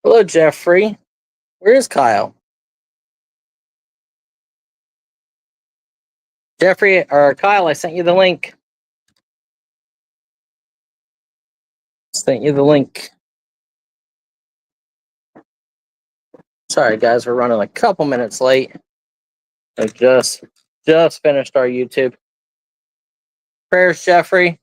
Hello, Jeffrey. Where is Kyle? Jeffrey or Kyle, I sent you the link. Sent you the link. Sorry, guys, we're running a couple minutes late. I just finished our YouTube. Prayers, Jeffrey.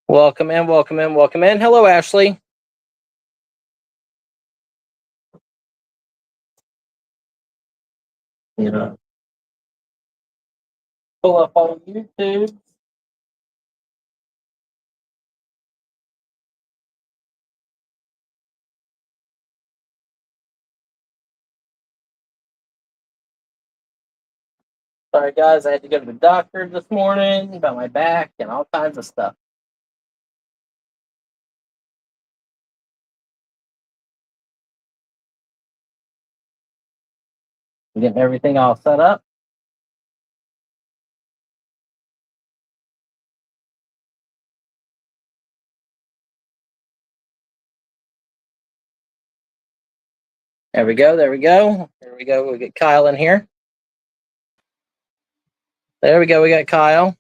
Welcome in, welcome in, welcome in. Hello, Ashley. Yeah. Pull up on YouTube. Sorry, guys, I had to go to the doctor this morning about my back and all kinds of stuff. I'm getting everything all set up. There we go, there we go. There we go. We'll get Kyle in here. There we go, we got Kyle.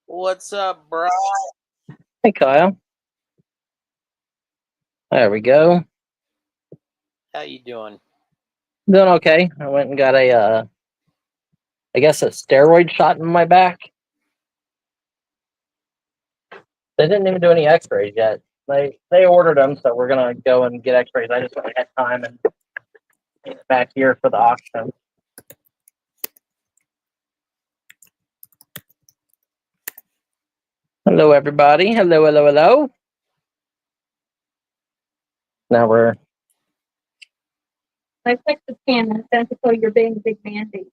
What's up, bro? Hey, Kyle. There we go. How you doing? Doing okay. I went and got a steroid shot in my back. They didn't even do any x-rays yet. They ordered them, so we're going to go and get x-rays. I just want to have time and get back here for the auction. Hello, everybody. Hello, hello, hello. Now we're... I texted Pam and said to tell you're being a big man, baby.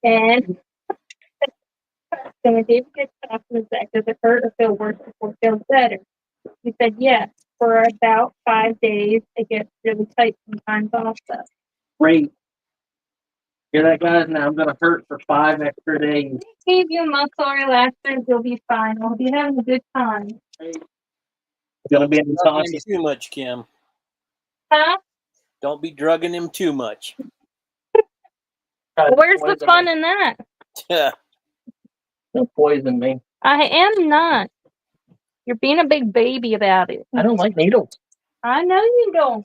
And so when David gets off his back, does it hurt or feel worse before it feels better? He said yes. For about 5 days, it gets really tight sometimes also. Great. Hear that, guys? Now I'm going to hurt for 5 extra days. They gave you muscle relaxers, you'll be fine. I'll be having a good time. It's going to be in Drugging him too much, Kim. Huh? Don't be drugging him too much. Where's the fun in that? Yeah. Don't poison me. I am not. You're being a big baby about it. I don't like needles. I know you don't.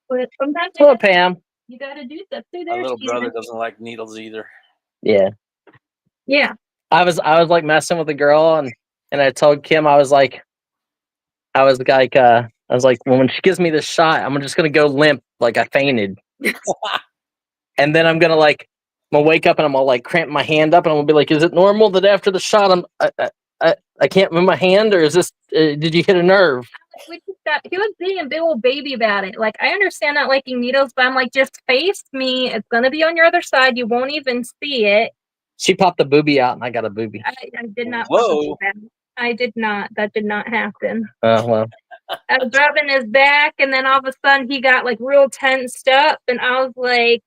But sometimes Hello, Pam. you gotta do stuff too. My little brother doesn't like needles either. Yeah. Yeah. I was like messing with a girl and I told Kim I was like well, when she gives me this shot, I'm just gonna go limp like I fainted. And then I'm gonna wake up and I'm gonna like cramp my hand up and I'm gonna be like, is it normal that after the shot I can't move my hand, or is this did you hit a nerve? He was being a big old baby about it. Like, I understand not liking needles, but I'm like, just face me. It's gonna be on your other side. You won't even see it. She popped a boobie out and I got a boobie. I did not. Whoa. I did not. That did not happen. Well. I was rubbing his back, and then all of a sudden he got like real tensed up, and I was like,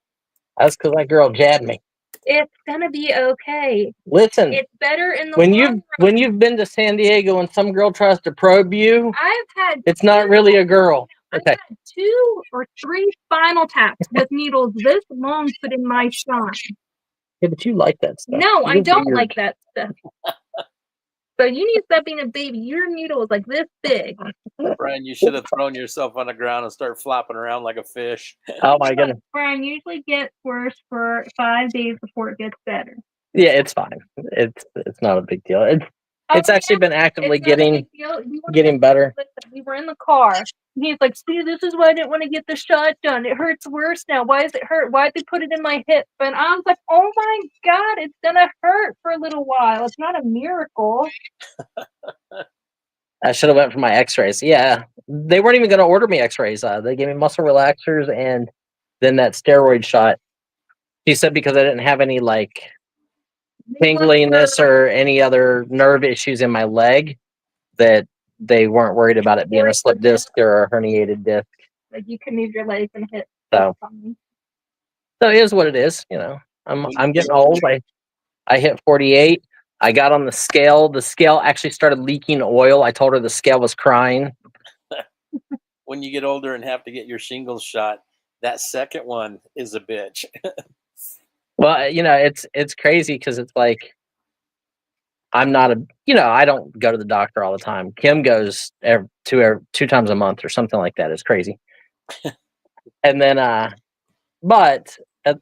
that's because that girl jabbed me. It's gonna be okay. Listen, it's better in the when you've been to San Diego and some girl tries to probe you, it's not two, really a girl. Okay. I've had 2 or 3 spinal taps with needles this long put in my spine. Yeah, but you like that stuff. No, I don't like that stuff. So you need to stop being a baby. Your needle is like this big. Brian, you should have thrown yourself on the ground and start flopping around like a fish. Oh my goodness. Brian usually gets worse for 5 days before it gets better. Yeah, it's fine. It's not a big deal. It's actually been actively getting better. We were in the car. And he's like, see, this is why I didn't want to get the shot done. It hurts worse now. Why does it hurt? Why'd they put it in my hip? And I was like, oh my God, it's going to hurt for a little while. It's not a miracle. I should have went for my x-rays. Yeah, they weren't even going to order me x-rays. They gave me muscle relaxers and then that steroid shot. She said because I didn't have any tingliness or any other nerve issues in my leg, that they weren't worried about it being a slip disc or a herniated disc. Like, you can move your legs and hips. So it is what it is, you know. I'm getting old. I hit 48. I got on the scale. The scale actually started leaking oil. I told her the scale was crying. When you get older and have to get your shingles shot, that second one is a bitch. Well, it's crazy because it's like I'm not I don't go to the doctor all the time. Kim goes two times a month or something like that. It's crazy. And then, but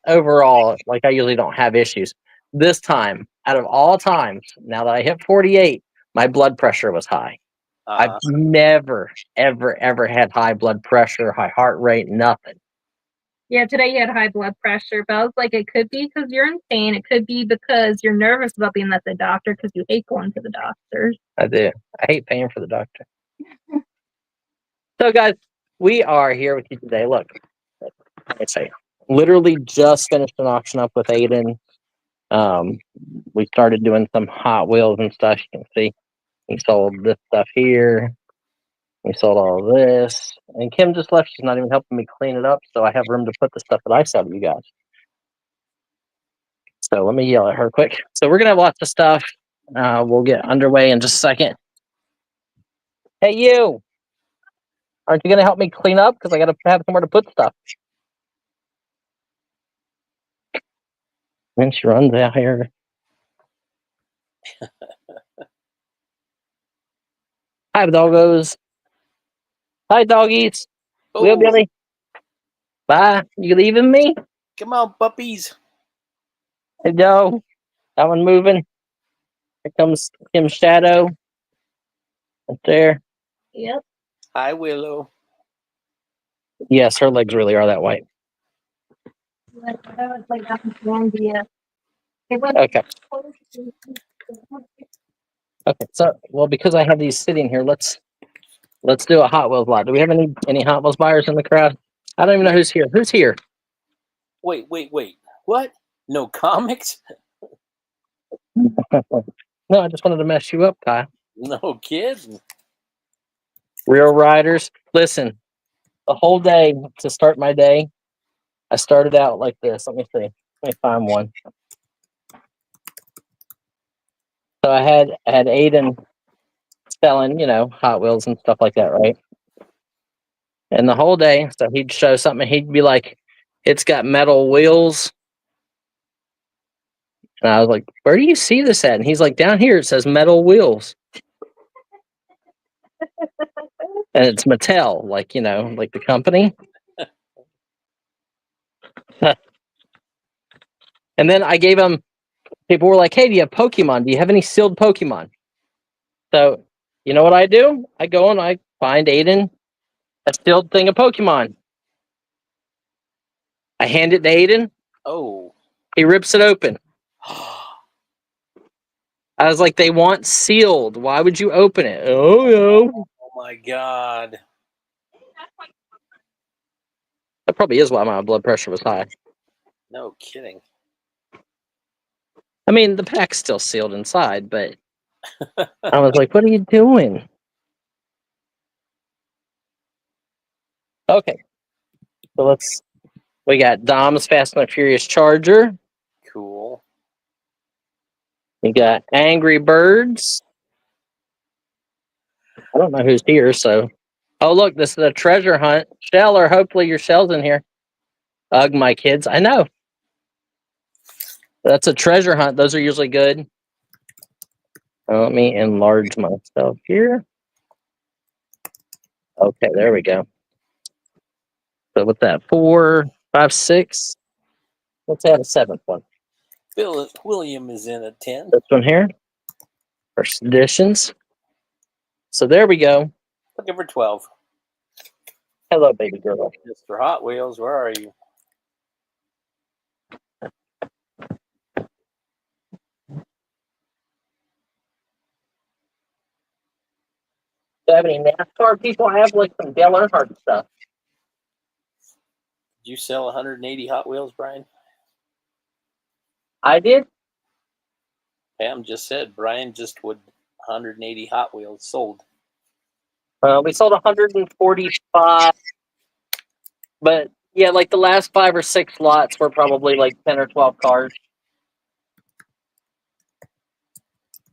overall, like I usually don't have issues. This time, out of all times, now that I hit 48, my blood pressure was high. I've never, ever, ever had high blood pressure, high heart rate, nothing. Yeah, today you had high blood pressure, but I was like, it could be because you're in pain. It could be because you're nervous about being at the doctor because you hate going to the doctor. I do. I hate paying for the doctor. So, guys, we are here with you today. Look, let me say, literally just finished an auction up with Aiden. We started doing some Hot Wheels and stuff. You can see we sold this stuff here. We sold all this. And Kim just left. She's not even helping me clean it up, so I have room to put the stuff that I sell to you guys. So let me yell at her quick. So we're going to have lots of stuff. We'll get underway in just a second. Hey, you! Aren't you going to help me clean up? Because I got to have somewhere to put stuff. Then she runs out here. Hi, doggos. Hi, doggies. Oh, Will Billy. Bye. You leaving me? come on, puppies. Hey, Joe. That one moving. Here comes Kim's shadow. Right there. Yep. Hi, Willow. Yes, her legs really are that white. That was like that was Colombia. Okay. Okay. So, well, because I have these sitting here, let's do a Hot Wheels lot. Do we have any Hot Wheels buyers in the crowd? I don't even know who's here. Who's here? Wait. What? No comics? No, I just wanted to mess you up, Kai. No kidding. Real riders. Listen, the whole day to start my day, I started out like this. Let me see. Let me find one. So I had Aiden selling, Hot Wheels and stuff like that, right? And the whole day, so he'd show something, and he'd be like, "It's got metal wheels." And I was like, "Where do you see this at?" And he's like, "Down here, it says metal wheels." And it's Mattel, like the company. And then I gave him. People were like, "Hey, do you have Pokemon? Do you have any sealed Pokemon?" So, you know what I do? I go and I find Aiden a sealed thing of Pokemon. I hand it to Aiden. Oh. He rips it open. I was like, "They want sealed. Why would you open it?" Oh no. Oh my God. That probably is why my blood pressure was high. No kidding. I mean, the pack's still sealed inside, but I was like, "What are you doing?" Okay. So we got Dom's Fast and the Furious Charger. Cool. We got Angry Birds. I don't know who's here, so. Oh, look, this is a treasure hunt. Shell, or hopefully your Shell's in here. Ugh, my kids. I know. That's a treasure hunt. Those are usually good. Let me enlarge myself here. Okay, there we go. So what's that? 4, 5, 6. Let's add a 7th one. William is in at 10. This one here. First editions. So there we go. Looking for 12. Hello, baby girl. Mr. Hot Wheels, where are you? Do you have any NASCAR people? I have like some Dale Earnhardt stuff. Did you sell 180 Hot Wheels, Brian? I did. Pam just said Brian just would 180 Hot Wheels sold. We sold 145, but Yeah, like the last 5 or 6 lots were probably like 10 or 12 cars.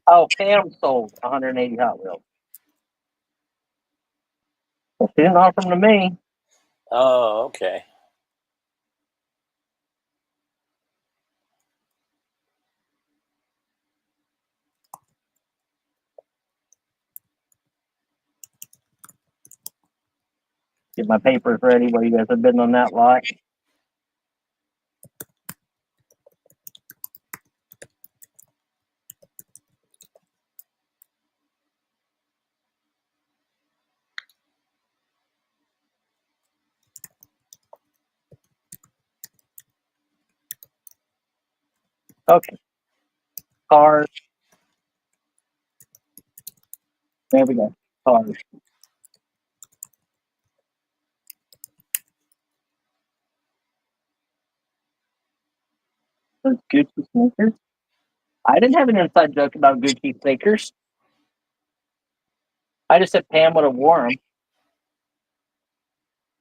Oh, Pam sold 180 Hot Wheels. Well, she didn't offer them to me. Oh, okay. Get my papers ready while you guys are bidding on that lot. Okay. Cars. There we go. Cars. Those Gucci sneakers. I didn't have an inside joke about Gucci sneakers. I just said Pam would have worn them.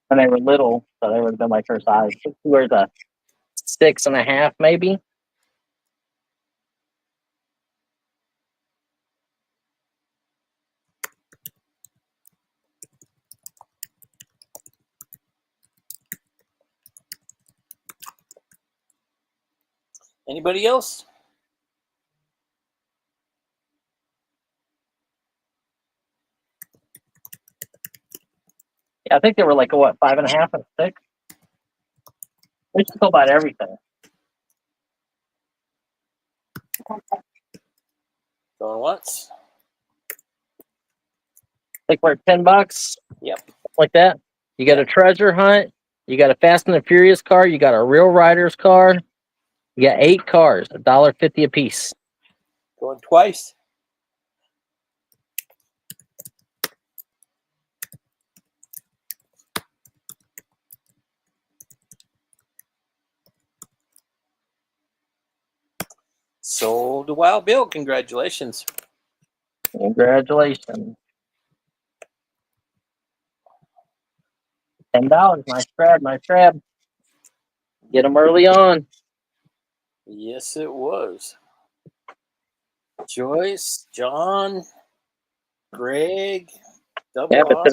And they were little, so they would have been like her size. She wears a 6.5, maybe. Anybody else? Yeah, I think they were like, what, 5.5 and 6? We just go about everything. Going once? Like we're $10. Yep. Like that. You got a treasure hunt. You got a Fast and the Furious car. You got a Real Riders car. You got 8 cars, $1.50 a piece. Going twice? Sold a Wild Bill. Congratulations. Congratulations. $10. Nice grab. Nice grab. Get them early on. Yes, it was. Joyce, John, Greg, Double Yeah, R.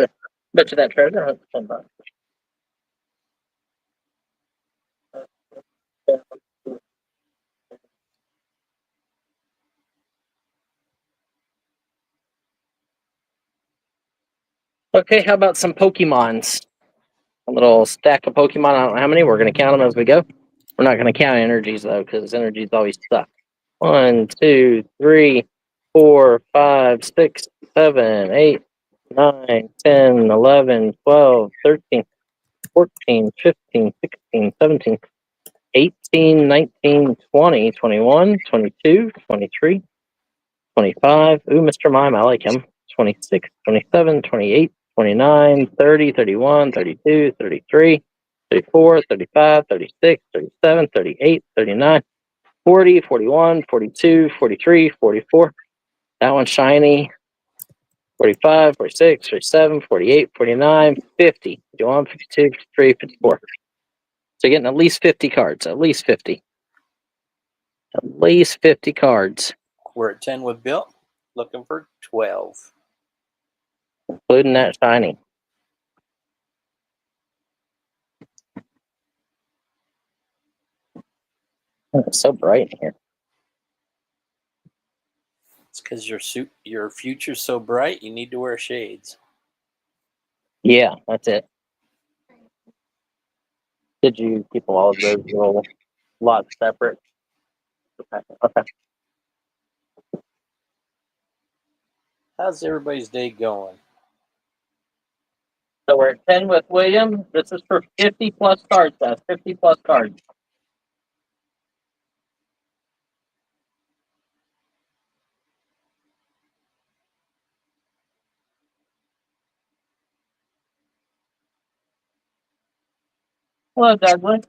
bet you that treasure hunt's $10. Okay, how about some Pokemons? A little stack of Pokemon. I don't know how many. We're going to count them as we go. We're not going to count energies, though, because energies always suck. 1, 2, 3, 4, 5, 6, 7, 8, 9, 10, 11, 12, 13, 14, 15, 16, 17, 18, 19, 20, 21, 22, 23, 25. Ooh, Mr. Mime, I like him. 26, 27, 28, 29, 30, 31, 32, 33, 34, 35, 36, 37, 38, 39, 40, 41, 42, 43, 44. That one's shiny. 45, 46, 47, 48, 49, 50. 51, 52, 53, 54. So you're getting at least 50 cards. At least 50. At least 50 cards. We're at 10 with Bill. Looking for 12. Including that shiny. Oh, it's so bright in here. It's because your future's so bright, you need to wear shades. Yeah, that's it. Did you keep all of those little lots separate? Okay. How's everybody's day going? So we're at 10 with William. This is for 50 plus cards, guys. 50 plus cards. Hello, Douglas.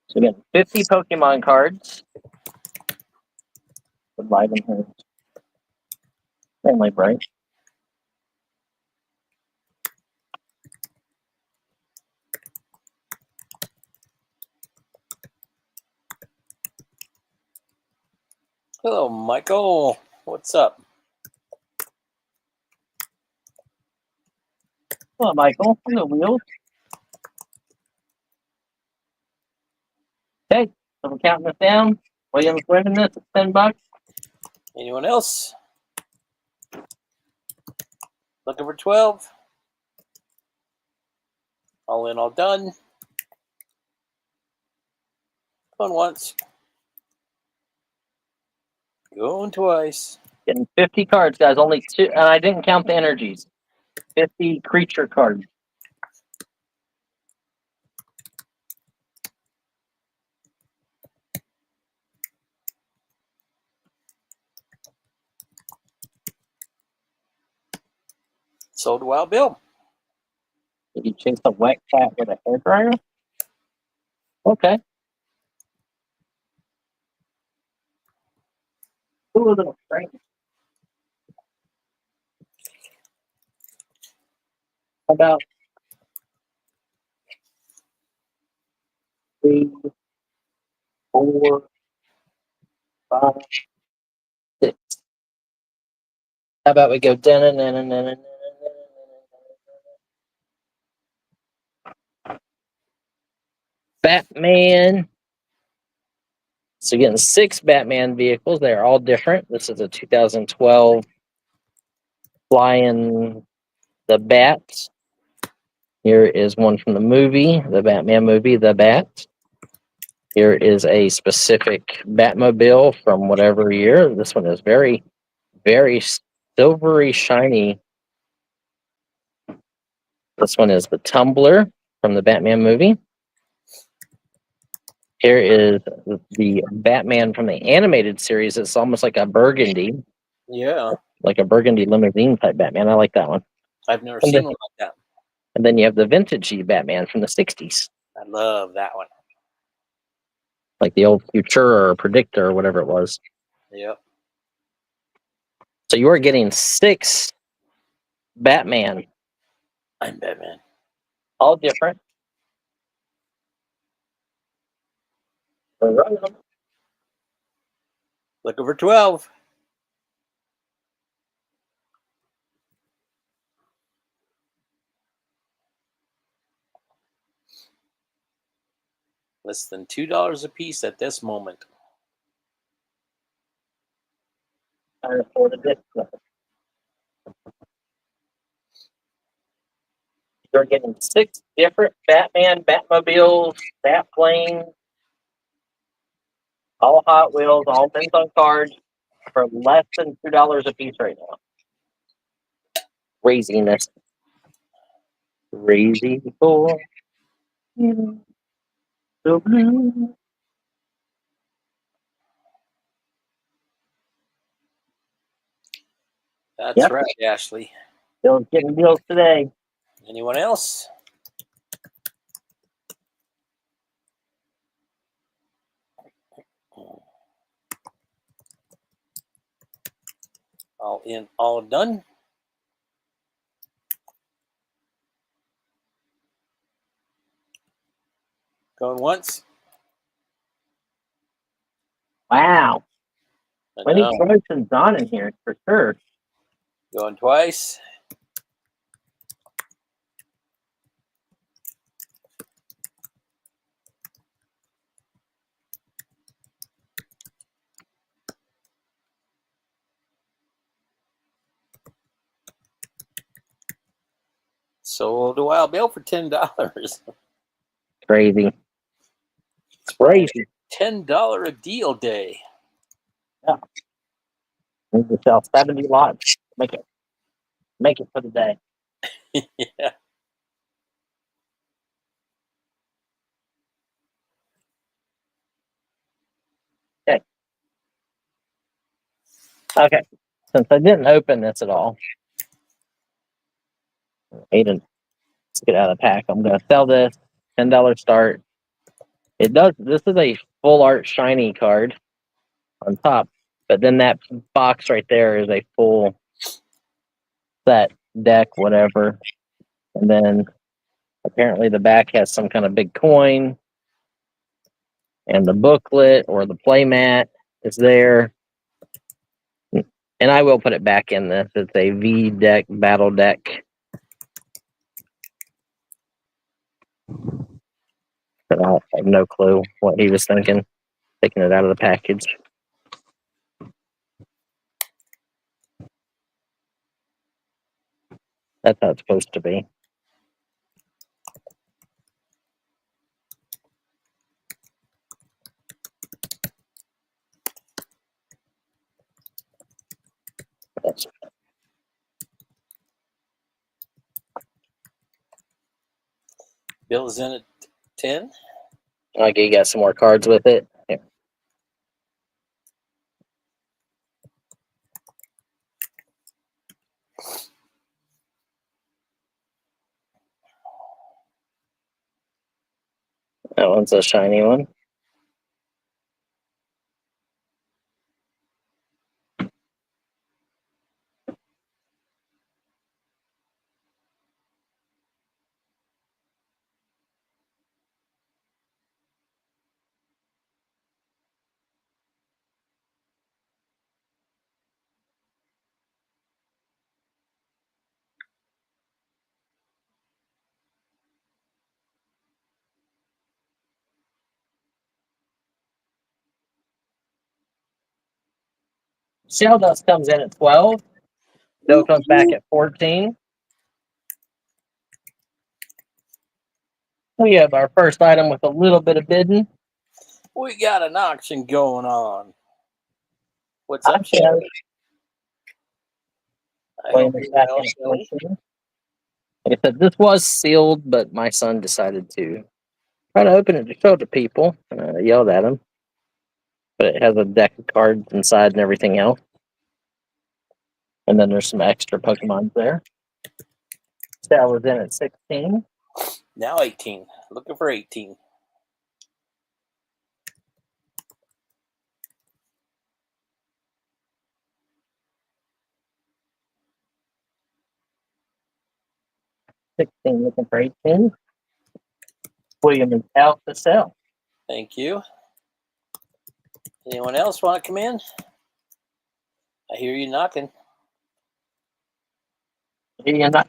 So we got 50 Pokemon cards. With live in here. Family bright. Hello, Michael. What's up? Hello, Michael. Hello, Wheels. Okay, so we're counting this down. William's winning this at $10. Anyone else? Looking for 12. All in, all done. Going once. Going twice. Getting 50 cards, guys. Only 2, and I didn't count the energies. 50 creature cards. Sold Wild Bill. Did you chase a wet cat with a hairdryer? Okay. Ooh, a little strange. How about 3, 4, 5, 6? How about we go Batman. So getting 6 Batman vehicles. They're all different. This is a 2012 Flying the Bat. Here is one from the movie, the Batman movie, The Bat. Here is a specific Batmobile from whatever year. This one is very, very silvery, shiny. This one is the Tumbler from the Batman movie. Here is the Batman from the animated series. It's almost like a burgundy, Yeah. like a burgundy limousine type Batman. I like that one. I've never And seen then, one like that. and then you have the vintagey Batman from the 60s, I love that one. like the old Futura or Predictor or whatever it was. Yep. So you are getting 6 Batman, I'm Batman. all different. Looking for 12. Less than $2 a piece at this moment. You're getting 6 different Batman, Batmobiles, Batplanes, all Hot Wheels, all things on cards for less than $2 a piece right now. Craziness. Crazy for the blue. That's Yep. right, Ashley. Bill's getting deals today. Anyone else? All in, all done. Going once. Wow. I Plenty know. promotions on in here for sure. Going twice. Sold a Wild Bill for $10. Crazy. It's crazy. $10 a deal day. Need to sell 70 lots. Make it for the day. Yeah. Okay. Since I didn't open this at all, let's get out of the pack. I'm gonna sell this. $10 start. It does. This is a full art shiny card on top, but then that box right there is a full set deck, whatever. And then apparently the back has some kind of big coin, and the booklet or the play mat is there. And I will put it back in this. It's a V deck battle deck. But I have no clue what he was thinking, taking it out of the package. That's how it's supposed to be. That's, Bill's in at 10. like you got some more cards with it. Here. That one's a shiny one. Shell Dust comes in at 12. Bill comes back at 14. We have our first item with a little bit of bidding. We got an auction going on. What's up, Okay. Shelly? I Wait hope a you're well, second. Shelly. Like I said, this was sealed, but my son decided to try to open it to show it to people. And I yelled at him. But it has a deck of cards inside and everything else. And then there's some extra Pokemon there. That was in at 16. Now 18. Looking for 18. Looking for 18. William is out to sell. Thank you. Anyone else want to come in? I hear you knocking. You're not.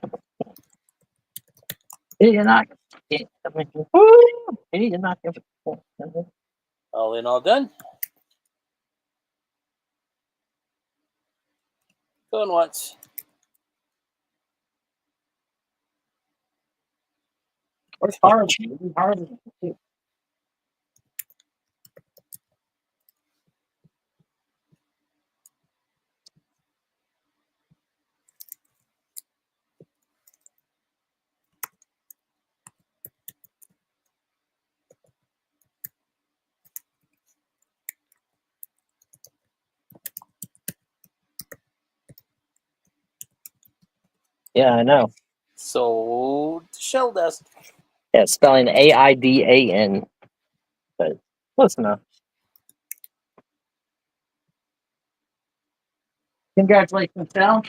You're not. You're not. All in, all done. Going once. It's hard. Hard. Yeah, I know. So, Shell Dust. Yeah, it's spelling AIDAN. But close enough. Congratulations, Sal.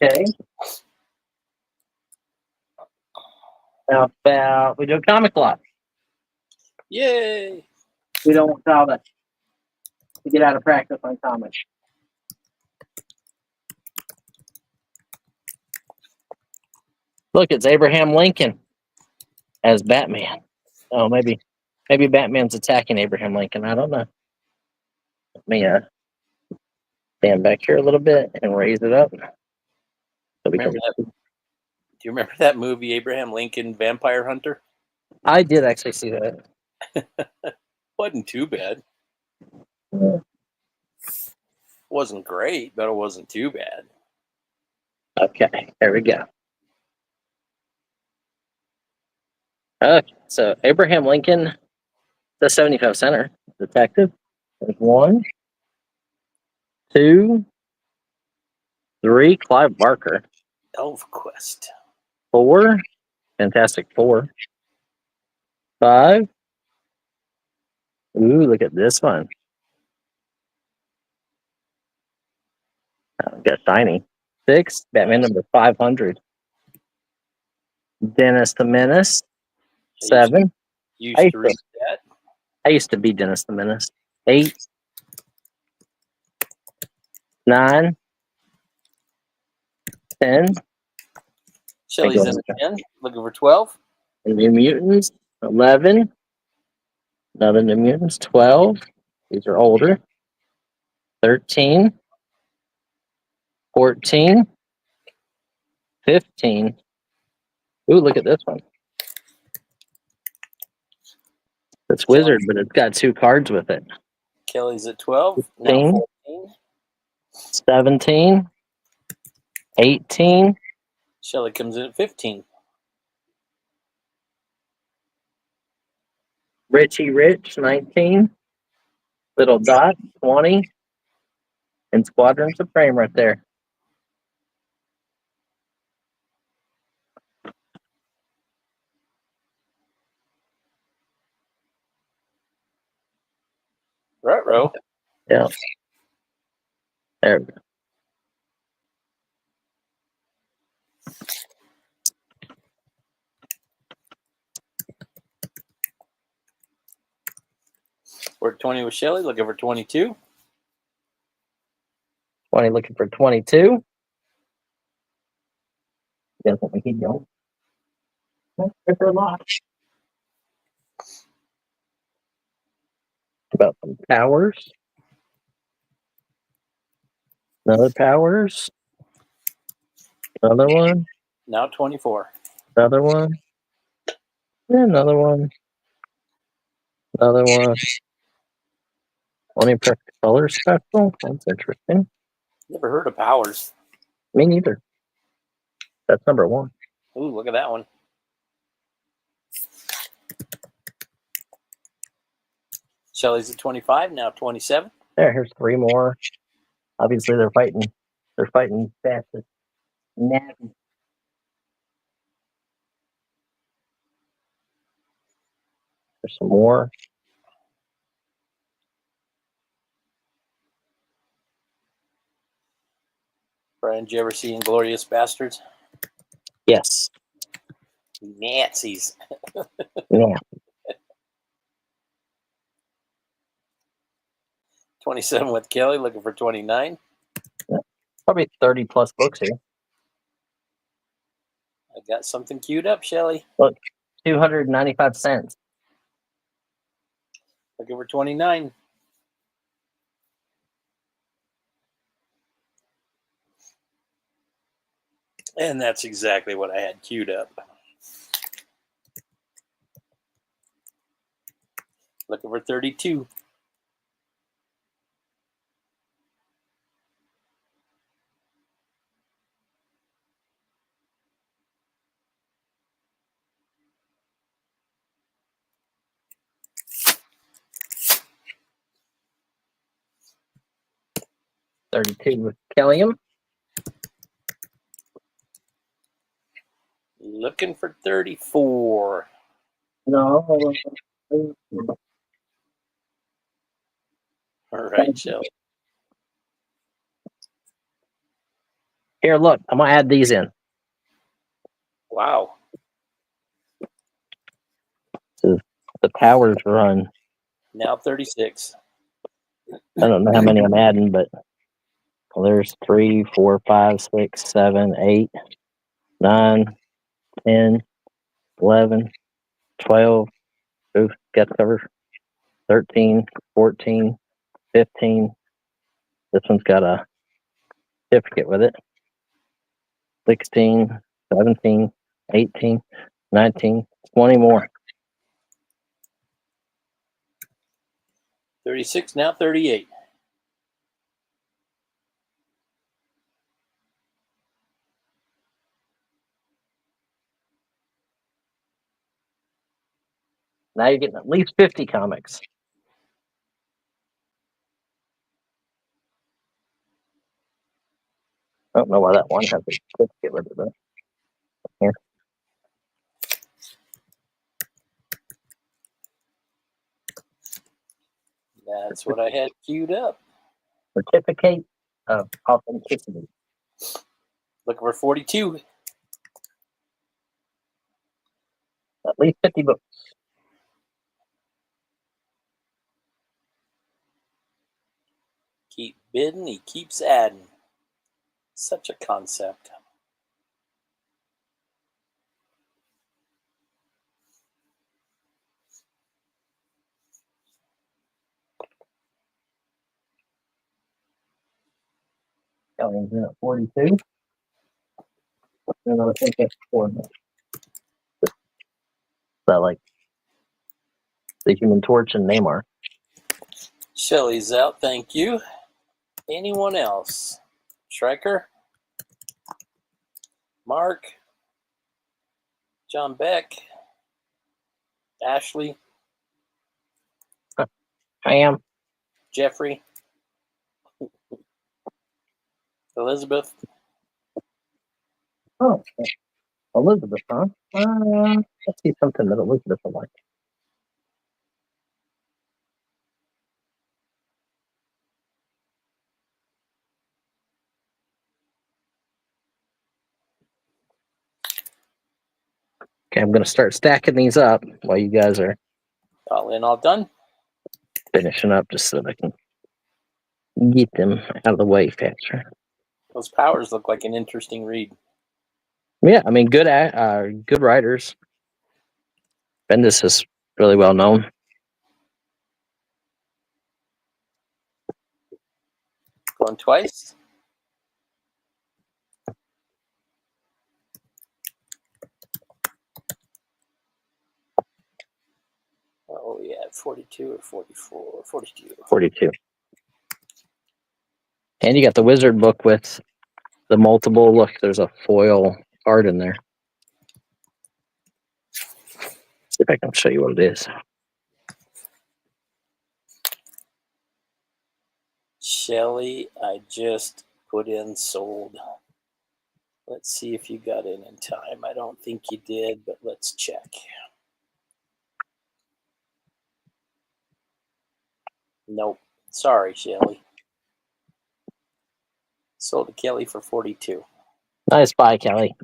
Okay. Now about we do a comic lot. Yay! We don't want Sal to get out of practice on comics. Look, it's Abraham Lincoln as Batman. Oh, maybe Batman's attacking Abraham Lincoln. I don't know. Let me stand back here a little bit and raise it up. So we can, Do you remember that movie, Abraham Lincoln Vampire Hunter? I did actually see that. Wasn't too bad. Yeah. Wasn't great, but it wasn't too bad. Okay, there we go. Okay, so Abraham Lincoln, the 75 center detective. There's 1, 2, 3. Clive Barker. ElfQuest. 4. Fantastic 4. 5. Ooh, look at this one. Got shiny. 6. Batman number 500. Dennis the Menace. 7. You I used used to to, read that. I used to be Dennis the Menace. 8, 9, 10. Shelly's in 10, looking for 12. New Mutants. 11. Another New Mutants. 12. These are older. 13. 14. 15. Ooh, look at this one. It's Wizard, but it's got 2 cards with it. Kelly's at 12. 15. Now 14. 17. 18. Shelly comes in at 15. Richie Rich. 19. Little Dot. 20. And Squadron Supreme right there. Right row. Yeah. There we go. We're at 20 with Shelly, looking for 22. 20 looking for 22. Definitely keep going. If they're locked. About some powers. Another powers. Another one. Now 24. Another one. Another one. Another one. 20 perfect color special. That's interesting. Never heard of Powers. Me neither. That's number 1. Ooh, look at that one. Shelly's at 25, now 27. There, here's 3 more. Obviously, they're fighting. They're fighting fast as Navi. There's some more. Brian, did you ever see Inglorious Bastards? Yes. Nazis. Yeah. 27 with Kelly, looking for 29. Probably 30 plus books here. I got something queued up, Shelly. Look, 295 cents. Looking for 29. And that's exactly what I had queued up. Looking for 32. $32 with Kellium. Looking for 34. No. All right, Shelly. Here, look. I'm going to add these in. Wow. So the powers run. Now 36. I don't know how many I'm adding, but there's 3, 4, 5, 6, 7, 8, 9, 10, 11, 12. Ooh, got the cover. 13, 14, 15. This one's got a certificate with it. 16, 17, 18, 19, 20 more. 36, now 38. Now you're getting at least 50 comics. I don't know why that one has a certificate with it, but here. That's what I had queued up. Certificate of authenticity. Looking for 42. At least 50 books. bidding, he keeps adding. Such a concept. Kelly's in at 42. And I think that's 4. That like the Human Torch and Neymar. Shelly's out, thank you. Anyone else? Stryker? Mark? John Beck? Ashley? I am. Jeffrey? Elizabeth? Oh, Elizabeth, huh? Let's see something that Elizabeth will like. Okay, I'm going to start stacking these up while you guys are All in, all done? finishing up just so that I can get them out of the way faster. Those powers look like an interesting read. Yeah, I mean, good writers. Bendis is really well known. Going twice? Oh, yeah, 42 or 44? 42. 42. And you got the wizard book with the multiple. Look, there's a foil card in there. See if I can show you what it is. Shelly, I just put in sold. Let's see if you got in time. I don't think you did, but let's check. Nope. Sorry, Shelly. Sold to Kelly for 42. Nice buy, Kelly.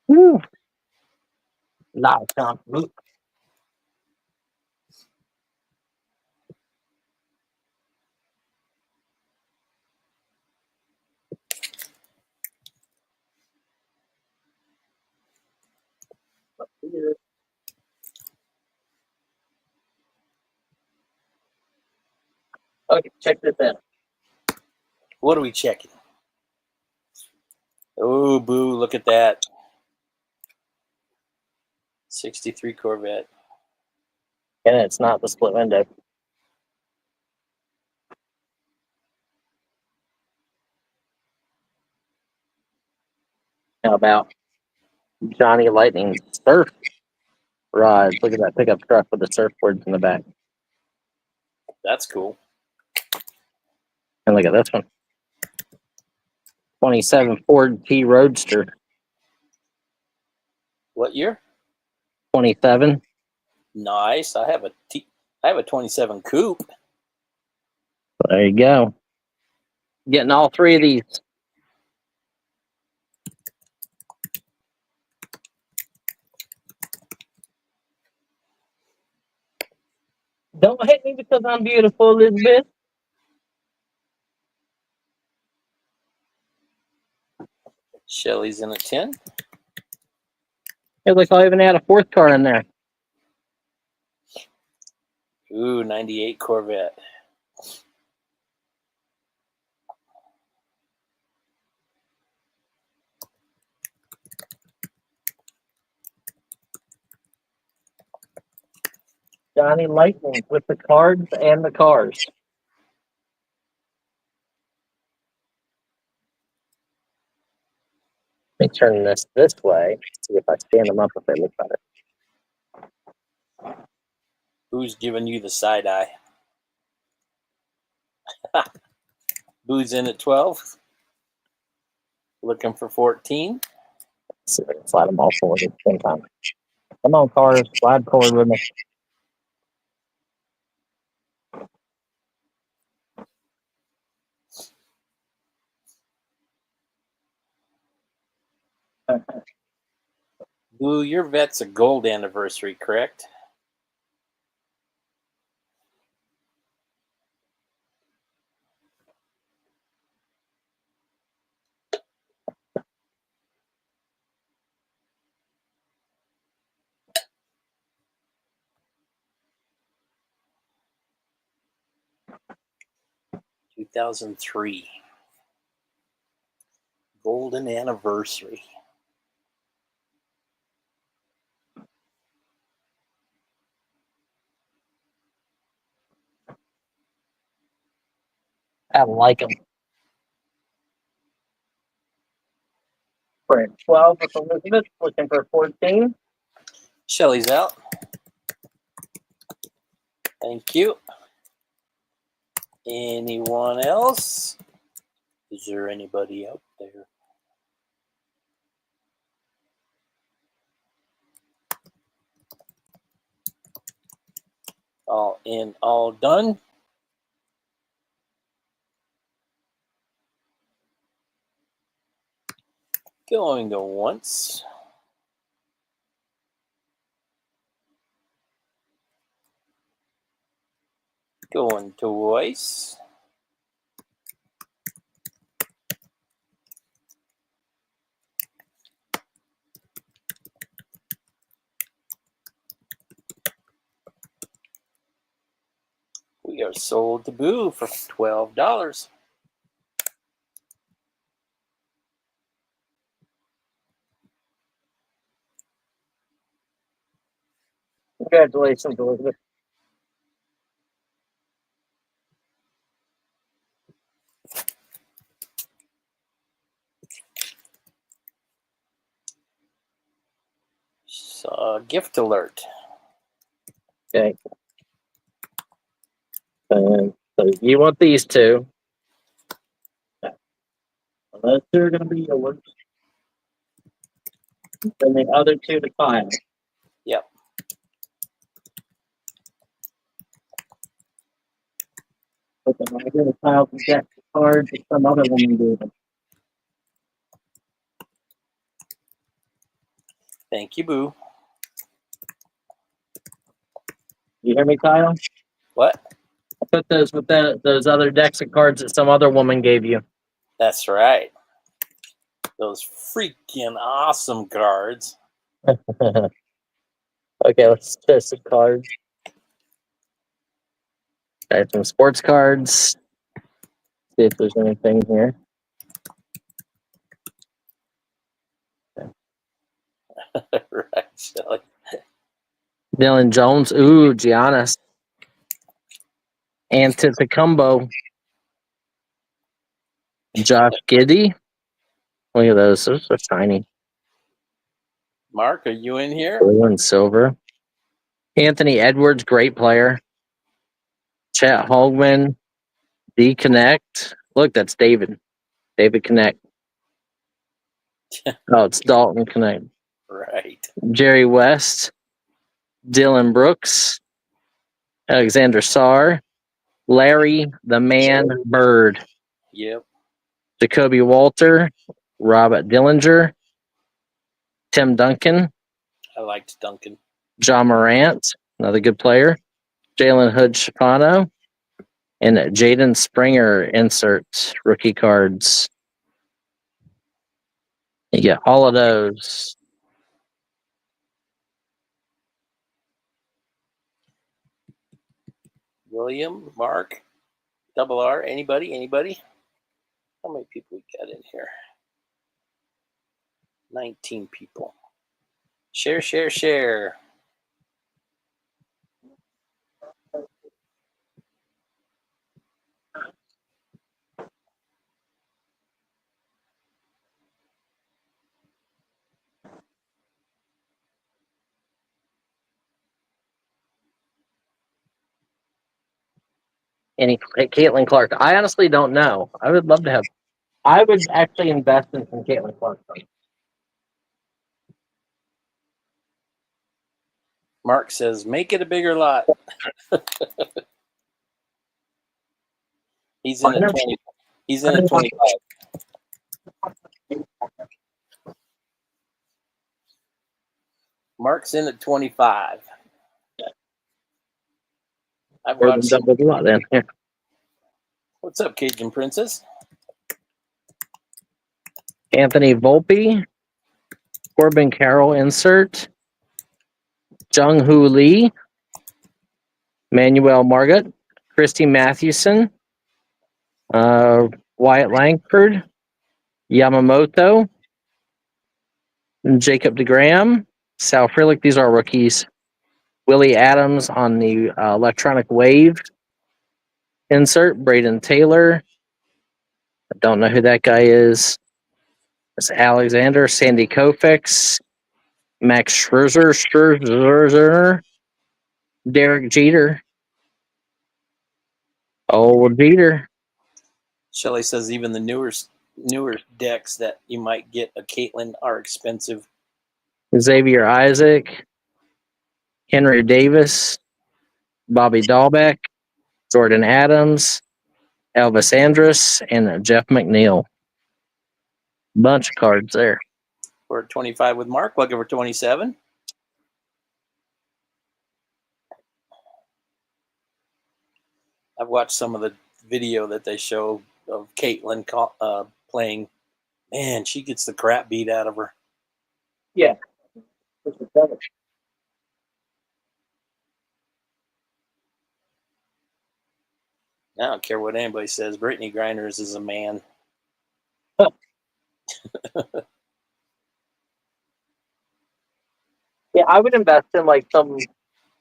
Woo. Lot of confidence. Okay, check this out. What are we checking? Oh, boo, look at that. 63 Corvette. And it's not the split window. How about Johnny Lightning's surf ride? Look at that pickup truck with the surfboards in the back. That's cool. And look at this one. 27 Ford T Roadster. What year? 27. Nice. I have a 27 coupe. There you go. Getting all 3 of these. Don't hate me because I'm beautiful, Elizabeth. Shelly's in at 10. Hey, look, I'll even add a 4th car in there. Ooh, 98 Corvette. Johnny Lightning with the cards and the cars. Let me turn this way. See if I stand them up if they look better. Boo's giving you the side eye. Boo's in at 12. Looking for 14. Let's see if I can slide them all forward at the same time. Come on, cars. Slide forward with me. Boo, your vet's a gold anniversary, correct? 2003. Golden anniversary. I like them. For 12 with Elizabeth, looking for 14. Shelly's out. Thank you. Anyone else? Is there anybody out there? All in, all done. Going to once. Going twice. We are sold to Boo for $12. Congratulations, Elizabeth. Gift alert. Okay. So you want these two. Those two are going to be yours. Then the other two to Kyle. Yep. But then I get a Kyle to get the card that some other woman gave him. Thank you, Boo. You hear me, Kyle? What? I put those with those other decks of cards that some other woman gave you. That's right. Those freaking awesome cards. Okay, let's test the cards. Got some sports cards. See if there's anything here. Right, Shelly. Dylan Jones. Ooh, Giannis. Antetokounmpo. Josh Giddey. Look at those. Those are shiny. Mark, are you in here? Blue and silver. Anthony Edwards, great player. Chet Holgman. D Connect. Look, that's David. David Connect. Oh, it's Dalton Connect. Right. Jerry West. Dylan Brooks. Alexander Sarr. Larry the Man Bird. Yep. Jacoby Walter. Robert Dillinger. Tim Duncan. I liked Duncan. John Morant, another good player. Jalen Hood Shafano. And Jaden Springer insert rookie cards. You get all of those. William, Mark, Double R, anybody? How many people we got in here? 19 people. Share. Any Caitlin Clark. I honestly don't know. I would love to have. I would actually invest in some Caitlin Clark cards. Mark says, make it a bigger lot. He's in at 20. He's in at 25. Mark's in at 25. I've More got than double the lot then. Here. What's up, Cajun Princess? Anthony Volpe. Corbin Carroll insert. Jung Hoo Lee. Manuel Margot. Christy Mathewson. Wyatt Langford, Yamamoto, Jacob DeGrom, Sal Frelick. These are rookies. Willie Adams on the electronic wave insert. Braden Taylor. I don't know who that guy is. It's Alexander. Sandy Koufax. Max Scherzer. Derek Jeter. Old Jeter. Shelley says even the newer decks that you might get a Caitlin are expensive. Xavier Isaac. Henry Davis. Bobby Dahlbeck. Jordan Adams. Elvis Andrus. And Jeff McNeil. Bunch of cards there. We're at 25 with Mark. Looking for 27. I've watched some of the video that they show of Caitlin playing. Man, she gets the crap beat out of her. Yeah. I don't care what anybody says. Brittany Grinders is a man. Yeah, I would invest in like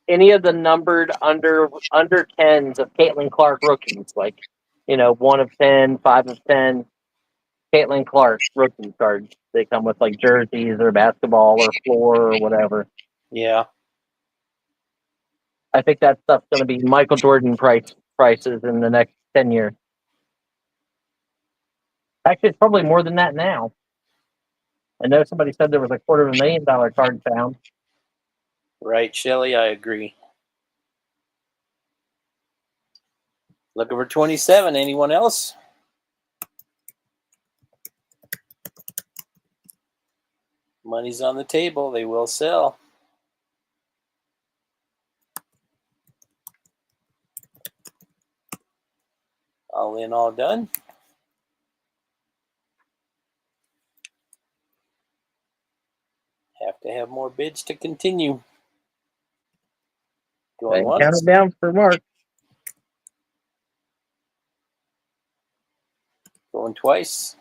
any of the numbered under 10s of Caitlin Clark rookies, like 1 of 10, 5 of 10 Caitlin Clark rookie cards. They come with like jerseys or basketball or floor or whatever. Yeah. I think that stuff's going to be Michael Jordan prices in the next 10 years. Actually, it's probably more than that now. I know somebody said there was a $250,000 card found. Right, Shelley, I agree. Looking for 27. Anyone else? Money's on the table. They will sell. All in, all done. Have to have more bids to continue. Going once. Count it down for Mark. Going twice.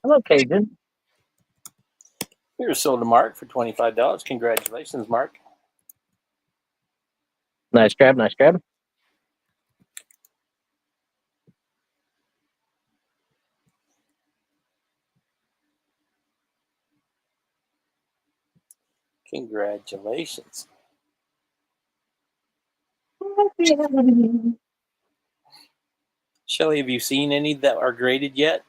Hello, Cajun. Here's sold to Mark for $25. Congratulations, Mark. Nice grab, nice grab. Congratulations. Shelley, have you seen any that are graded yet?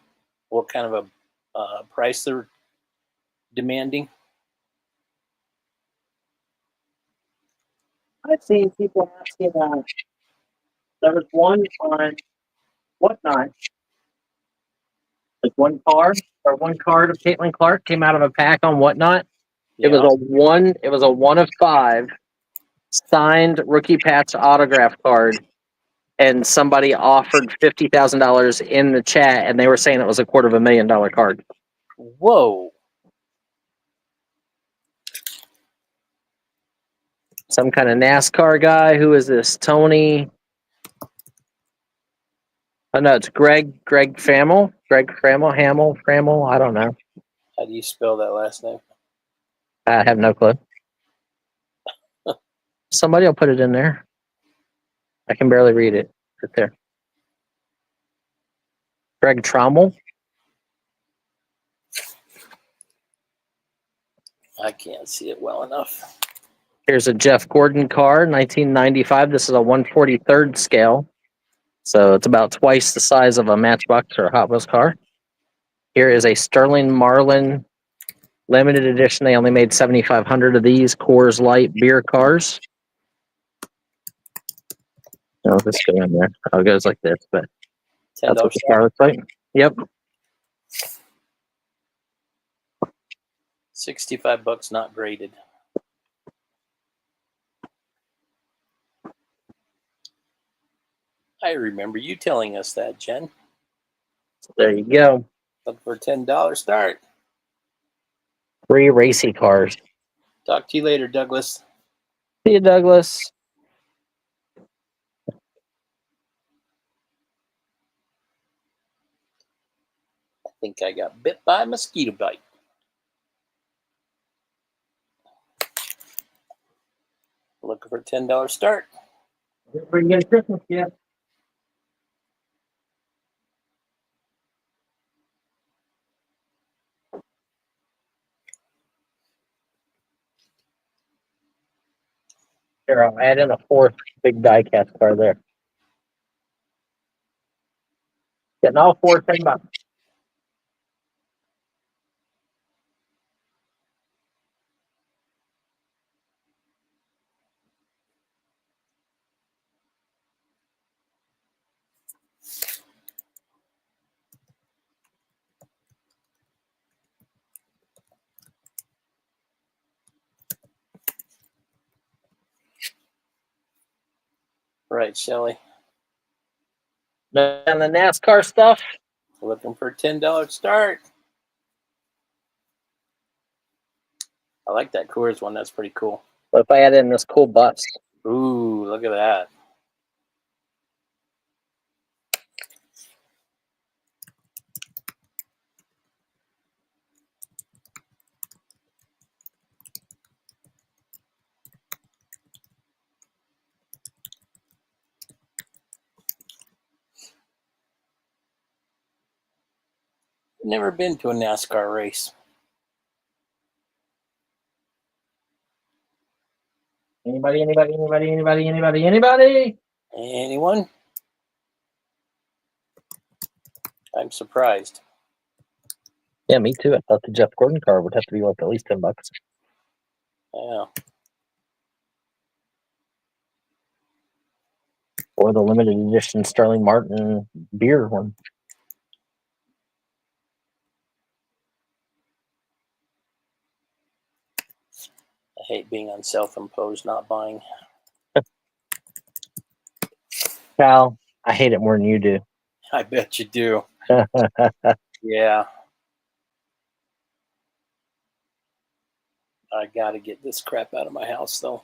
What kind of a price they're demanding? I've seen people asking there was one on Whatnot. Like one card of Caitlin Clark came out of a pack on Whatnot. Yeah. It was a 1 of 5 signed rookie patch autograph card, and somebody offered $50,000 in the chat, and they were saying it was a $250,000 card. Whoa. Some kind of NASCAR guy. Who is this? Tony. Oh no, it's Greg Framel. Framel. I don't know. How do you spell that last name? I have no clue. Somebody will put it in there. I can barely read it. Right there. Greg Trommel. I can't see it well enough. Here's a Jeff Gordon card, 1995. This is a 1/43rd scale. So it's about twice the size of a Matchbox or a Hot Wheels car. Here is a Sterling Marlin limited edition. They only made 7,500 of these Coors Light beer cars. Oh, this go in there. Oh, it goes like this, but that's what the car looks like. Yep. $65 not graded. I remember you telling us that, Jen. There you go. Look for $10 start. 3 racy cars. Talk to you later, Douglas. See you, Douglas. I think I got bit by a mosquito bite. Looking for a $10 start. Pretty good Christmas gift. Here, I'll add in a 4th big die-cast car there. Getting all 4 $10. Right, Shelly. And the NASCAR stuff. Looking for a $10 start. I like that Coors one. That's pretty cool. But if I add in this cool bus, Ooh, look at that. Never been to a NASCAR race. anybody? Anyone? I'm surprised. Yeah, me too. I thought the Jeff Gordon car would have to be like at least $10. Yeah. Or the limited edition Sterling Martin beer one. I hate being on self-imposed not buying. Cal, I hate it more than you do. I bet you do. Yeah. I got to get this crap out of my house, though.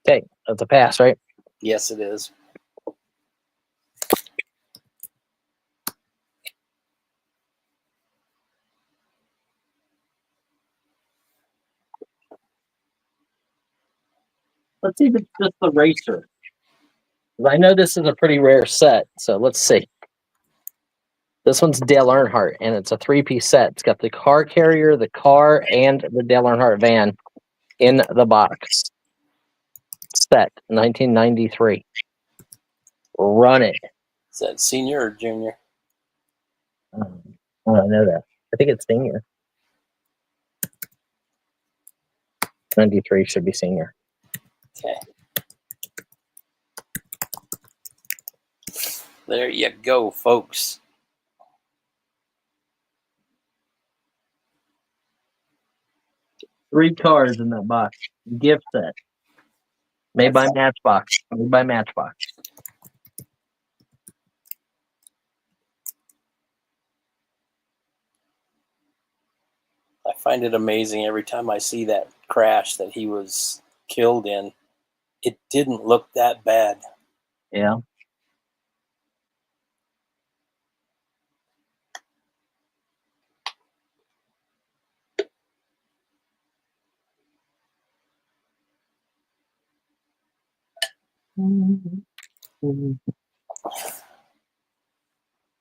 Okay, that's a pass, right? Yes, it is. Let's see if it's just the racer. I know this is a pretty rare set, so let's see. This one's Dale Earnhardt, and it's a 3-piece set. It's got the car carrier, the car, and the Dale Earnhardt van in the box. Set, 1993. Run it. Is that senior or junior? I know that. I think it's senior. 93 should be senior. Okay. There you go, folks. Three cars in that box. Gift set. Made by Matchbox. Made by Matchbox. I find it amazing every time I see that crash that he was killed in. It didn't look that bad. Yeah.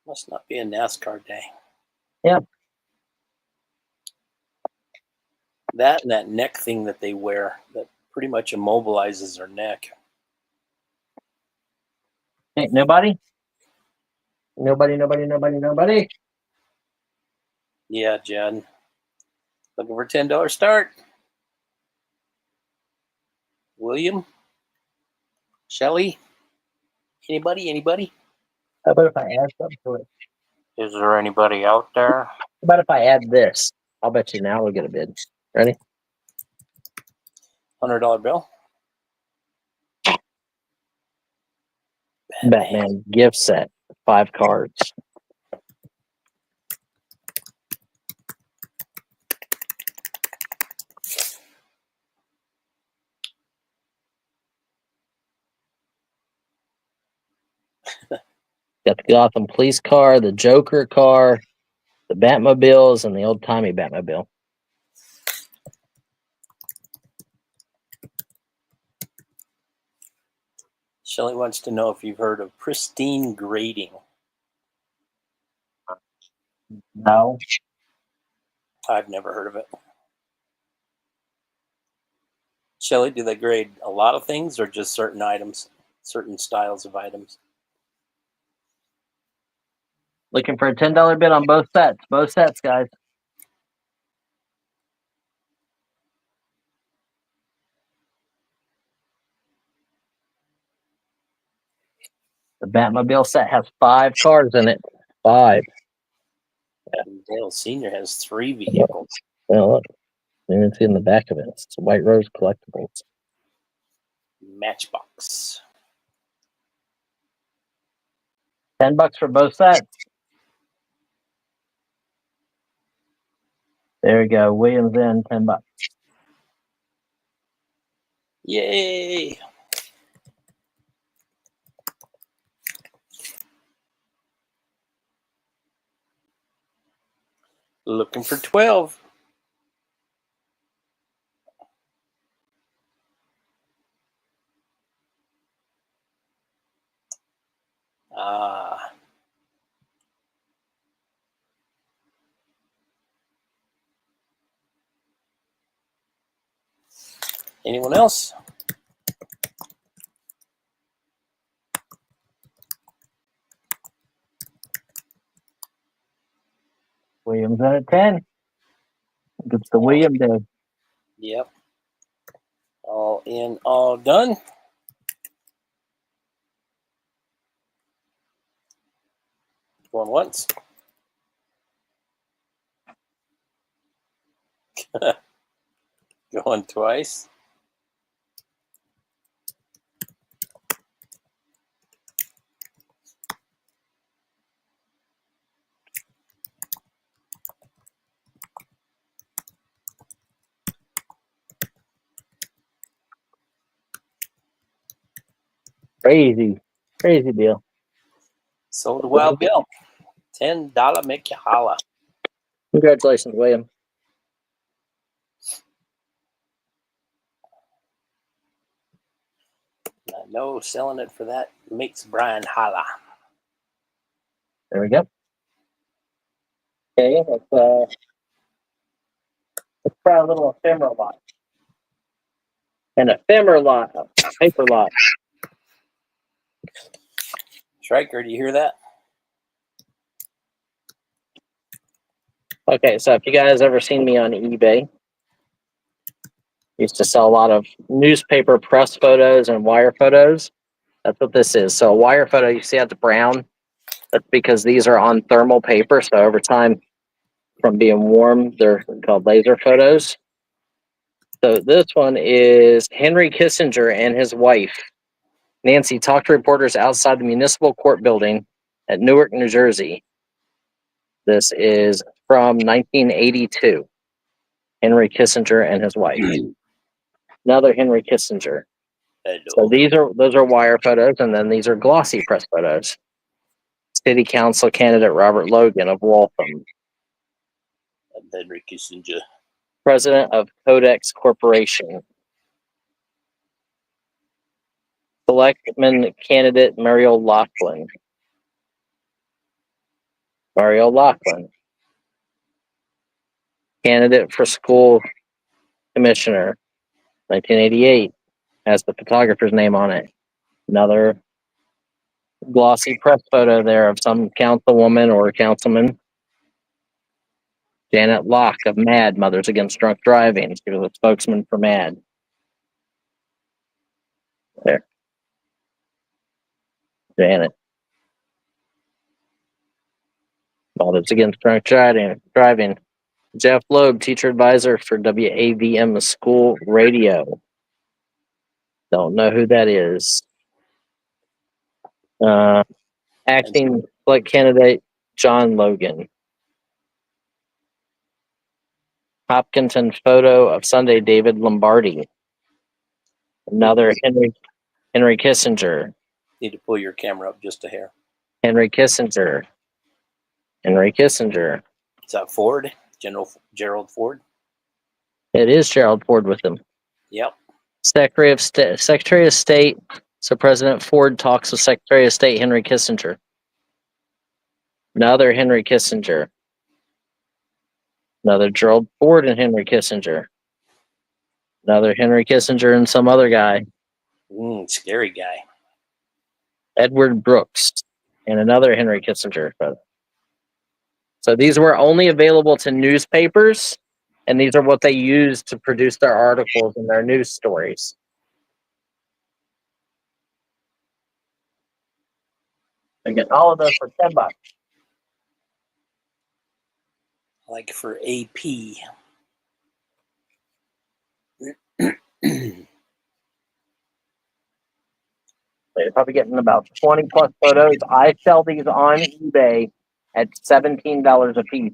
Must not be a NASCAR day. Yeah. That and that neck thing that they wear that pretty much immobilizes their neck. Hey, nobody? Nobody. Yeah, Jen. Looking for a $10 start. William? Shelly? Anybody? How about if I add something to it? Is there anybody out there? How about if I add this? I'll bet you now we'll get a bid. Ready? $100 bill. Batman gift set. 5 cards. Got the Gotham Police car, the Joker car, the Batmobiles, and the old-timey Batmobile. Shelley wants to know if you've heard of pristine grading. No. I've never heard of it. Shelley, do they grade a lot of things or just certain items, certain styles of items? Looking for a $10 bid on both sets. Both sets, guys. The Batmobile set has 5 cars in it. 5. Dale Sr. has 3 vehicles. Well, look. You can see in the back of it. It's White Rose Collectibles. Matchbox. $10 for both sets. There we go. Williams in, $10. Yay! Looking for 12. Ah. Anyone else? Williams in at 10. It's the William day. Yep. All in, all done. Going once. Going twice. Crazy. Crazy deal. Sold a Wild Bill. $10 make you holla. Congratulations, William. I know selling it for that makes Brian holla. There we go. Okay, let's try a little ephemera lot. An ephemera lot. Paper lot. Striker, do you hear that? Okay, so if you guys ever seen me on eBay, used to sell a lot of newspaper press photos and wire photos. That's what this is. So a wire photo, you see how it's brown? That's because these are on thermal paper. So over time, from being warm, they're called laser photos. So this one is Henry Kissinger and his wife, Nancy, talked to reporters outside the municipal court building at Newark, New Jersey. This is from 1982. Henry Kissinger and his wife. Another Henry Kissinger. So those are wire photos, and then these are glossy press photos. City Council candidate Robert Logan of Waltham. Henry Kissinger. President of Codex Corporation. Selectman candidate Mario Laughlin. Mario Laughlin. Candidate for school commissioner, 1988, has the photographer's name on it. Another glossy press photo there of some councilwoman or councilman. Janet Locke of MAD, Mothers Against Drunk Driving. She was a spokesman for MAD. There. Janet. Mothers Against Drunk Driving. Jeff Loeb, teacher advisor for WAVM School Radio. Don't know who that is. Acting select candidate John Logan. Hopkinton photo of Sunday David Lombardi. Another Henry Kissinger. Need to pull your camera up just a hair. Henry Kissinger. Henry Kissinger. Is that Ford? General Gerald Ford? It is Gerald Ford with him. Yep. Secretary of State. So President Ford talks with Secretary of State Henry Kissinger. Another Henry Kissinger. Another Gerald Ford and Henry Kissinger. Another Henry Kissinger and some other guy. Scary guy. Edward Brooks. And another Henry Kissinger photo. So these were only available to newspapers, and these are what they used to produce their articles and their news stories. I get all of those for $10. Like for AP. They're probably getting about 20 plus photos. I sell these on eBay at $17 a piece.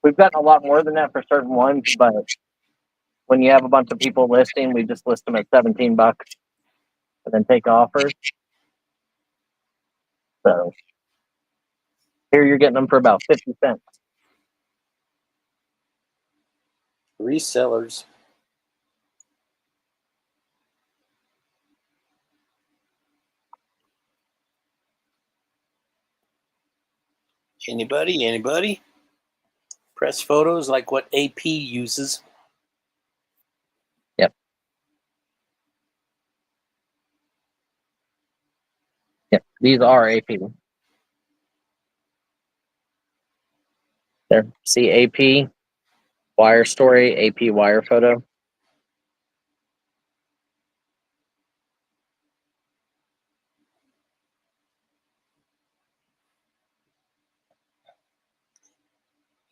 We've gotten a lot more than that for certain ones, but when you have a bunch of people listing, we just list them at $17 and then take offers. So here you're getting them for about 50 cents. Resellers. Anybody? Press photos like what AP uses. Yep, these are AP. There, see AP, wire story, AP wire photo.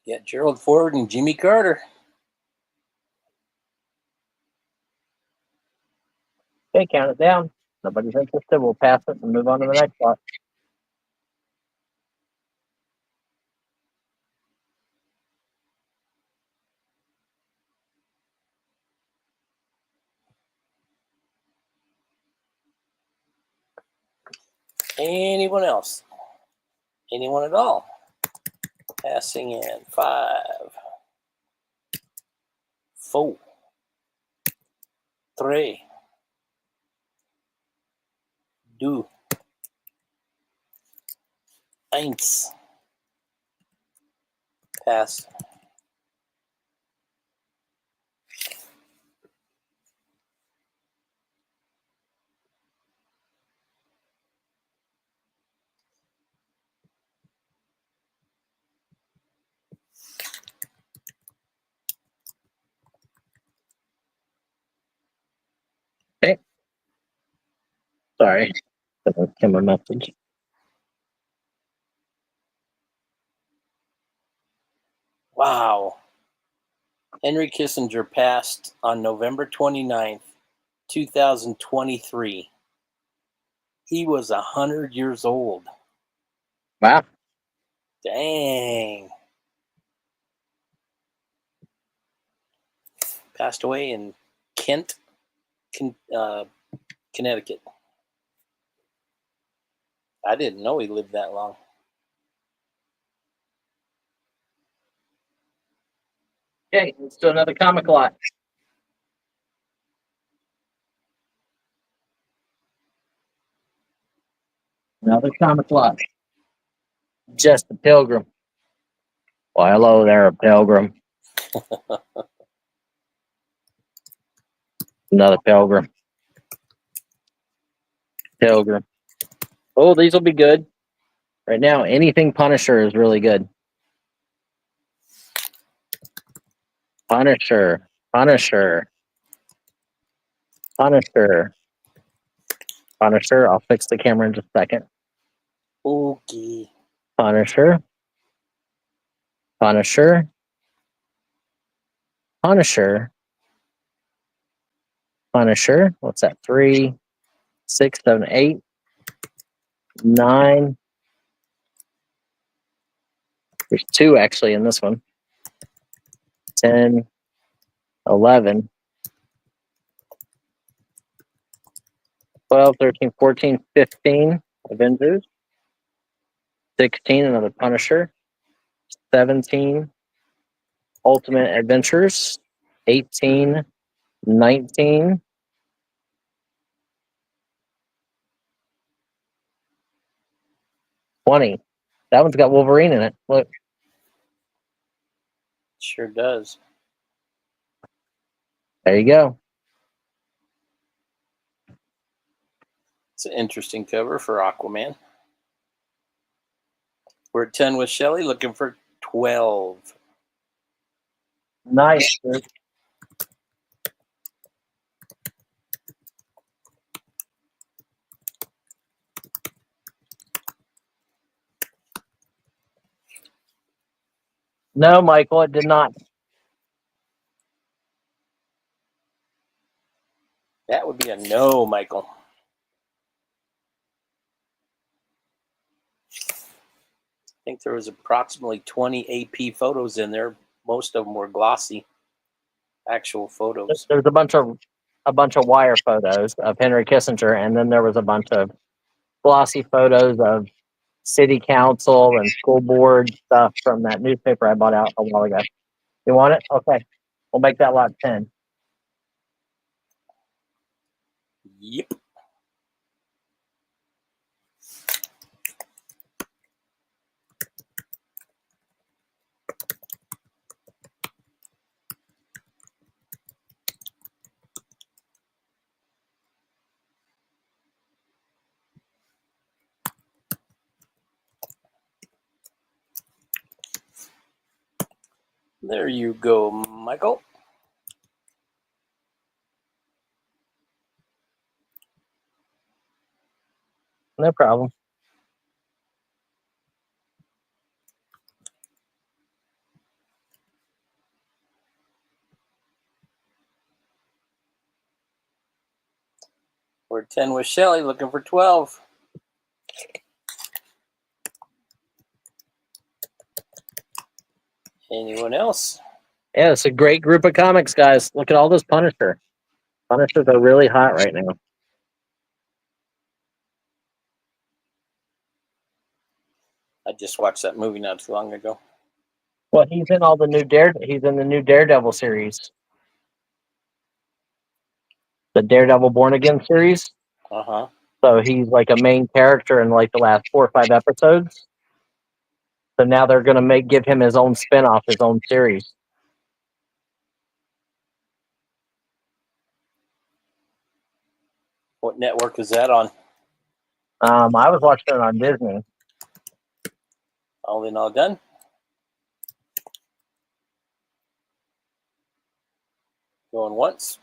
Yeah, Gerald Ford and Jimmy Carter. Okay, count it down. Nobody's interested. We'll pass it and move on to the next lot. Anyone else? Anyone at all? Passing in 5, 4, 3, 2, 1. Pass. Okay. Sorry. Camera message. Wow. Henry Kissinger passed on November 29th, 2023. He was 100 years old. Wow. Dang. Passed away in Kent, Connecticut. I didn't know he lived that long. Okay, let's do another comic lot. Another comic lot. Just a pilgrim. Well, hello there, a pilgrim. Another pilgrim. Pilgrim. Oh, these will be good. Right now, anything Punisher is really good. Punisher. Punisher. Punisher. Punisher. I'll fix the camera in just a second. Okay. Punisher. Punisher. Punisher. Punisher. What's that? 3, 6, 7, 8, 9. There's 2 actually in this one. 10, 11, 12, 13, 14, 15. Avengers. 16, another Punisher. 17, Ultimate Adventures. 18, 19, 20. That one's got Wolverine in it. Look, Sure does. there you go. It's an interesting cover for Aquaman. We're at 10 with Shelley, looking for 12. Nice. Dude. No, Michael, it did not. That would be a no, Michael. I think there was approximately 20 AP photos in there. Most of them were glossy, actual photos. There's a bunch of wire photos of Henry Kissinger, and then there was a bunch of glossy photos of city council and school board stuff from that newspaper I bought out a while ago. You want it? Okay. We'll make that lot 10. Yep. There you go, Michael. No problem. We're at 10 with Shelley, looking for 12. Anyone else? Yeah, it's a great group of comics, guys. Look at all this Punisher. Punishers are really hot right now. I just watched that movie not too long ago. Well, he's in all the new he's in the new Daredevil series. The Daredevil Born Again series. Uh-huh. So he's like a main character in like the last 4 or 5 episodes. So now they're gonna give him his own spin-off, his own series. What network is that on? I was watching it on Disney. All in, all done? Going once?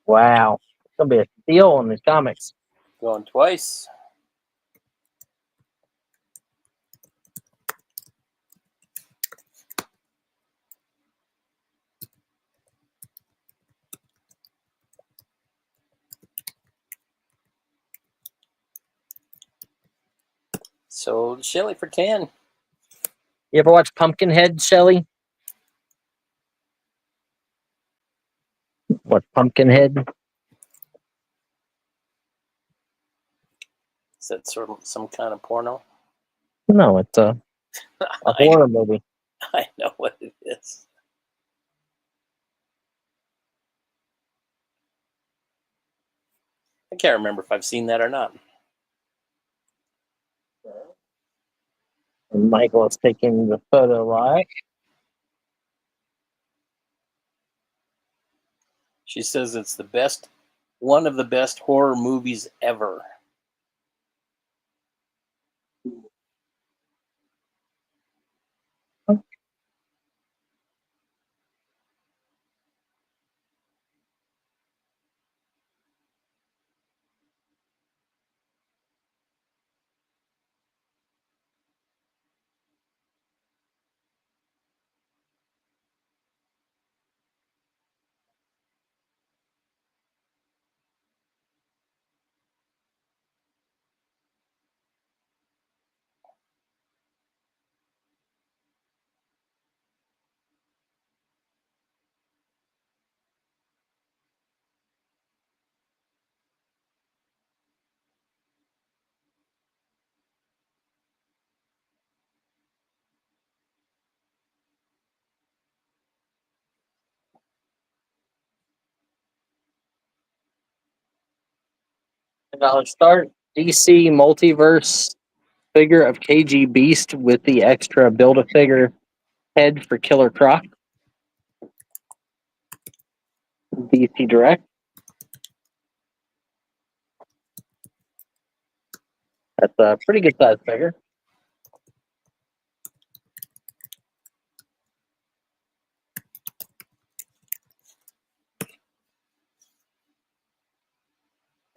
Wow. It's gonna be a steal on these comics. Going twice? So Shelley for 10. You ever watch Pumpkinhead, Shelley? What, Pumpkinhead? Is that sort of some kind of porno? No, it's a horror movie. I know what it is. I can't remember if I've seen that or not. And Michael is taking the photo live. She says it's the best, one of the best horror movies ever. $10 start. DC Multiverse figure of KG Beast with the extra Build-A-Figure head for Killer Croc. DC Direct. That's a pretty good size figure.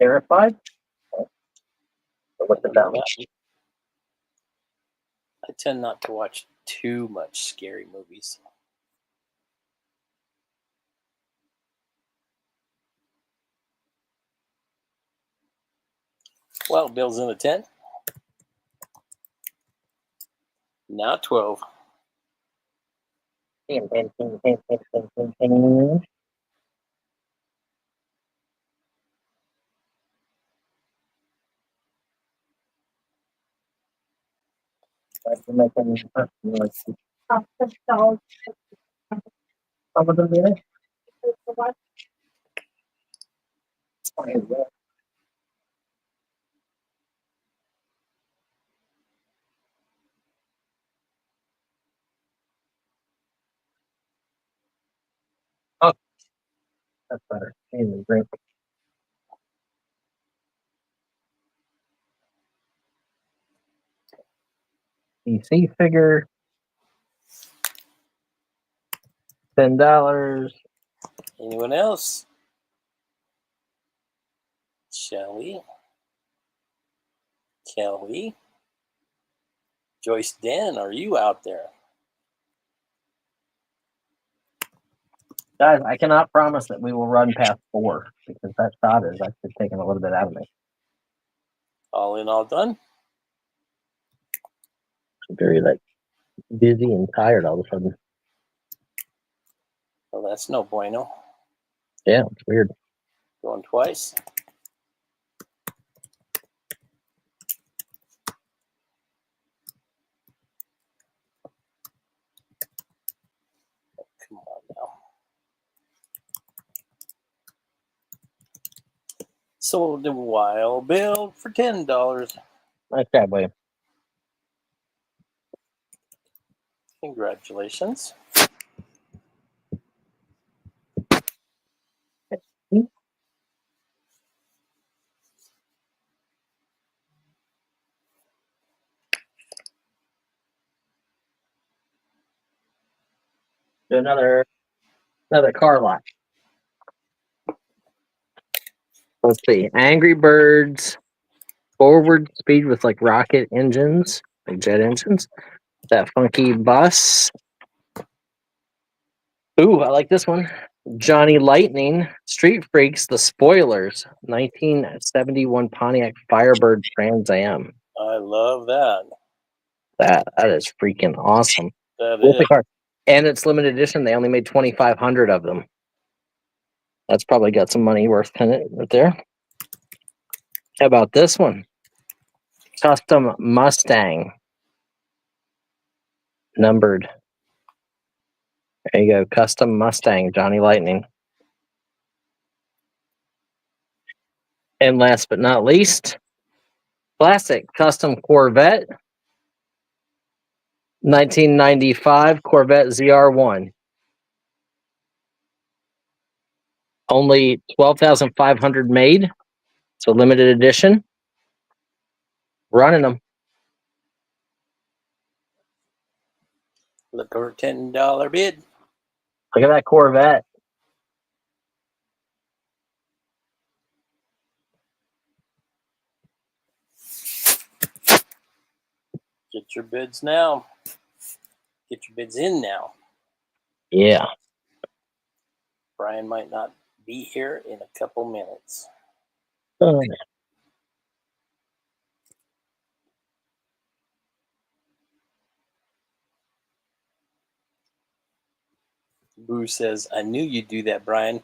Terrified? What's it about? I tend not to watch too much scary movies. Well, Bill's in a 10. Now 12. Oh, that's better. Drink. DC figure. $10. Anyone else? Shelley? Kelly? Joyce Den, are you out there? Guys, I cannot promise that we will run past 4 because that shot is actually taking a little bit out of me. All in, all done? I'm very dizzy and tired all of a sudden. Well, that's no bueno. Yeah, it's weird. Going twice. Come on now. Sold the Wild Bill for $10. Nice job, William. Congratulations. Do another car lot. Let's see. Angry Birds forward speed with rocket engines, like jet engines. That funky bus. Ooh, I like this one. Johnny Lightning, Street Freaks, The Spoilers, 1971 Pontiac Firebird Trans Am. I love that. That is freaking awesome. That With the is. car. And it's limited edition. They only made 2,500 of them. That's probably got some money worth in it right there. How about this one? Custom Mustang. Numbered. There you go. Custom Mustang, Johnny Lightning. And last but not least, classic custom Corvette. 1995 Corvette ZR1. Only 12,500 made. So limited edition. Running them. Look over $10 bid. Look at that Corvette. Get your bids now. Get your bids in now. Yeah. Brian might not be here in a couple minutes. Oh. Boo says, I knew you'd do that, Brian.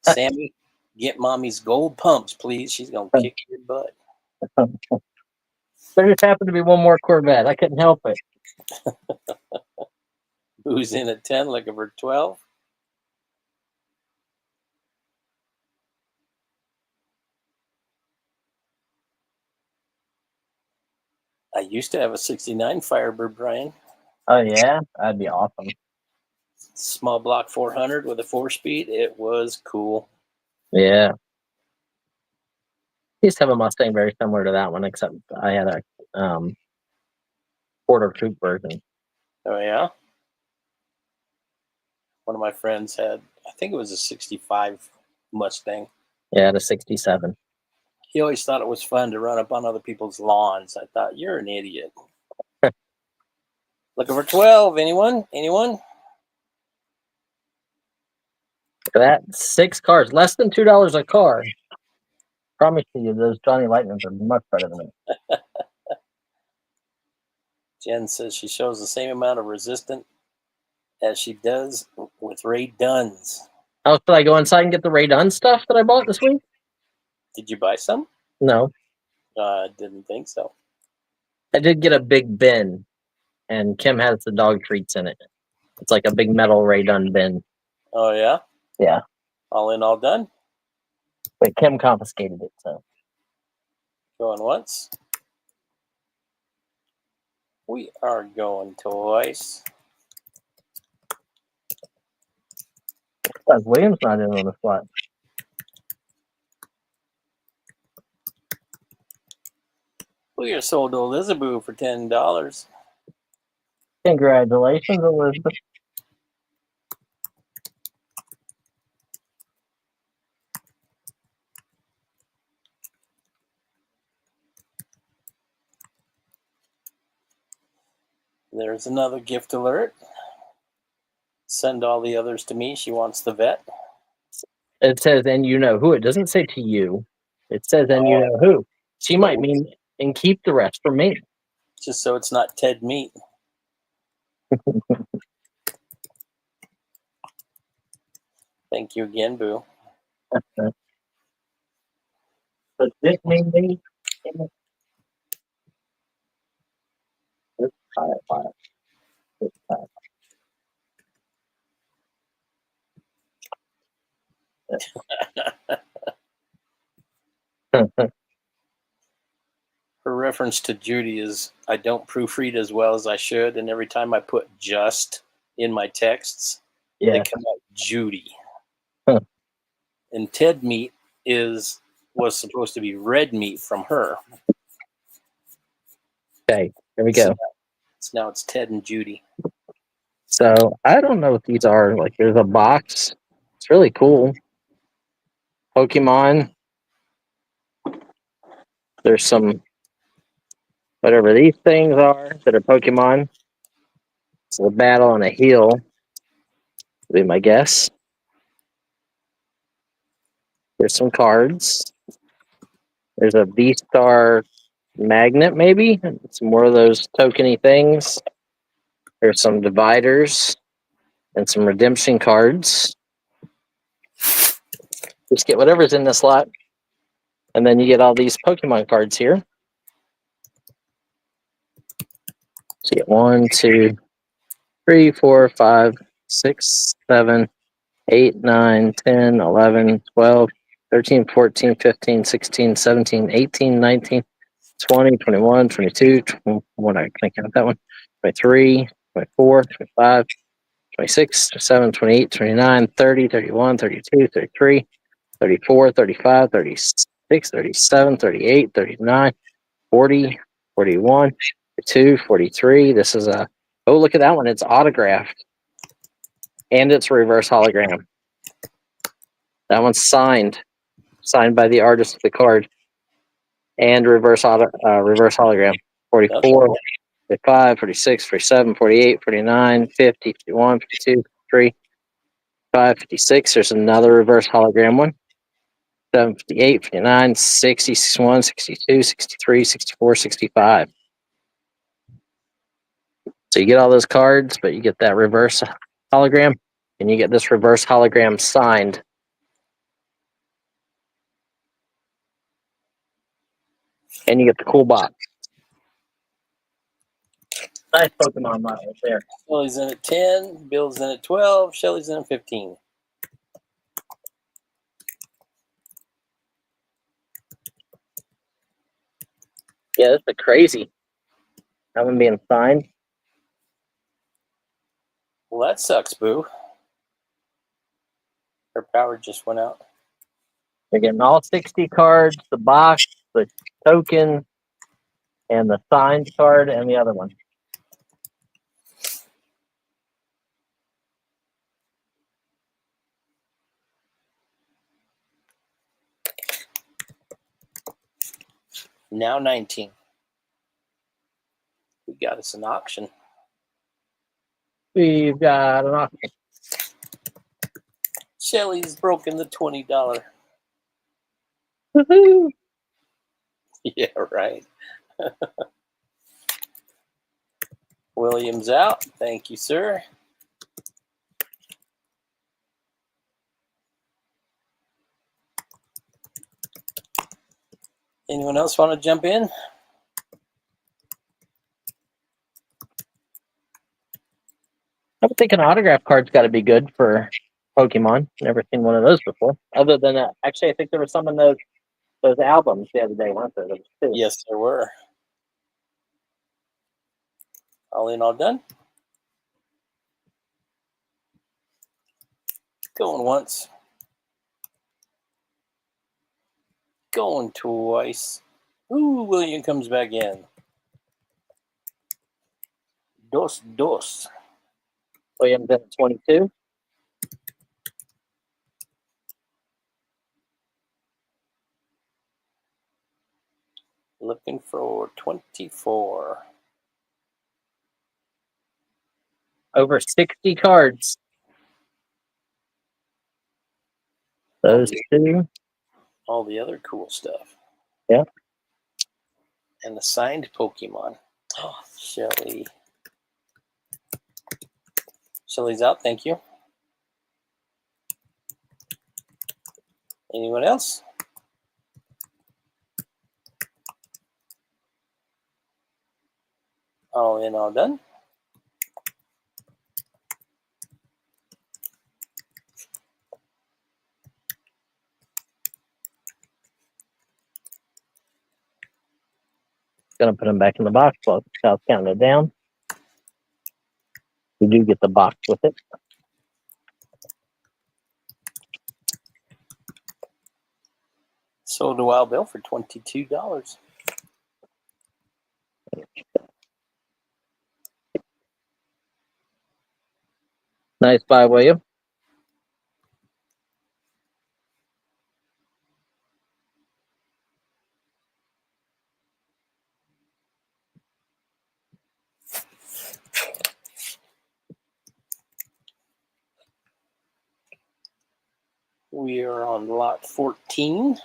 Sammy, get mommy's gold pumps, please. She's going to kick your butt. There just happened to be one more Corvette. I couldn't help it. Boo's in at 10, looking for 12. used to have a 69 Firebird, Brian. Oh yeah, that'd be awesome. Small block 400 with a 4-speed. It was cool. Yeah. I used to have a Mustang very similar to that one, except I had a quarter coupe version. Oh, yeah? One of my friends had, I think it was a 65 Mustang. Yeah, I had a 67. He always thought it was fun to run up on other people's lawns. I thought, you're an idiot. Looking for 12. Anyone? Anyone? Look at that. 6 cars, less than $2 a car. Promise you, those Johnny Lightnings are much better than me. Jen says she shows the same amount of resistance as she does with Ray Dunn's. Oh, should I go inside and get the Ray Dunn stuff that I bought this week? Did you buy some? No. Didn't think so. I did get a big bin, and Kim has the dog treats in it. It's like a big metal Ray Dunn bin. Oh, yeah? Yeah. All in, all done? But Kim confiscated it, so. Going once. We are going twice. Because William's not in on the spot. We are sold to Elizabeth for $10. Congratulations, Elizabeth. There's another gift alert. Send all the others to me. She wants the vet. It says, and you know who. It doesn't say to you. It says, and you know who. She might mean, and keep the rest for me. Just so it's not Ted Meat. Thank you again, Boo. Does this mean me? Her reference to Judy is, I don't proofread as well as I should, and every time I put just in my texts, they come out Judy. Huh. And Ted Meat was supposed to be red meat from her. Okay, here we go. So now it's Ted and Judy. So I don't know what these are. Like, there's a box. It's really cool. Pokemon. There's some, whatever these things are that are Pokemon. It's a battle on a hill, would be my guess. There's some cards. There's a V-Star magnet, maybe. Some more of those tokeny things. There's some dividers and some redemption cards. Just get whatever's in this lot. And then you get all these Pokemon cards here. So you get 1, 2, 3, 4, 5, 6, 7, 8, 9, 10, 11, 12, 13, 14, 15, 16, 17, 18, 19, 20, 21, 22, 21, I can't count that one, 23, 24, 25, 26, 27, 28, 29, 30, 31, 32, 33, 34, 35, 36, 37, 38, 39, 40, 41, 42, 43. This is a, oh, look at that one. It's autographed. And it's a reverse hologram. That one's signed by the artist of the card. And reverse hologram. 44, 45, 46, 47, 48, 49, 50, 51, 52, 53, 55, 56. There's another reverse hologram one. 57, 58, 59, 60, 61, 62, 63, 64, 65. So you get all those cards, but you get that reverse hologram, and you get this reverse hologram signed. And you get the cool box. Nice Pokemon model right there. Shelly's in at 10, Bill's in at 12, Shelly's in at 15. Yeah, that's crazy. That one being signed. Well, that sucks, Boo. Her power just went out. They're getting all 60 cards, the box, the token, and the signed card, and the other one. Now 19. We got us an auction. We've got an auction. Shelly's broken the $20. Woohoo! Yeah, right. Williams out. Thank you, sir. Anyone else want to jump in? I would think an autograph card's got to be good for Pokemon. Never seen one of those before. Other than that, actually, I think there was some in those albums the other day, weren't there? There was two. Yes, there were. All in, all done. Going once. Going twice. Ooh, William comes back in. Dos. Williams at 22. Looking for 24. Over 60 cards. Those two. All the other cool stuff. Yeah. And the signed Pokemon. Oh, Shelly. Shelly's out, thank you. Anyone else? All in, all done. Gonna put them back in the box while South counted down. We do get the box with it. Sold a Wild Bill for $22. Nice buy, William. We are on lot 14.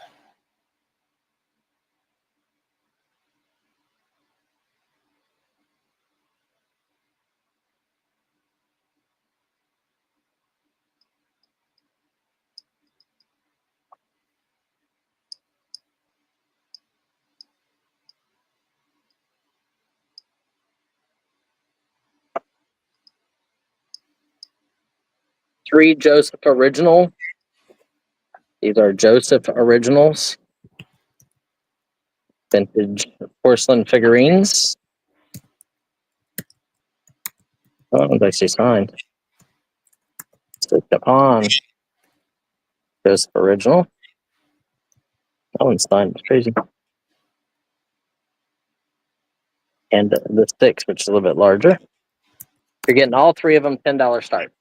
Three Joseph Original. These are Joseph Originals. Vintage porcelain figurines. Oh, it's actually signed. Stick upon Joseph Original. That one's signed. It's crazy. And the six, which is a little bit larger. You're getting all three of them $10 start.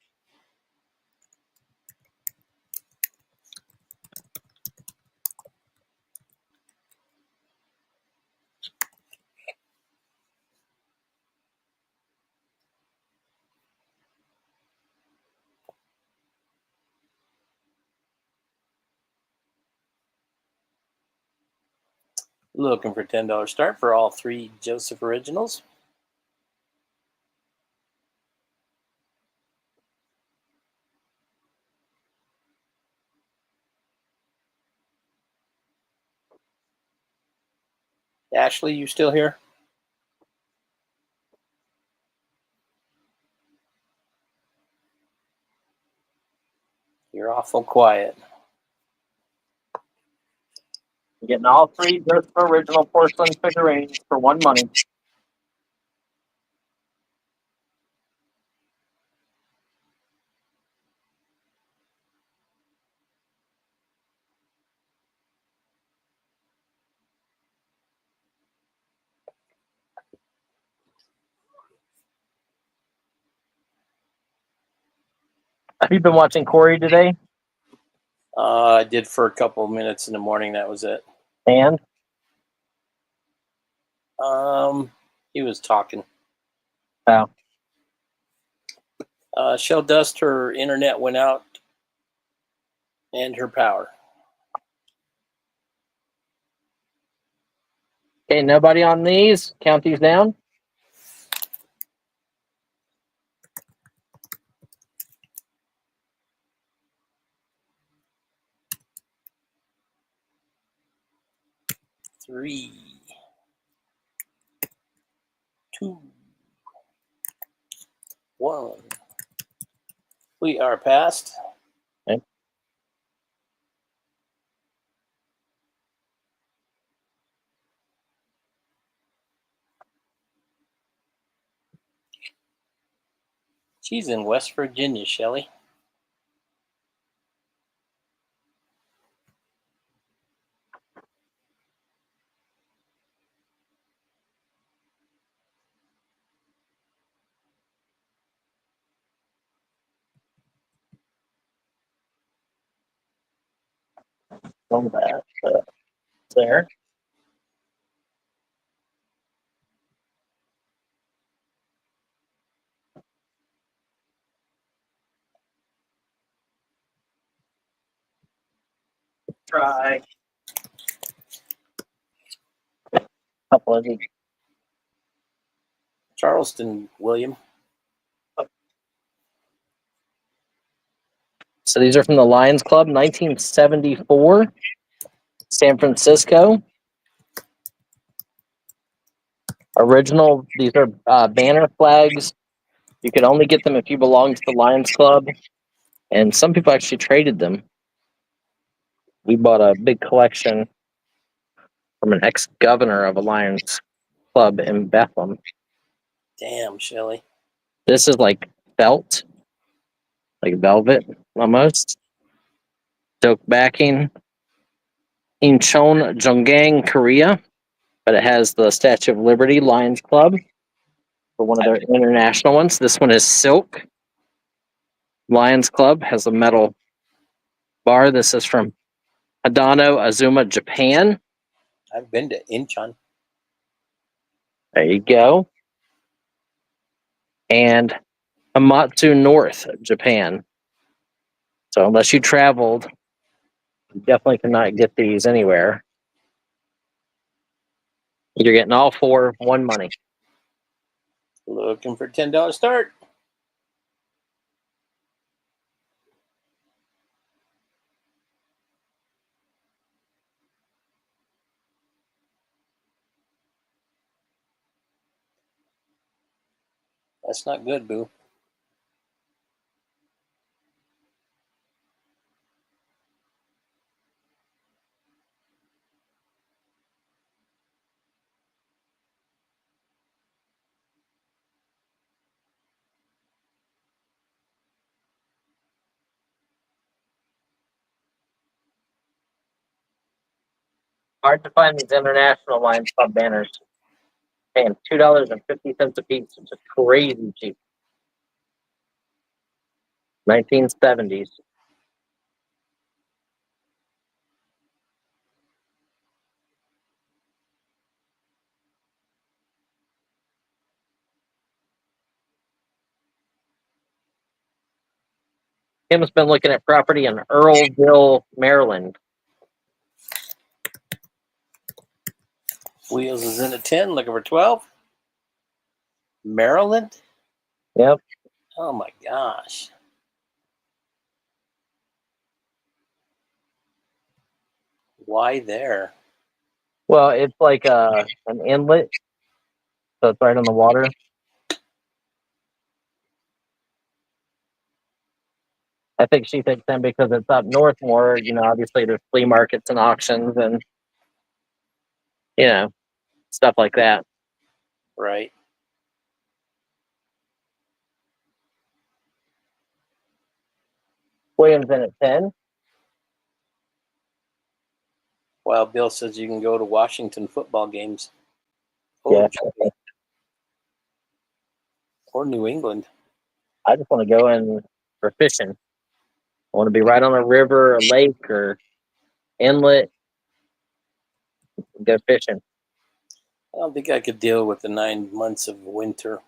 Looking for $10 start for all three Joseph Originals. Ashley, you still here? You're awful quiet. You're getting all three Joseph Original porcelain figurines for $1 money. Have you been watching Corey today? I did for a couple of minutes in the morning. That was it. And He was talking. oh, Shell Dust, her internet went out and her power. okay, nobody on these. Count these down. Three, two, one. We are past. Okay. She's in West Virginia, Shelley. On that there. Try a couple of these. Charleston, William. So these are from the Lions Club, 1974, San Francisco. Original. These are banner flags. You could only get them if you belonged to the Lions Club, and some people actually traded them. We bought a big collection from an ex-governor of a Lions Club in Bethlehem. Damn, Shelley. This is like felt, like velvet almost. Silk backing. Incheon, Jonggang, Korea, but it has the Statue of Liberty Lions Club for one of their international ones. This one is silk. Lions Club has a metal bar. This is from Adano, Azuma, Japan. I've been to Incheon. There you go. And Hamatsu North, Japan. So unless you traveled, you definitely cannot get these anywhere. You're getting all four, one money. Looking for $10 start. That's not good, boo. Hard to find these international Lions Club banners. Paying $2.50 a piece. It's just crazy cheap. 1970s. Tim's been looking at property in Earlville, Maryland. Wheels is in a 10, looking for 12. Maryland? Yep. Oh my gosh. Why there? Well, it's like an inlet, so it's right on the water. I think she thinks then because it's up north more, obviously there's flea markets and auctions and, stuff like that. Right. Williams in at 10. Well, Bill says you can go to Washington football games. Yeah. Joey. Or New England. I just want to go in for fishing. I want to be right on a river, a lake, or inlet. Go fishing. I don't think I could deal with the 9 months of winter.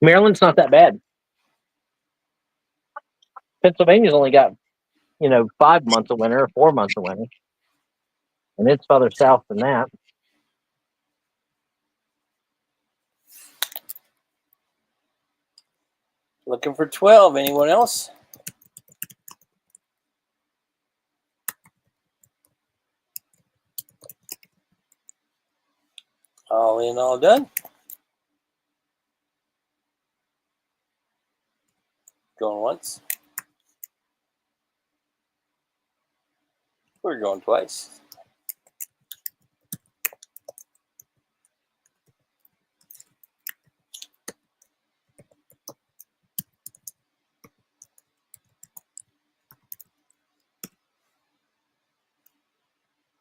Maryland's not that bad. Pennsylvania's only got 5 months of winter or 4 months of winter, and it's further south than that. Looking for 12. Anyone else? All in, all done. Going once. We're going twice.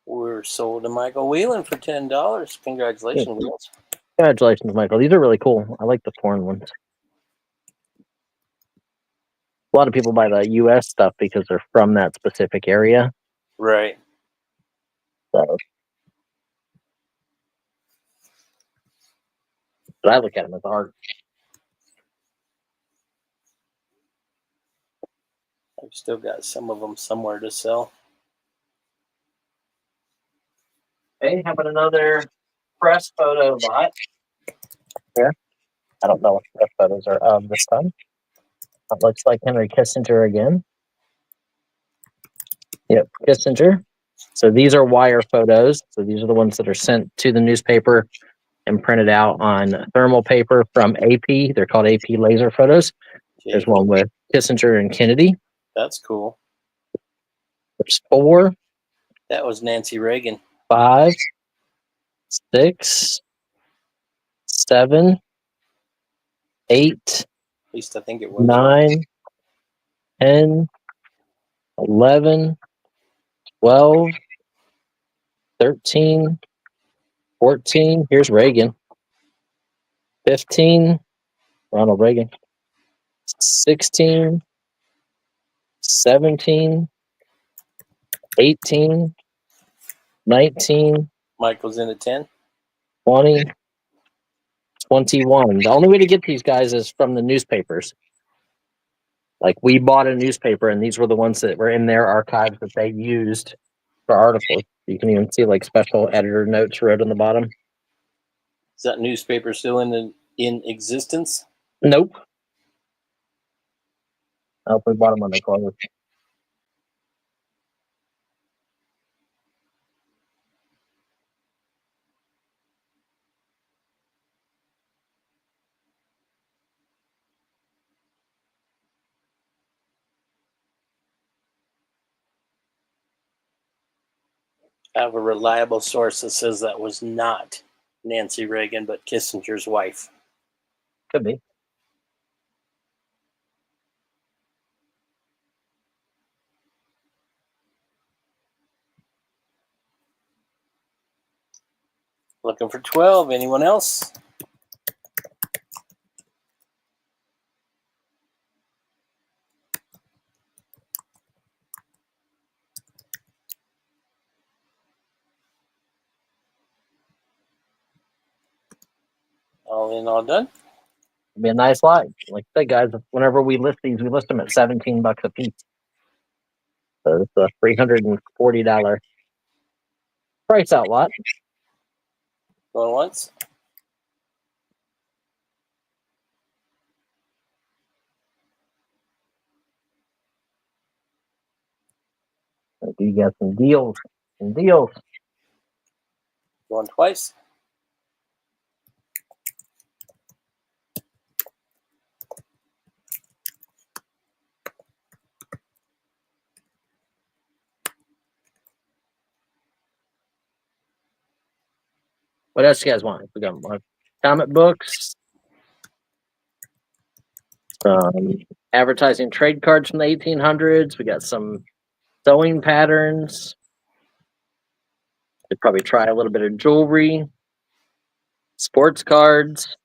We're sold to Michael Whelan for $10. Congratulations, Wheels. Congratulations, Michael. These are really cool. I like the foreign ones. A lot of people buy the U.S. stuff because they're from that specific area. Right. So, but I look at them as art. I've still got some of them somewhere to sell. Hey, how about another press photo lot? Here. I don't know what press photos are of this time. It looks like Henry Kissinger again. Yep, Kissinger. So these are wire photos. So these are the ones that are sent to the newspaper and printed out on thermal paper from AP. They're called AP laser photos. Okay. There's one with Kissinger and Kennedy. That's cool. There's 4, That was Nancy Reagan. 5, 6, 7, 8, At least I think it was. 9, 10, 11, 12, 13, 14. Here's Reagan. 15, Ronald Reagan. 16, 17, 18, 19, Michael's in at 10. 20, 21. The only way to get these guys is from the newspapers. Like, we bought a newspaper, and these were the ones that were in their archives that they used for articles. You can even see like special editor notes wrote on the bottom. Is that newspaper still in existence? Nope. I hope we bought them on the close. I have a reliable source that says that was not Nancy Reagan, but Kissinger's wife. Could be. Looking for 12. Anyone else? All in, all done. It'd be a nice lot. Like I said, guys, whenever we list these, we list them at $17 a piece. So it's a $340 price out lot. Going once. You got some deals. Some deals. Going twice. What else you guys want? We got comic books, advertising trade cards from the 1800s. We got some sewing patterns. Could probably try a little bit of jewelry, sports cards.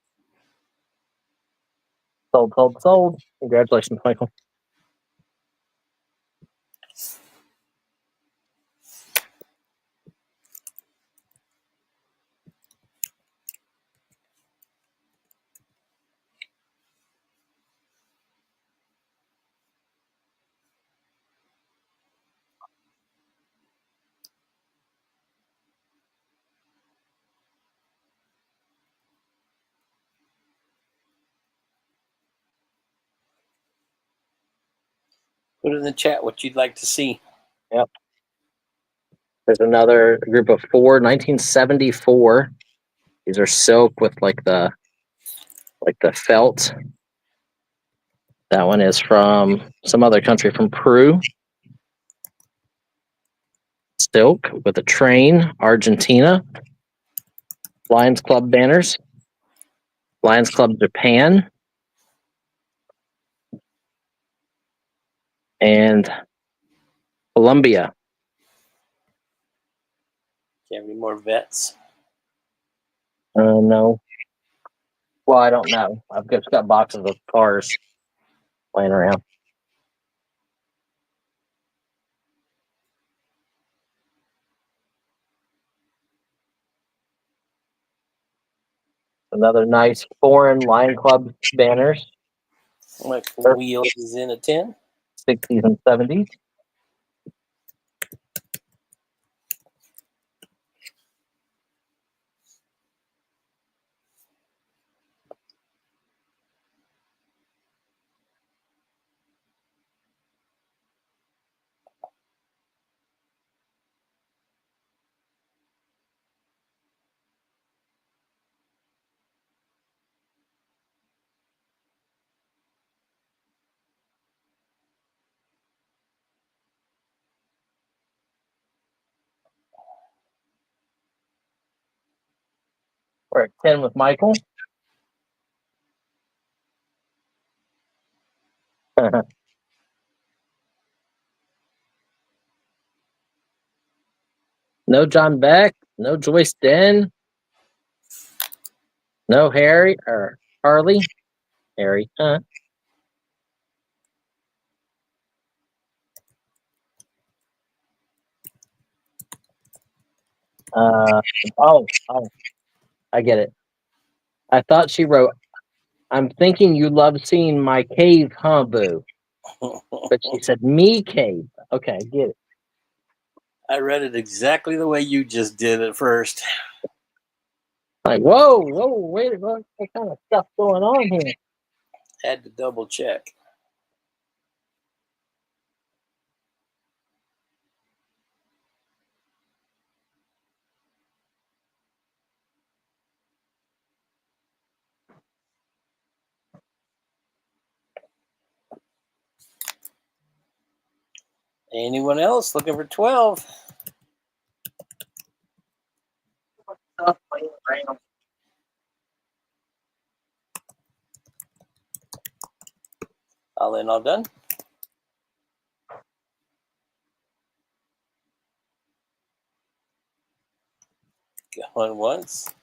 Sold, sold, sold. Congratulations, Michael. Put it in the chat what you'd like to see. Yep. There's another group of 4, 1974. These are silk with like the felt. That one is from some other country, from Peru. Silk with a train, Argentina. Lions Club banners. Lions Club Japan. And Colombia. Do you have any more vets? No. Well, I don't know. I've just got boxes of cars laying around. Another nice foreign Lion Club banners, Like Wheels is in a 10. 60s and 70s. We're at 10 with Michael. No John Beck. No Joyce Den. No Harry or Harley. Harry. Oh, I get it. I thought she wrote, I'm thinking you love seeing my cave, huh, boo? But she said me cave. Okay, I get it. I read it exactly the way you just did at first. Like, whoa, wait, what kind of stuff going on here? Had to double check. Anyone else looking for 12? All in, all done. Going once.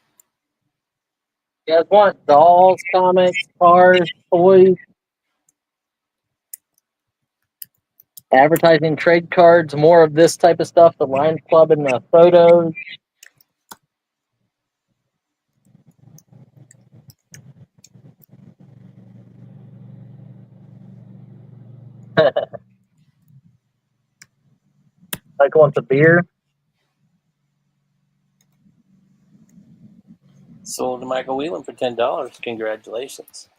You guys want dolls, comics, cars, toys, advertising, trade cards, more of this type of stuff, the Lions Club and the photos. Like wants a beer. Sold to Michael Whelan for $10. Congratulations.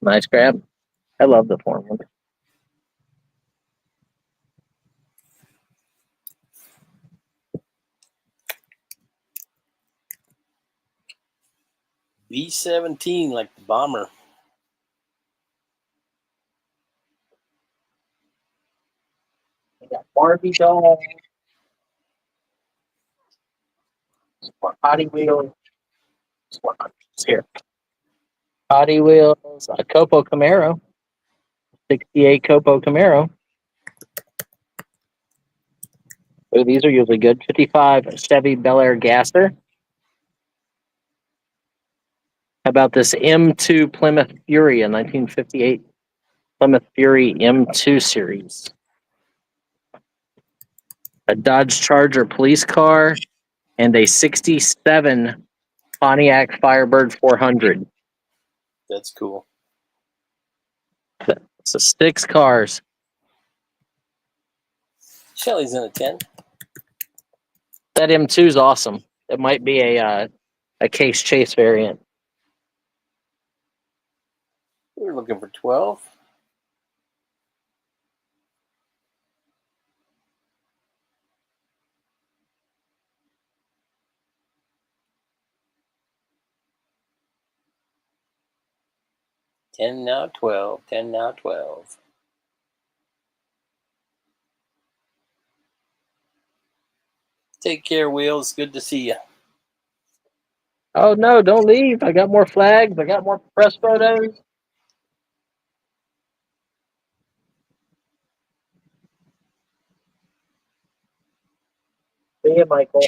Nice grab. I love the form one. B-17, like the bomber. We got Barbie dolls. Hottie Wheels. Here. Hottie Wheels. A Copo Camaro. 68 Copo Camaro. Oh, these are usually good. 55 Chevy Bel Air Gasser. How about this M2 Plymouth Fury, a 1958 Plymouth Fury M2 series? A Dodge Charger police car and a 67 Pontiac Firebird 400. That's cool. So 6 cars. Shelly's in a 10. That M2 is awesome. It might be a Case Chase variant. We're looking for 12. 10 now, 12. 10 now, 12. Take care, Wheels. Good to see you. Oh no, don't leave. I got more flags. I got more press photos. See you, Michael.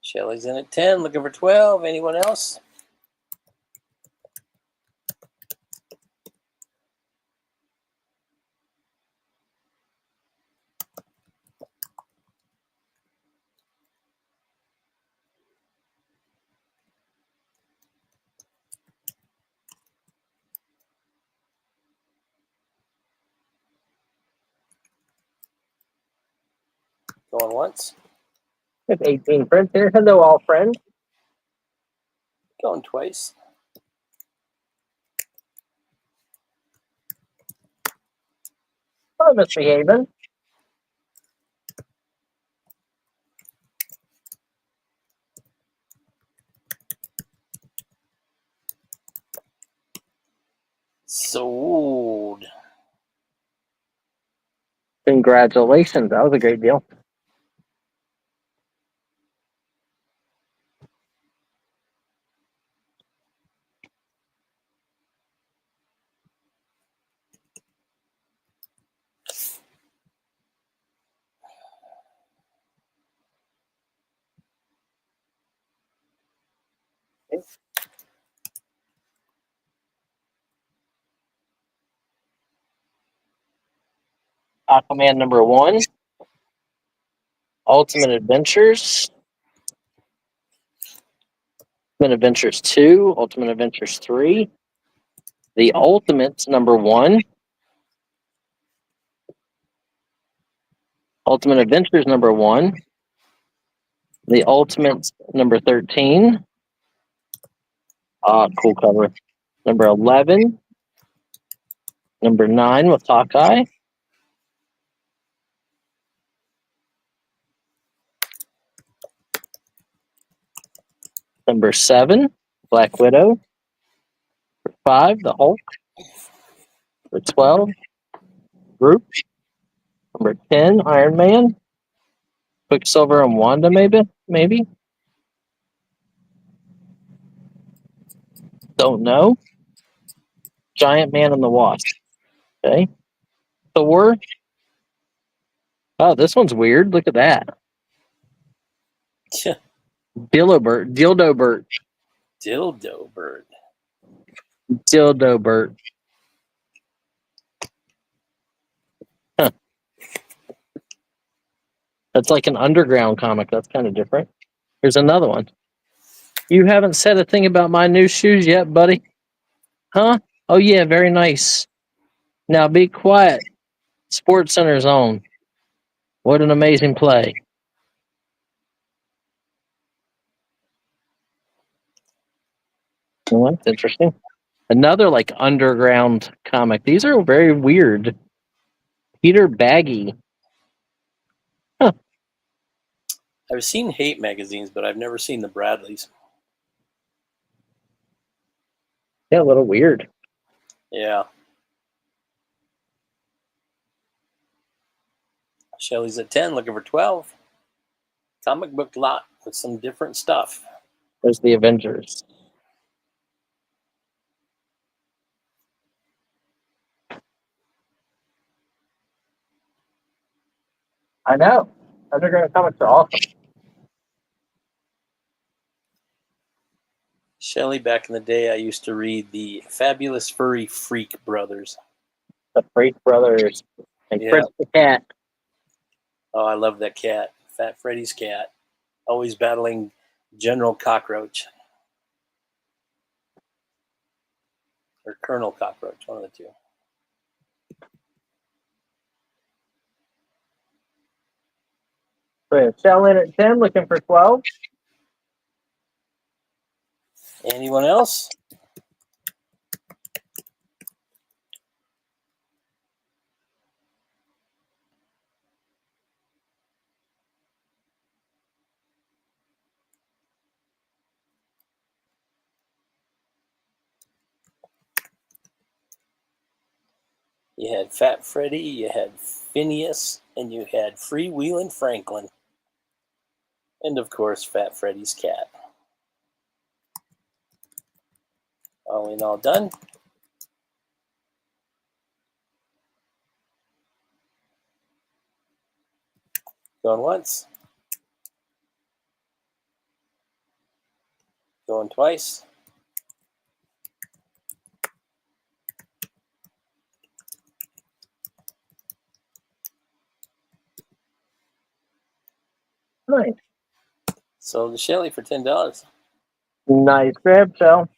Shelly's in at 10, looking for 12. Anyone else? Going once. We have 18 friends here. Hello, all friends. Going twice. Hello, misbehaving. Sold. Congratulations. That was a great deal. Aquaman number 1. Ultimate Adventures. Ultimate Adventures 2. Ultimate Adventures 3. The Ultimates number 1. Ultimate Adventures number 1. The Ultimates number 13. Cool cover. Number 11. Number 9 with Hawkeye. Number 7, Black Widow. Number 5, the Hulk. Number 12, Groot. Number 10, Iron Man. Quicksilver and Wanda, maybe. Don't know. Giant Man and the Wasp. Okay. Thor. Oh, this one's weird. Look at that. Dildo Bert. Dildo bird. Dildo Bert. Huh. That's like an underground comic. That's kind of different. Here's another one. You haven't said a thing about my new shoes yet, buddy. Huh? Oh, yeah, very nice. Now be quiet. Sports Center's on. What an amazing play. Well, that's interesting. Another like underground comic. These are very weird. Peter Baggy. Huh. I've seen hate magazines, but I've never seen the Bradleys. Yeah, a little weird. Yeah. Shelly's at 10, looking for 12. Comic book lot with some different stuff. There's the Avengers. I know. Underground comics are awesome. Shelly, back in the day, I used to read the Fabulous Furry Freak Brothers. The Freak Brothers and Yeah. Chris the Cat. Oh, I love that cat. Fat Freddy's cat. Always battling General Cockroach. Or Colonel Cockroach, one of the two. Shell in at 10, looking for 12. Anyone else? You had Fat Freddy, you had Phineas, and you had Freewheelin' Franklin. And of course, Fat Freddy's cat. All in all done. Going once. Going twice. Nice. Sold to Shelly for $10. Nice grab, Shell.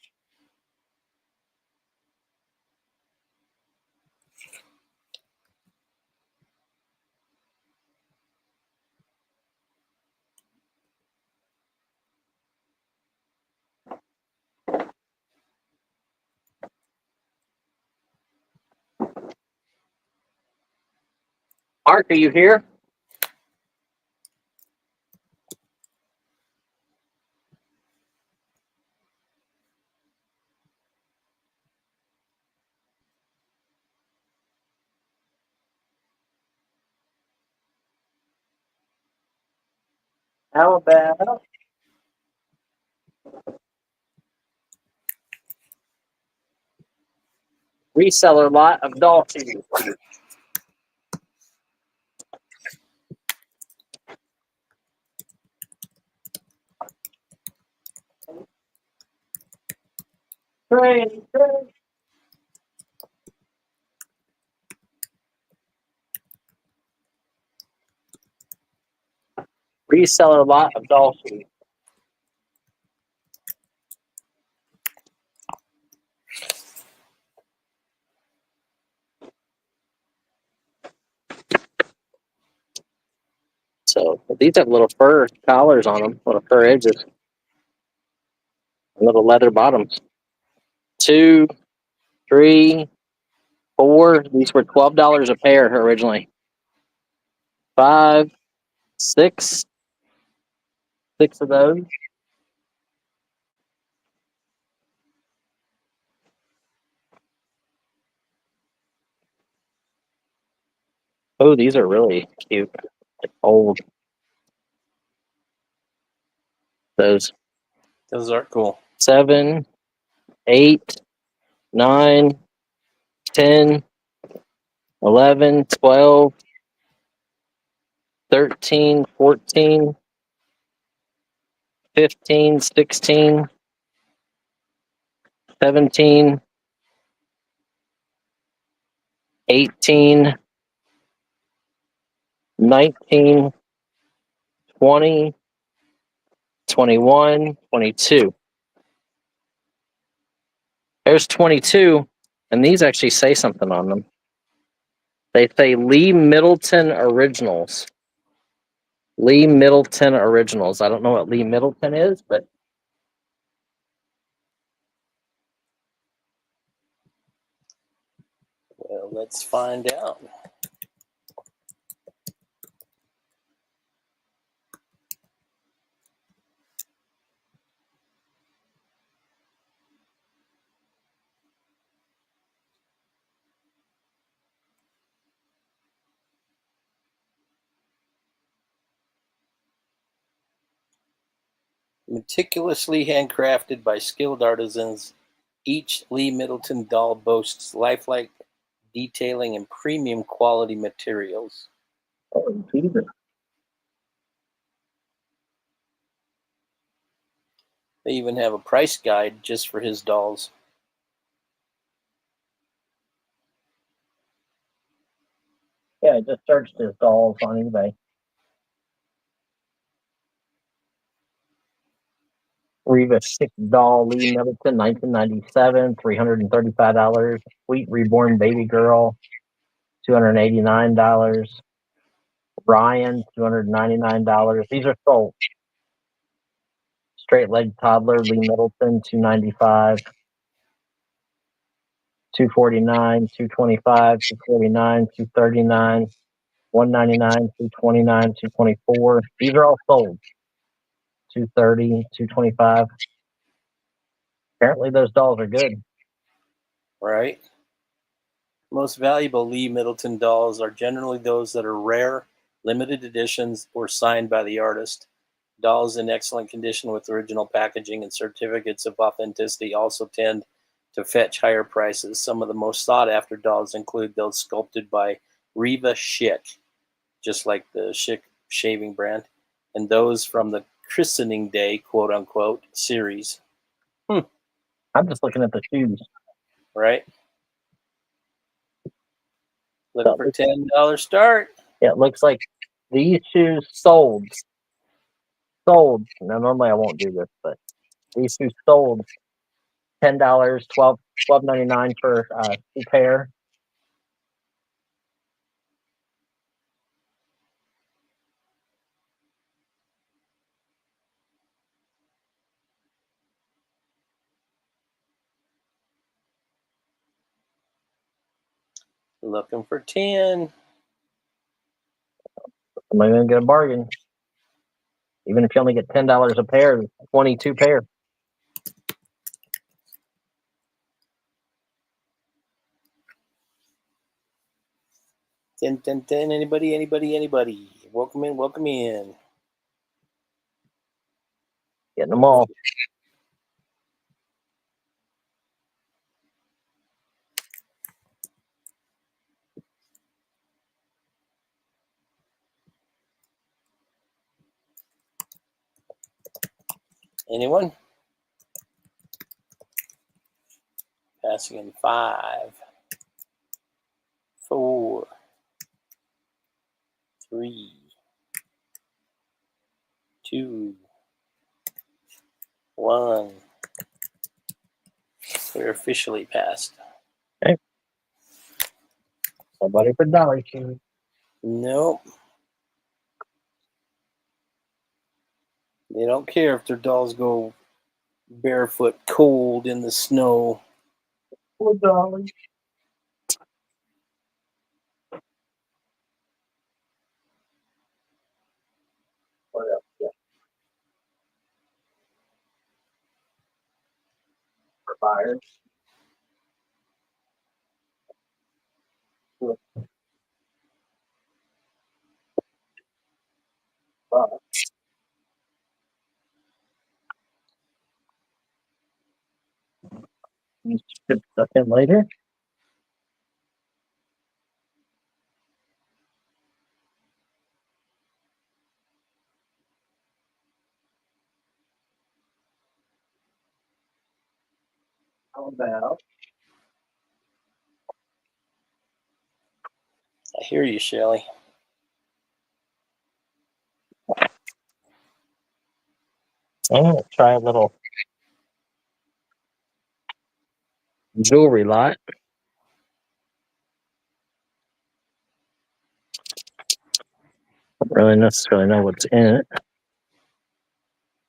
Mark, are you here? How about reseller lot of doll shoes? Great. Reseller lot of doll shoes. So these have little fur collars on them, little fur edges, little leather bottoms. 2, 3, 4. These were $12 a pair originally. 5, 6. 6 of those. Oh, these are really cute. Like old. Those. Those are cool. 7, 8, 9, 10, 11, 12, 13, 14, 15, 16, 17, 18, 19, 20, 21, 22. There's 22, and these actually say something on them. They say Lee Middleton Originals. Lee Middleton Originals. I don't know what Lee Middleton is, but Well, let's find out. Meticulously handcrafted by skilled artisans, each Lee Middleton doll boasts lifelike detailing and premium quality materials. oh, Jesus. They even have a price guide just for his dolls. Yeah, I just searched his dolls on eBay. Reva 6 doll, Lee Middleton, 1997, $335. Sweet reborn baby girl, $289. Ryan, $299. These are sold. Straight leg toddler, Lee Middleton, $295. $249, $225, $249, $239, $199, $229, $224. These are all sold. $230, $225. Apparently those dolls are good. Right. Most valuable Lee Middleton dolls are generally those that are rare, limited editions, or signed by the artist. Dolls in excellent condition with original packaging and certificates of authenticity also tend to fetch higher prices. Some of the most sought-after dolls include those sculpted by Riva Schick, just like the Schick shaving brand, and those from the Christening Day, quote-unquote, series. I'm just looking at the shoes. Right? Looking for $10 start. Yeah, it looks like these shoes sold. Sold. Now, normally I won't do this, but these shoes sold $10, $12.99 for 2 pair. Looking for 10. Am I going to get a bargain? Even if you only get $10 a pair, 22 pair. 10, 10, 10. Anybody? Welcome in. Getting them all. Anyone? Passing in 5, 4, 3, 2, 1. We're officially passed. Okay. Somebody for dollar shoes. Nope. They don't care if their dolls go barefoot cold in the snow. $4. What else? Yeah. For buyers. You ship stuff in later. How about I hear you, Shelly. I'm gonna try a little jewelry lot. Don't really necessarily know what's in it.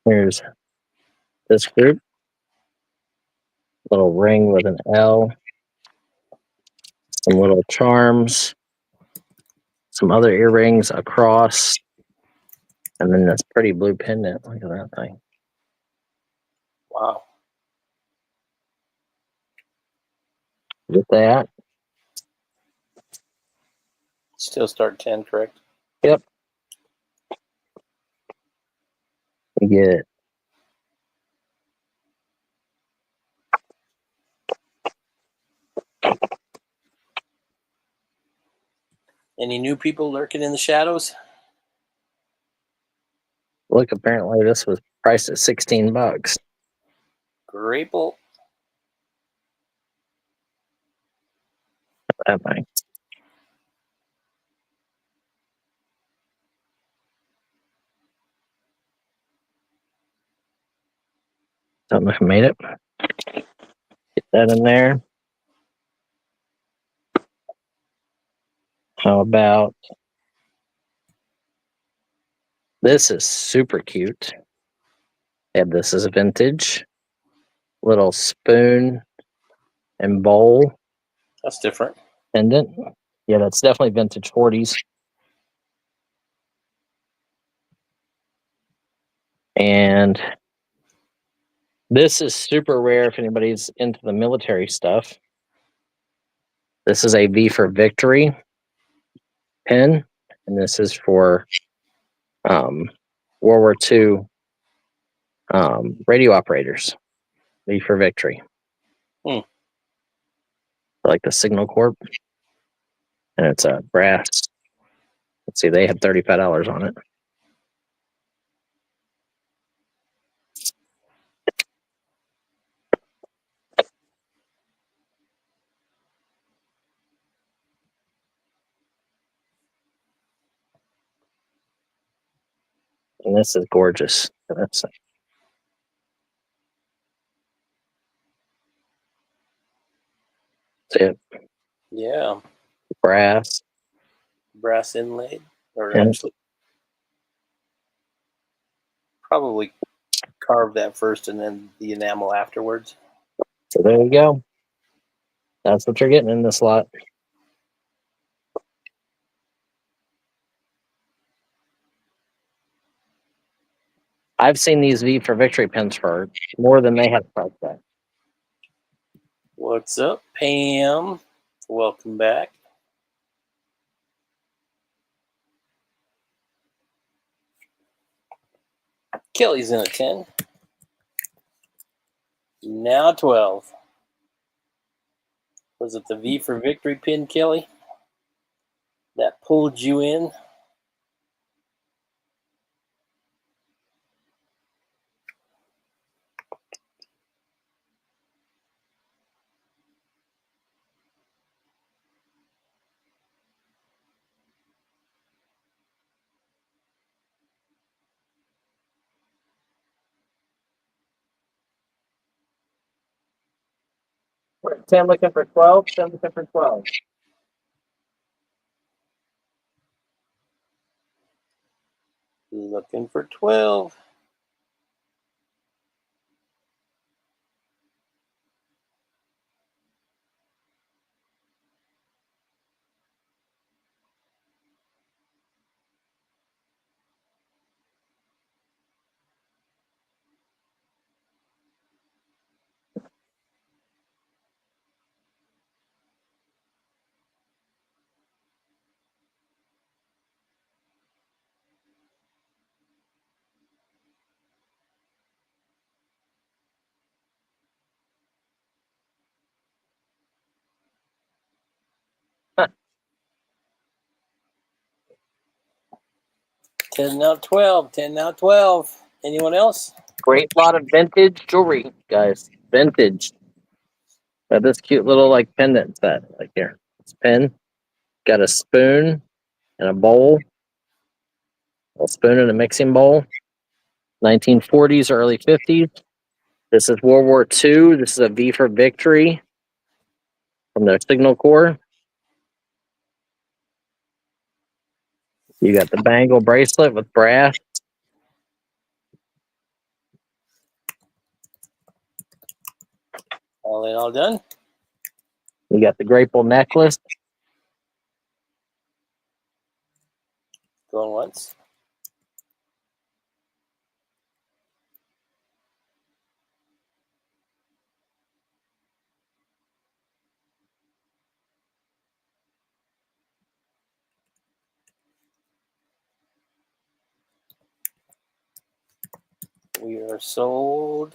Here's this group. Little ring with an L. Some little charms. Some other earrings across. And then this pretty blue pendant. Look at that thing. Wow. Get that. Still start 10, correct? Yep. You get Any new people lurking in the shadows? look, apparently this was priced at $16. Grapple. That thing. Don't know if I made it. Get that in there. How about This is super cute. And this is a vintage. Little spoon and bowl That's different. pendant. Yeah, that's definitely vintage 40s. And this is super rare if anybody's into the military stuff. This is a V for Victory pin, and this is for World War II radio operators. V for Victory. Hmm. Like the Signal Corp. And it's a brass. Let's see, they had $35 on it. And this is gorgeous. That's it. Yeah. Brass. Brass inlaid. Or And actually, probably carve that first and then the enamel afterwards. so there you go. That's what you're getting in this lot. I've seen these V for Victory pins for more than they have priced at. What's up, Pam? Welcome back. Kelly's in a 10. Now 12. Was it the V for Victory pin, Kelly? That pulled you in? Sam looking for 12. Sam looking for 12. Looking for 12. Huh. 10 now 12. 10 now 12. Anyone else? Great lot of vintage jewelry, guys. Vintage. Got this cute little like pendant set like here. It's pin. Got a spoon and a bowl. A spoon and a mixing bowl. 1940s, early 50s. This is World War II. This is a V for Victory from their Signal Corps. You got the bangle bracelet with brass. All in, all done. You got the Grapple necklace. Going once. We are sold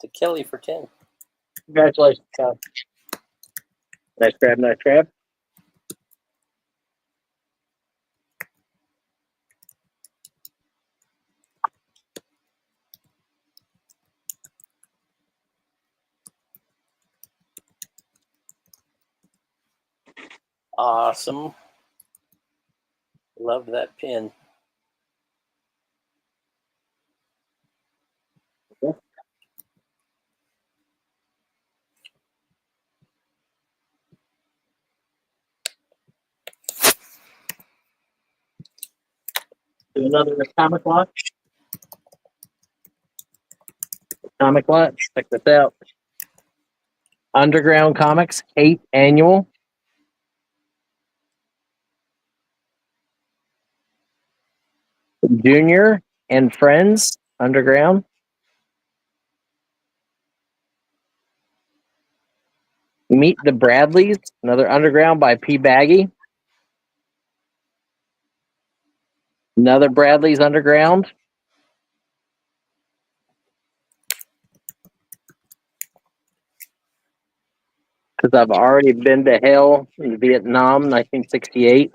to Kelly for 10. Congratulations, Tom. Nice grab, nice grab. Awesome. Love that pin. Do another comic watch. Comic watch. Check this out. Underground Comics 8th annual. Junior and Friends Underground. Meet the Bradleys, another Underground by P. Baggy. Another Bradley's Underground. Because I've already been to hell in Vietnam, 1968.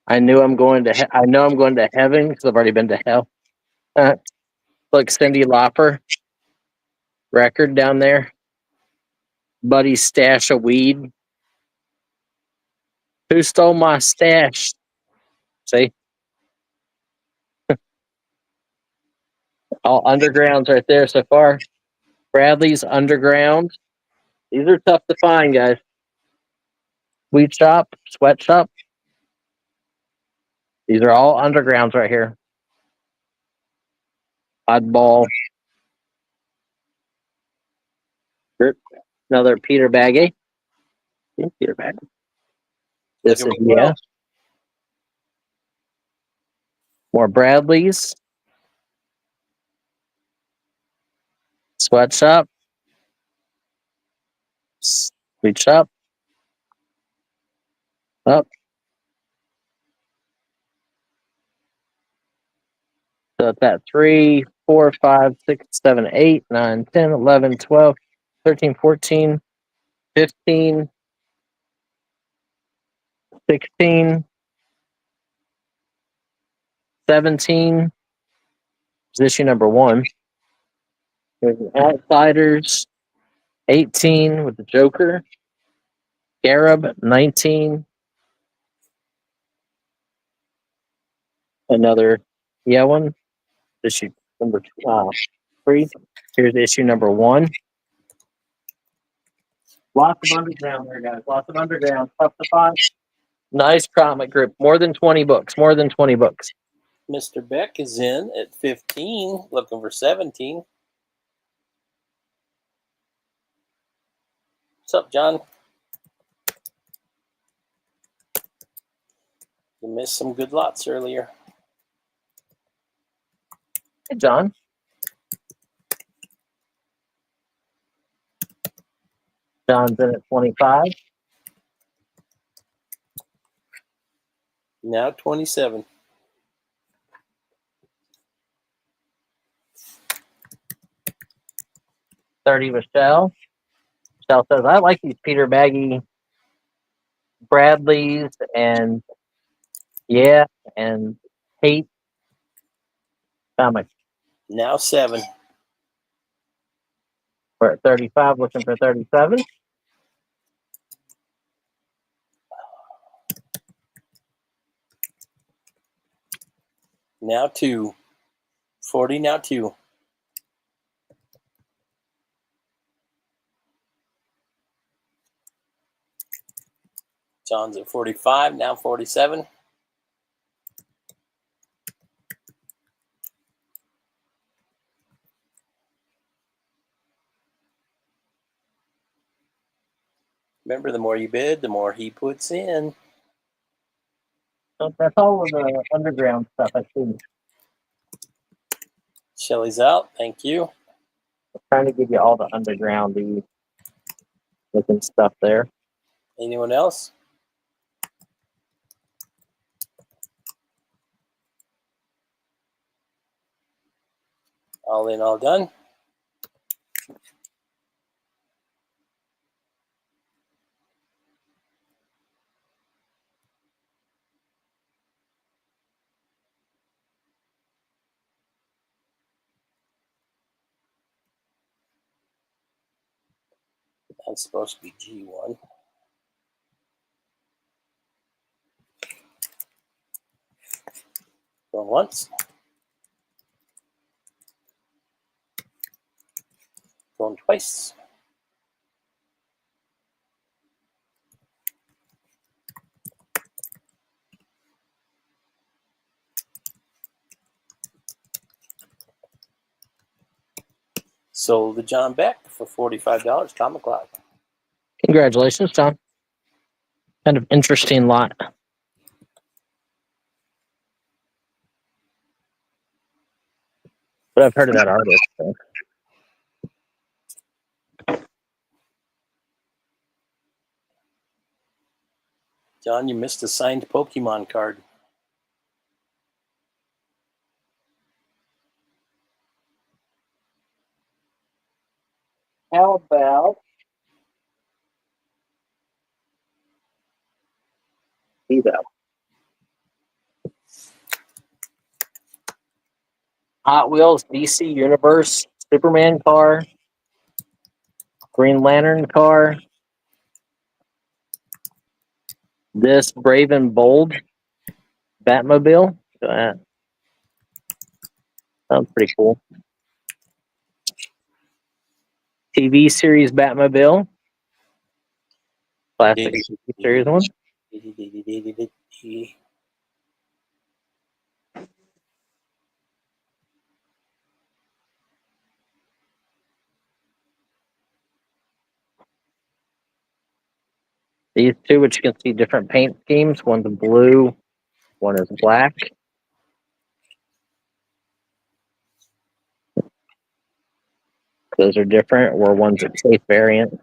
I know I'm going to heaven because I've already been to hell. Look, Cyndi Lauper record down there. Buddy's stash of weed. Who stole my stash? See? All undergrounds right there so far. Bradley's Underground. These are tough to find, guys. Weed shop, sweatshop. These are all undergrounds right here. Oddball. Another Peter Baggy. Peter Baggy. This is, yeah. More Bradley's. Sweatshop. Sweet shop. Up. So it's at 3, 4, 5, 6, 7, 8, 9, 10, 11, 12, 13, 14, 15, 16, 17. Issue number 1. There's an Outsiders. 18 with the Joker. Scarab, 19. Another one. Issue number 3. Here's issue number 1. Lots of underground there, guys. Lots of underground. Tough to find. Nice comic group. More than 20 books. More than 20 books. Mr. Beck is in at 15, looking for 17. What's up, John? You missed some good lots earlier. Hey, John. John's in at 25. Now 27. Michelle. Michelle says, I like these Peter Baggy Bradleys and Hate comics. Now 7. We're at 35, looking for 37. Now 2. 40, now 2. John's at 45, now 47. Remember, the more you bid, the more he puts in. So that's all of the underground stuff I see. Shelly's out. Thank you. I'm trying to give you all the undergroundy looking stuff there. Anyone else? All in, all done. That's supposed to be G1. Going once. Going twice. Sold to John Beck for $45. Comic Lot. Congratulations, John. Kind of interesting lot. But I've heard of that artist. So. John, you missed a signed Pokemon card. How about Evo? Hot Wheels DC Universe Superman car, Green Lantern car, this Brave and Bold Batmobile. That sounds pretty cool. TV series Batmobile, classic TV series one. These two, which you can see different paint schemes. One's blue, one is black. Those are different, or one's a safe variant.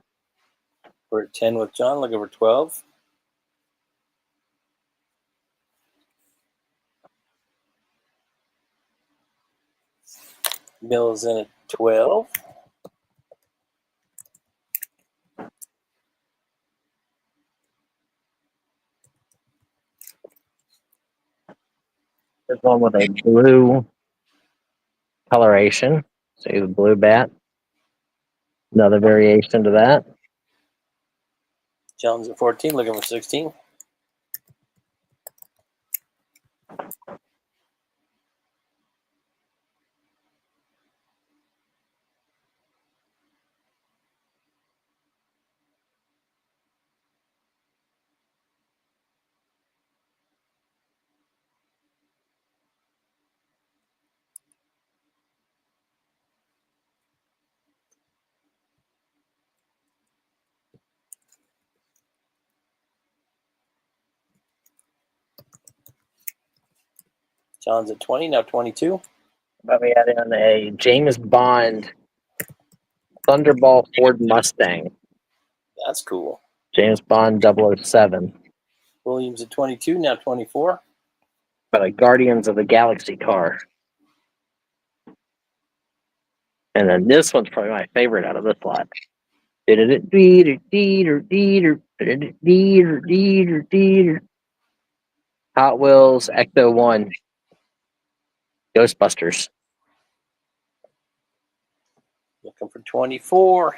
We're at 10 with John, looking for 12. Bill's in at 12. There's one with a blue coloration. See the blue bat. Another variation to that. John's at 14, looking for 16. John's at 20, now 22. But we add in a James Bond Thunderball Ford Mustang. That's cool. James Bond 007. Williams at 22, now 24. But a Guardians of the Galaxy car. And then this one's probably my favorite out of this lot. Hot Wheels Ecto 1 Ghostbusters. Looking for 24.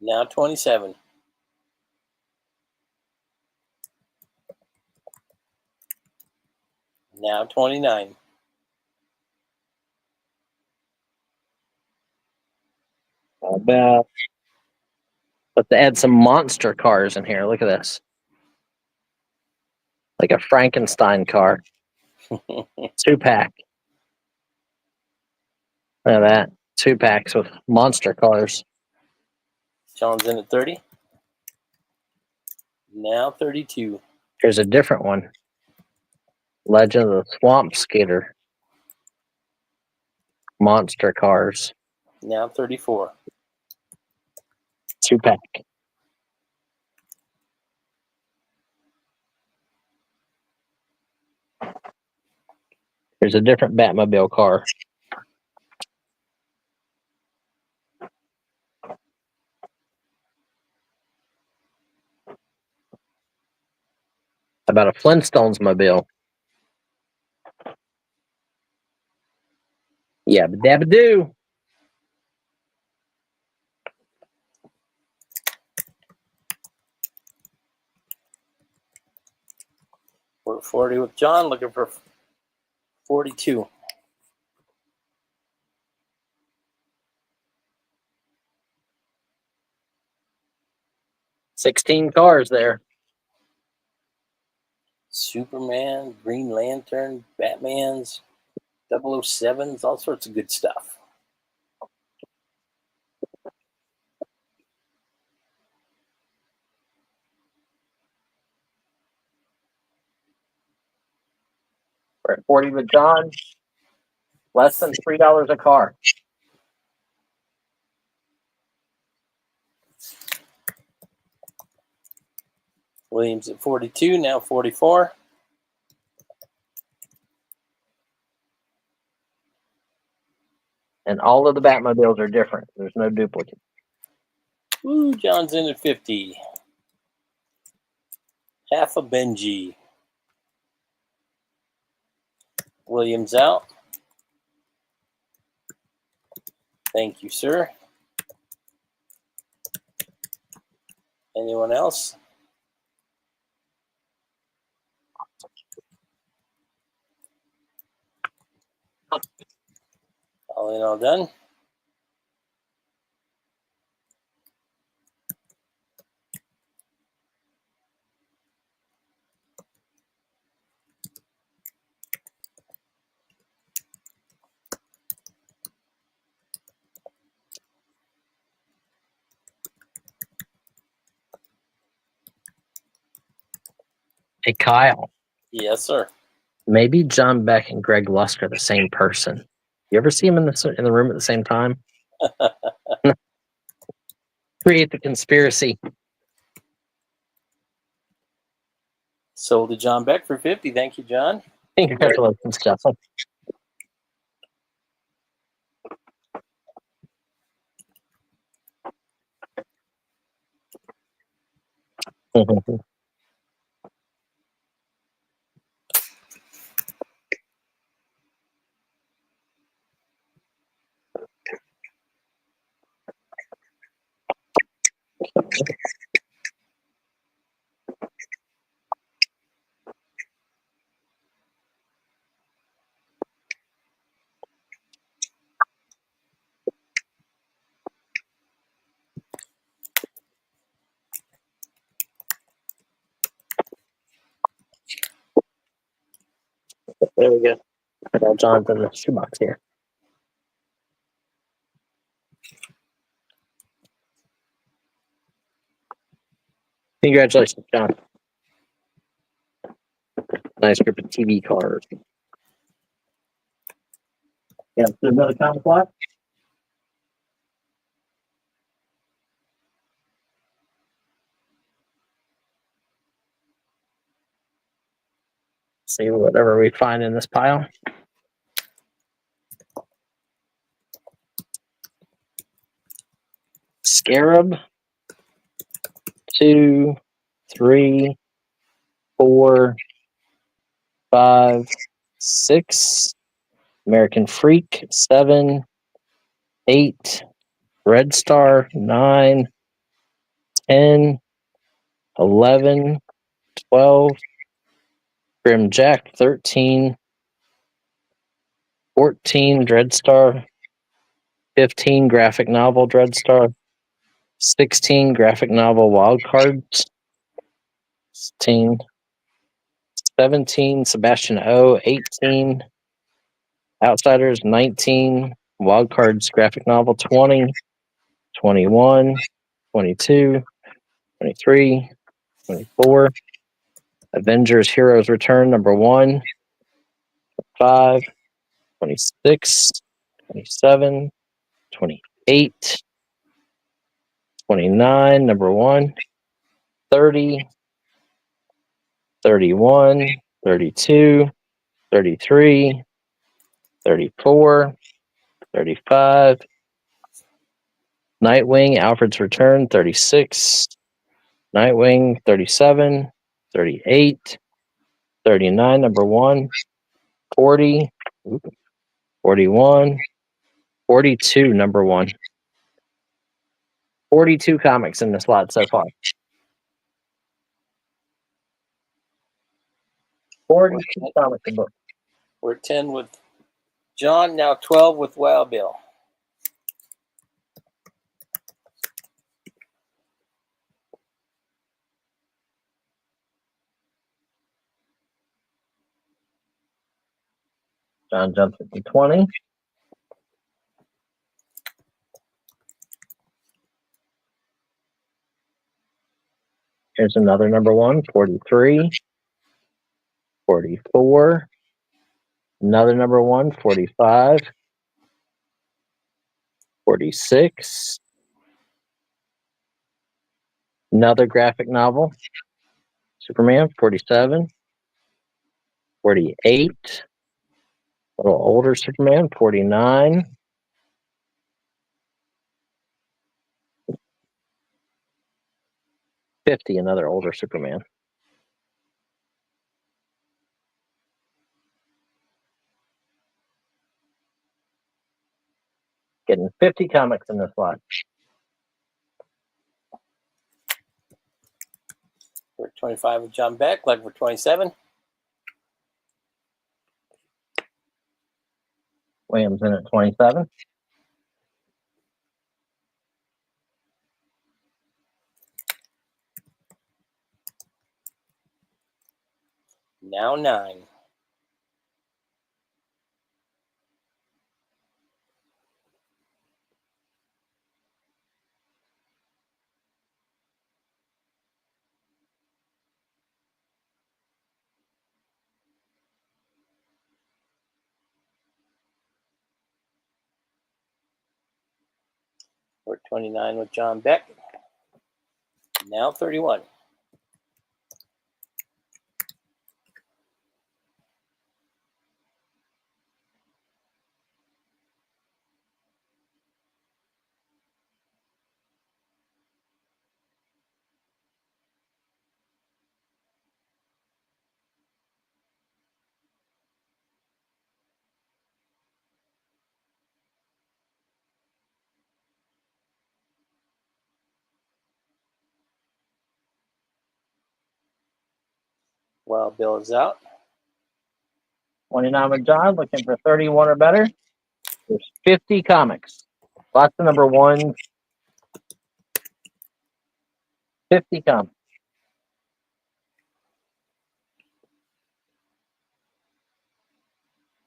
Now 27. Now 29. How about let's add some monster cars in here. Look at this. Like a Frankenstein car. 2-pack. Look at that. 2-packs with monster cars. John's in at 30. Now 32. Here's a different one. Legend of the Swamp Skater. Monster cars. Now 34. 2-pack. Here's a different Batmobile car. About a Flintstones mobile. Yeah, but dabba doo. We're at 40 with John, looking for 42. 16 cars there. Superman, Green Lantern, Batman's, 007s, all sorts of good stuff. We're at 40 with John. Less than $3 a car. Williams at 42, now 44. And all of the Batmobiles are different. There's no duplicate. Ooh, John's in at 50. Half a Benji. Williams out. Thank you, sir. Anyone else? All in, all done. Hey, Kyle. Yes, sir. Maybe John Beck and Greg Lusk are the same person. You ever see them in the room at the same time? Create the conspiracy. Sold to John Beck for 50. Thank you, John. Congratulations, Justin. There we go. I got John's in the shoebox here. Congratulations, John. Nice group of TV cars. Yeah, another comic block. See whatever we find in this pile. Scarab. 2, 3, 4, 5, 6. American Freak. 7, 8. Red Star. 9, 10, 11, 12. Grim Jack. 13, 14. Dreadstar. 15. Graphic novel Dreadstar. 16. Graphic novel Wild Cards. 16. 17. Sebastian O. 18. Outsiders. 19. Wild Cards graphic novel. 20. 21. 22. 23. 24. Avengers Heroes Return #1. 5. 26. 27. 28. 29. #1. 30. 31. 32. 33. 34. 35. Nightwing, Alfred's Return, 36. Nightwing, 37. 38. 39, #1. 40. 41. 42, #1. 42 comics in this lot so far. 42 comics in book. We're 10 with John, now 12 with Wild Bill. John jumps it to 20. Here's another number one, 43, 44. Another number one, 45, 46. Another graphic novel, Superman, 47, 48. A little older Superman, 49. 50, another older Superman. Getting 50 comics in this lot. For 25 with John Beck, like for 27. Williams in at 27. Now 9. For 29 with John Beck. Now 31. While Bill is out. 29 with John, looking for 31 or better. There's 50 comics. Lots of number ones. 50 comics.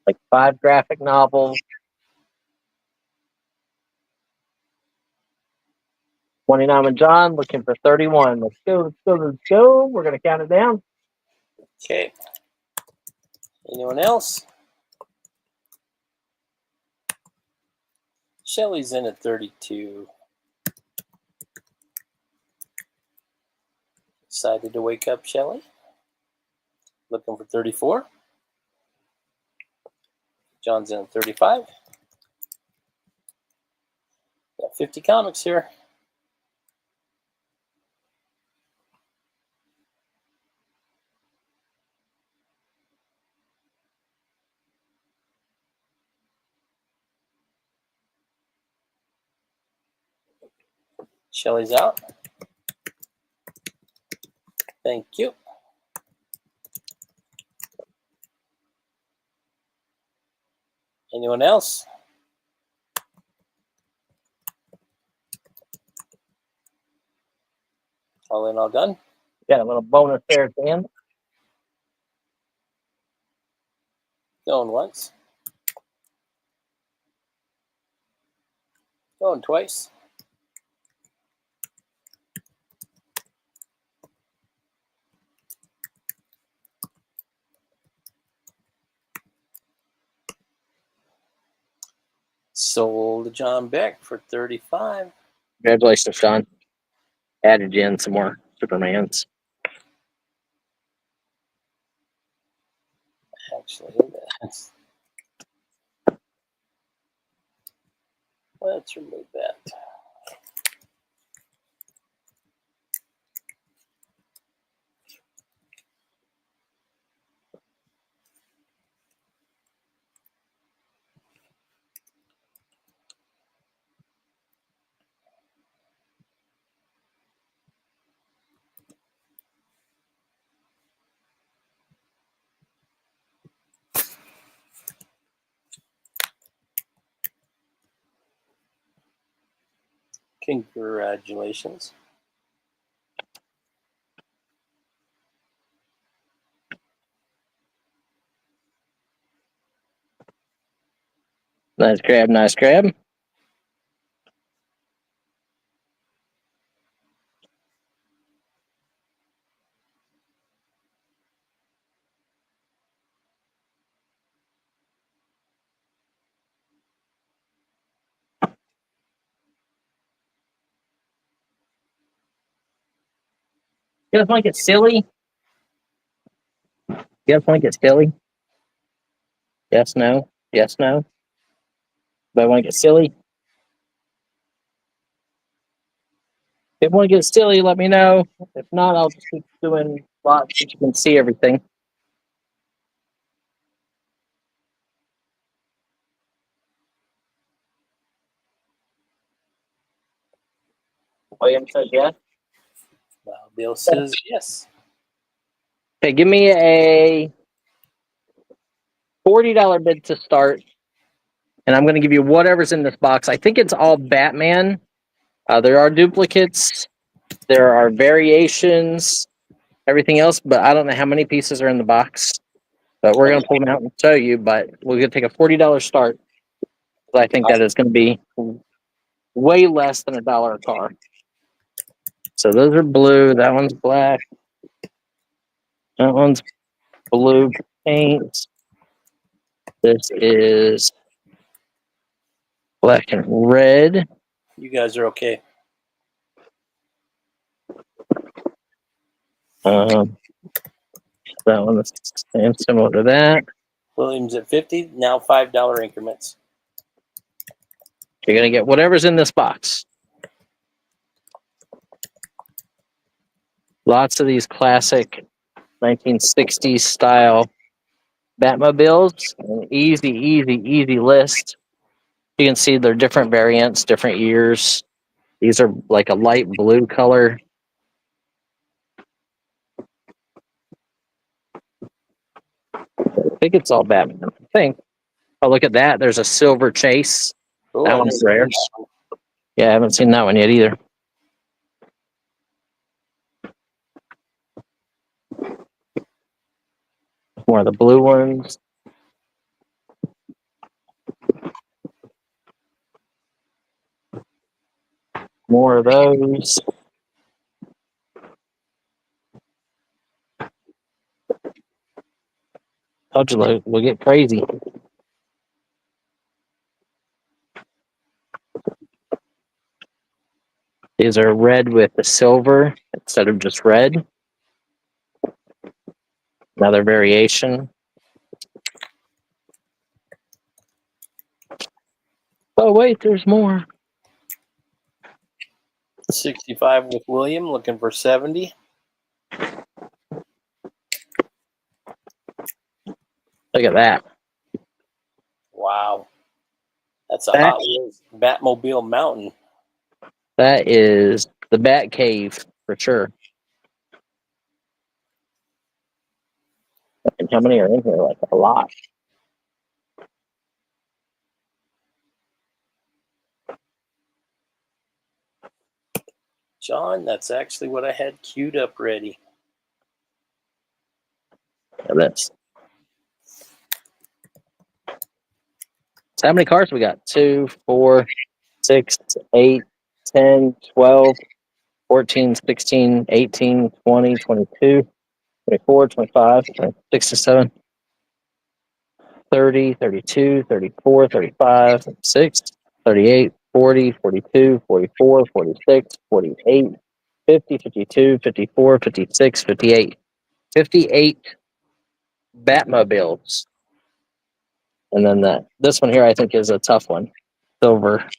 Like 5 graphic novels. 29 with John, looking for 31. Let's go, let's go, let's go. We're going to count it down. Okay. Anyone else? Shelley's in at 32. Decided to wake up Shelley. Looking for 34. John's in at 35. Got 50 comics here. Shelley's out. Thank you. Anyone else? All in, all done. Got a little bonus there at the end. Going once. Going twice. Sold John Beck for 35. Congratulations, Sean. Added in some more Supermans. Actually, let's remove that. Congratulations. Nice grab, nice grab. You guys want to get silly? You guys want to get silly? Yes, no. Yes, no. But I want to get silly. If you want to get silly, let me know. If not, I'll just keep doing lots so you can see everything. William says yes. Well, Bill says yes. Okay, give me a $40 bid to start. And I'm going to give you whatever's in this box. I think it's all Batman. There are duplicates. There are variations. Everything else, but I don't know how many pieces are in the box. But we're going to pull them out and show you. But we're going to take a $40 start. I think that is going to be way less than $1 a car. So those are blue. That one's black. That one's blue paint. This is black and red. You guys are okay. That one is similar to that. Williams at 50, now $5 increments. You're going to get whatever's in this box. Lots of these classic 1960s style Batmobiles. An easy list. You can see they're different variants, different years. These are like a light blue color. I think it's all Batman. I think. Oh, look at that. There's a silver chase. Oh, That one's rare. Yeah, I haven't seen that one yet either. More of the blue ones. More of those. Told you, we'll get crazy. These are red with the silver instead of just red. Another variation. Oh, wait, there's more. 65 with William, looking for 70. Look at that. Wow. That's a That- Hot Wheels Batmobile Mountain. That is the Bat Cave for sure. And how many are in here? Like a lot. John, that's actually what I had queued up ready. Look at this. So how many cars we got? 2, 4, 6, 8, 10, 12, 14, 16, 18, 20, 22, 24, 25, 26, 27, 30, 32, 34, 35, 36, 38, 40, 42, 44, 46, 48, 50, 52, 54, 56, 58. 58 Batmobiles. And then this one here I think is a tough one. Silver.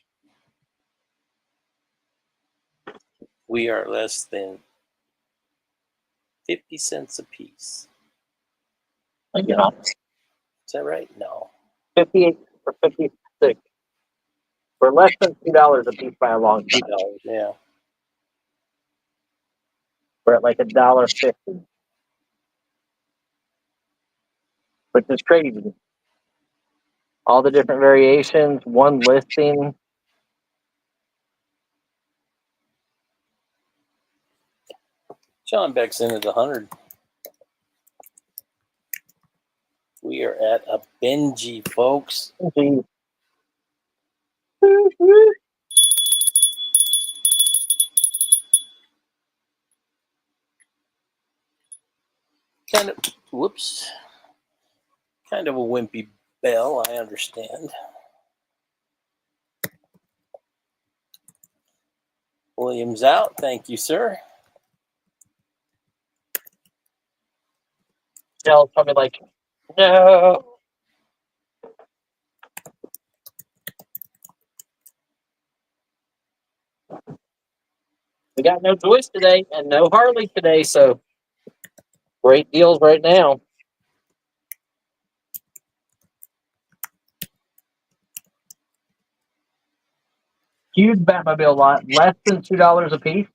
We are less than 50 cents a piece. Yeah. Is that right? No. 58 or 56. For less than $2 a piece by a long shot. $2, yeah. We're at like $1.50. Which is crazy. All the different variations, one listing. John Beck's in at 100. We are at a Benji, folks. Gee, Kind of, whoops. Kind of a wimpy bell, I understand. Williams out. Thank you, sir. Dell's probably like, no. We got no Joyce today and no Harley today, so great deals right now. Huge Batmobile lot, less than $2 a piece.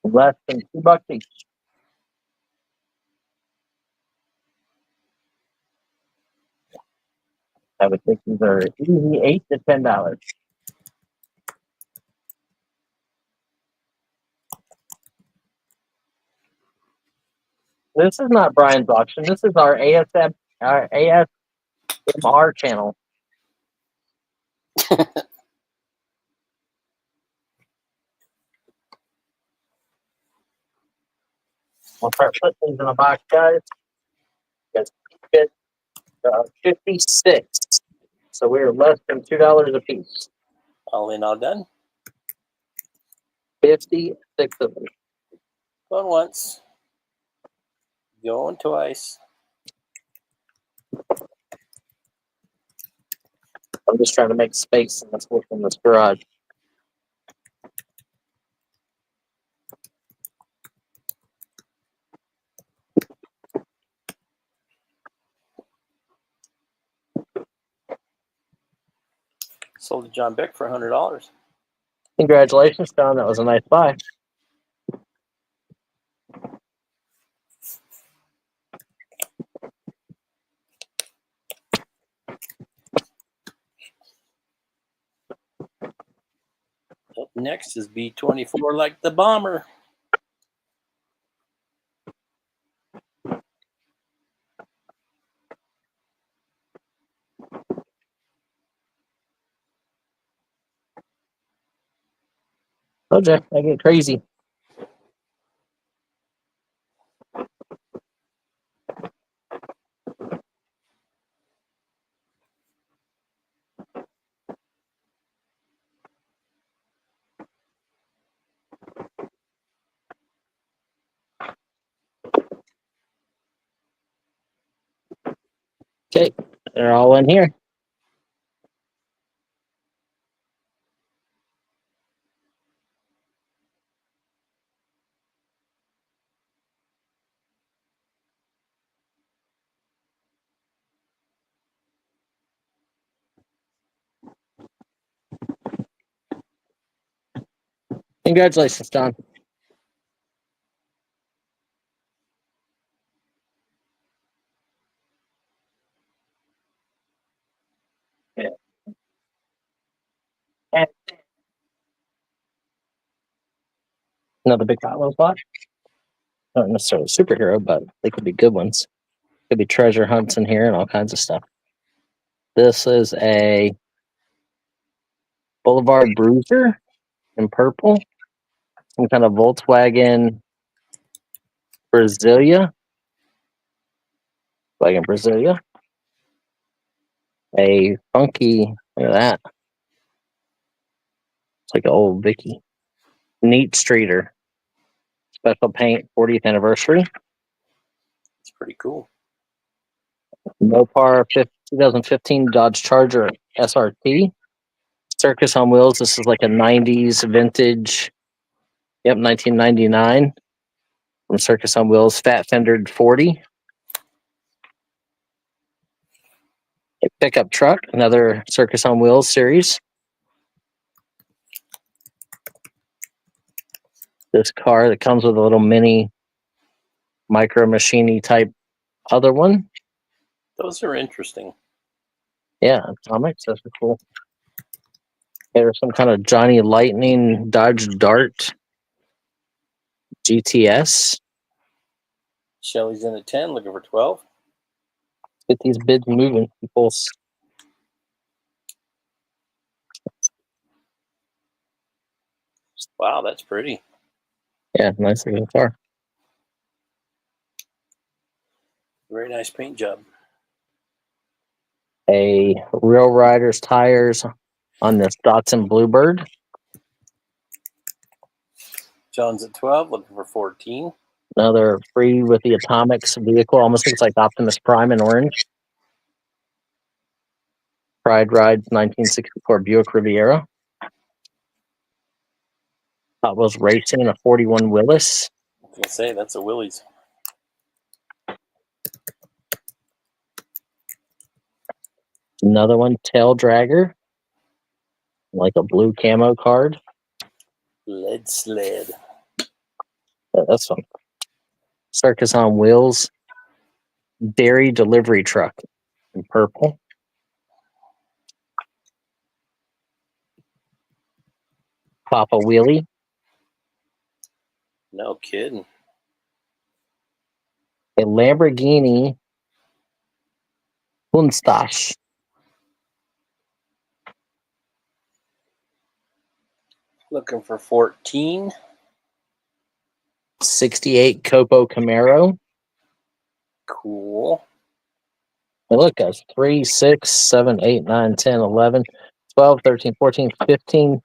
Less than $2 each. I would think these are easy $8 to $10. This is not Brian's auction. This is our ASMR channel. I'll start putting these in a box, guys. Let's get 56. So we are less than $2 a piece. All in, all done. 56 of them. Going once. Going twice. I'm just trying to make space in this garage. Sold to John Beck for $100. Congratulations, John. That was a nice buy. Up next is B-24 like the bomber. Oh, Jeff, I get crazy. Okay, they're all in here. Congratulations, John. Yeah. And another big Hot Wheels lot. Not necessarily a superhero, but they could be good ones. Could be treasure hunts in here and all kinds of stuff. This is a Boulevard Bruiser in purple. Some kind of Volkswagen Brasilia. Brasilia. A funky, look at that. It's like an old Vicky. Neat Streeter. Special paint, 40th anniversary. It's pretty cool. Mopar 2015 Dodge Charger SRT. Circus on Wheels. This is like a 90s vintage. Yep, 1999. From Circus on Wheels. Fat fendered 40. A pickup truck. Another Circus on Wheels series. This car that comes with a little mini micro machine type other one. Those are interesting. Yeah, comics. Those are cool. There's some kind of Johnny Lightning Dodge Dart GTS. Shelly's in at 10, looking for 12. Get these bids moving, people. Wow, that's pretty. Yeah, nice looking car. Very nice paint job. A Real Riders tires on this Datsun Bluebird. John's at 12, looking for 14. Another free with the Atomics vehicle. Almost looks like Optimus Prime in orange. Pride Rides 1964 Buick Riviera. Hot Wheels Racing, a 41 Willis. I was going to say, that's a Willys. Another one, Tail Dragger. Like a blue camo card. Lead sled. Yeah, that's fun. Circus on Wheels. Dairy delivery truck in purple. Papa Wheelie. No kidding. A Lamborghini Countach. Looking for 14. 68 Copo Camaro. Cool. And look, guys, 3, 6, 7, 8, 9, 10, 11, 12, 13, 14, 15,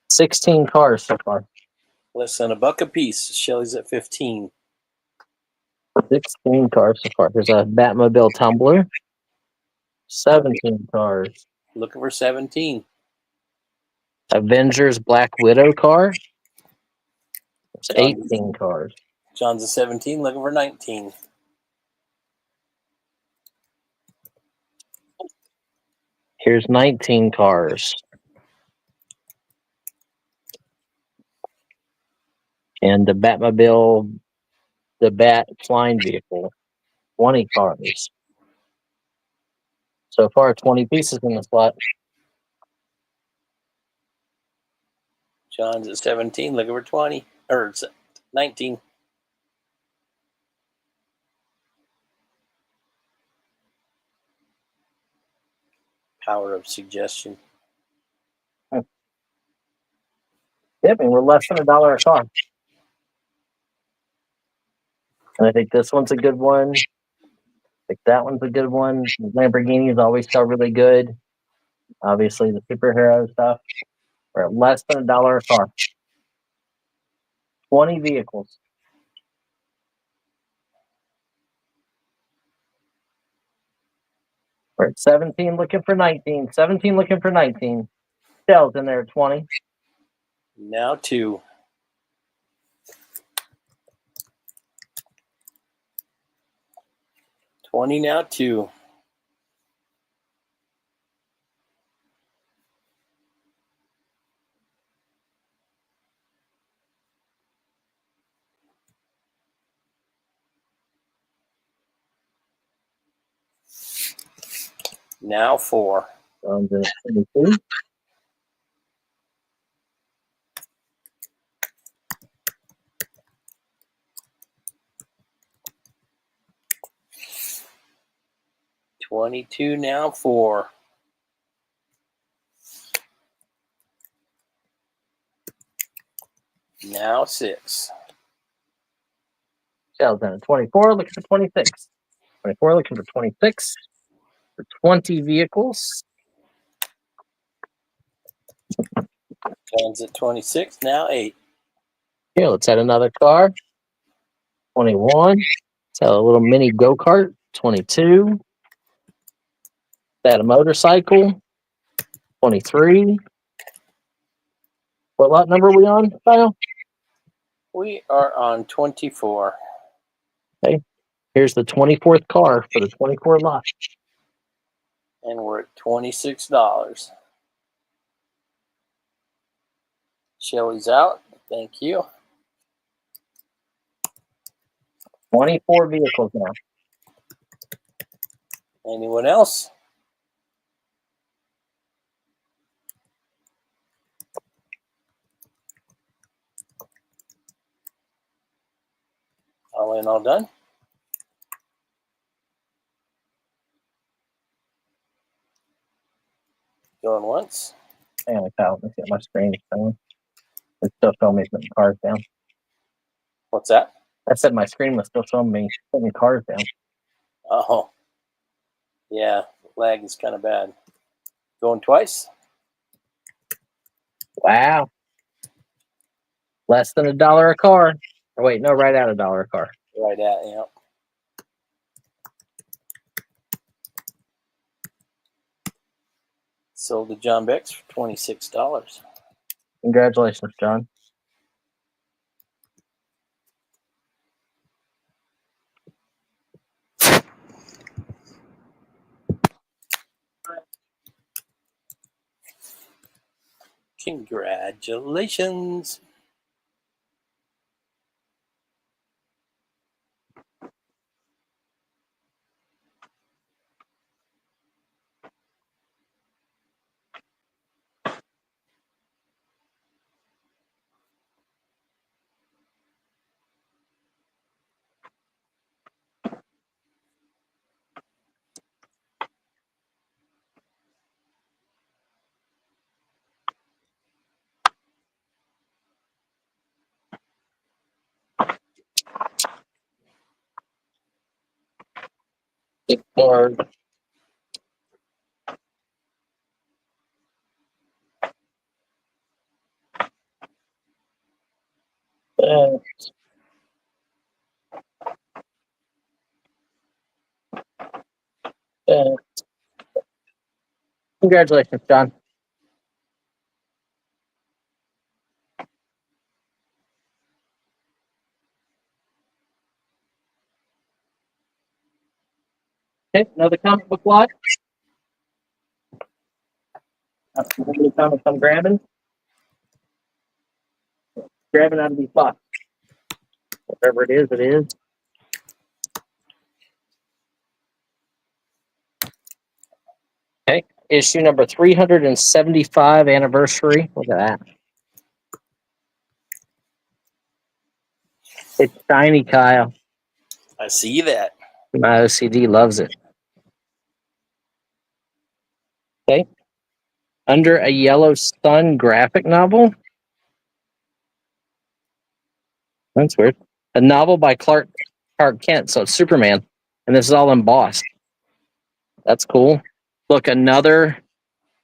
16 cars so far. Less than $1 a piece. Shelly's at 15. 16 cars so far. There's a Batmobile Tumbler. 17 cars. Looking for 17. Avengers Black Widow car. There's John- 18 cars. John's at 17, looking for 19. Here's 19 cars. And the Batmobile, the Bat flying vehicle, 20 cars. So far, 20 pieces in the slot. John's at 17, looking for 20. Or 19. Power of suggestion. Yep, and we're less than $1 a car. And I think this one's a good one. I think that one's a good one. Lamborghinis always sell really good. Obviously, the superhero stuff. We're at less than $1 a car. 20 vehicles. We're at 17 looking for 19. 17 looking for 19. Shells in there at 20. Now 2. $20 now 2. Now 4. On to 22. $22 now 4. Now 6. Shells in at 24 looking for 26. 24 looking for 26. For 20 vehicles. John's at 26, now 8. Here, let's add another car. 21. Let's add a little mini go-kart. 22. Let's add a motorcycle. 23. What lot number are we on, Kyle? We are on 24. Here's the 24th car for the 24 lot. And we're at $26. Shelly's out. Thank you. 24 vehicles now. Anyone else? All in, all done? Going once. Hang on, Kyle. Let's get my screen showing. It's still showing me putting cars down. What's that? I said my screen was still showing me putting cars down. Oh. Yeah, lag is kind of bad. Going twice. Wow. Less than $1 a car. Oh, wait, no, right at $1 a car. Right at, yeah. Sold to John Bex for $26. Congratulations, John. Congratulations. Big cars. Uh, uh, Congratulations, John. Okay, another comic book lot. Any comics I'm grabbing? Grabbing out of these boxes. Whatever it is, it is. Okay, issue number 375 anniversary. Look at that. It's shiny, Kyle. I see that. My OCD loves it. Okay. Under a Yellow Sun graphic novel. That's weird. A novel by Clark Kent, so it's Superman. And this is all embossed. That's cool. Look, another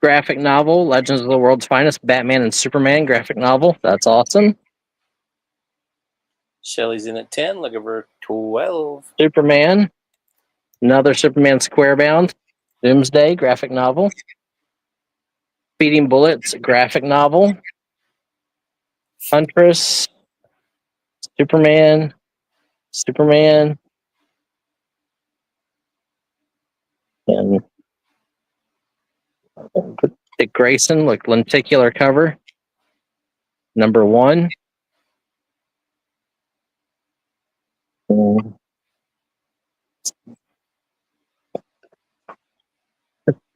graphic novel, Legends of the World's Finest, Batman and Superman graphic novel. That's awesome. Shelly's in at 10, looking for 12. Superman. Another Superman Squarebound. Doomsday graphic novel. Feeding Bullets graphic novel. Huntress. Superman. And Dick Grayson, look, lenticular cover. Number 1.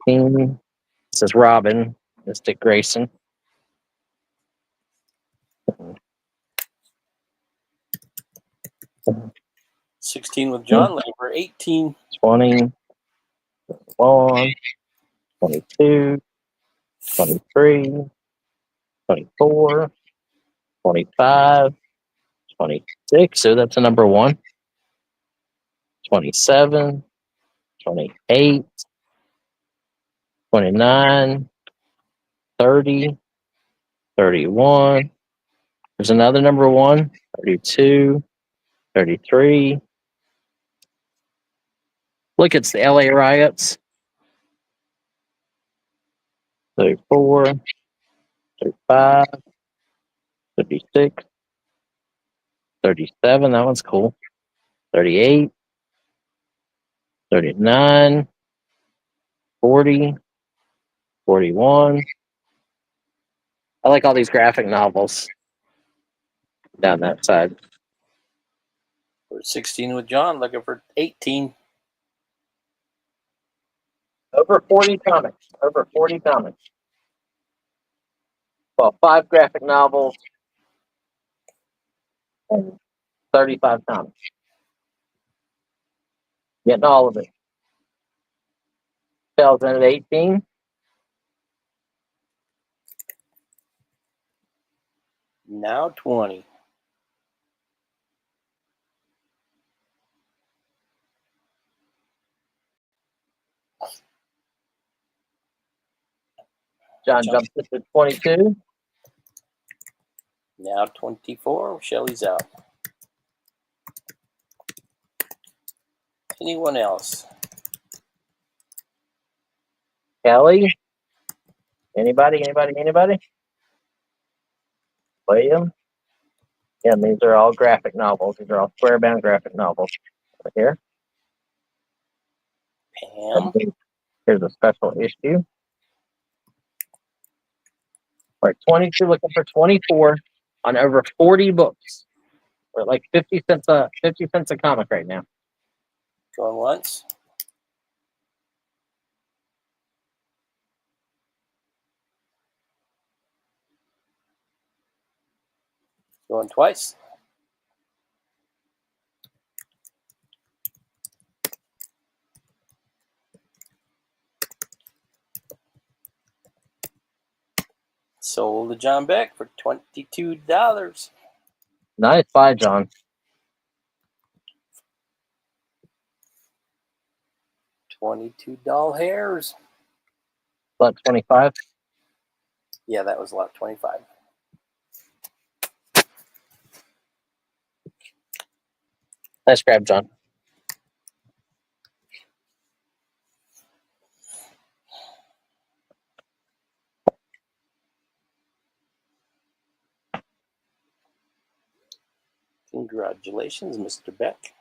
This is Robin. This is Dick Grayson. $16 with John, looking for 18. 20, 21, 22, 23, 24, 25, 26. So that's a number 1. 27, 28, 29, 30, 31. There's another number 1. 32, 33. Look, it's the LA riots. 34, 35, 36, 37. That one's cool. 38, 39, 40, 41. I like all these graphic novels down that side. We're 16 with John, looking for 18. Over 40 comics. Over 40 comics. Well, 5 graphic novels and 35 comics. Getting all of it. Sells in at 18. Now 20. John jumps to 22. Now 24. Shelly's out. Anyone else? Kelly? Anybody? William? Yeah, these are all graphic novels. These are all square-bound graphic novels. Right here. Pam. Here's a special issue. All right, 22, looking for 24 on over 40 books. We're at like 50 cents a comic right now. Going once. Going twice. Sold to John Beck for $22. Nice buy, John. $22 hairs. About 25. Yeah, that was a lot. 25. Nice grab, John. Congratulations, Mr. Beck.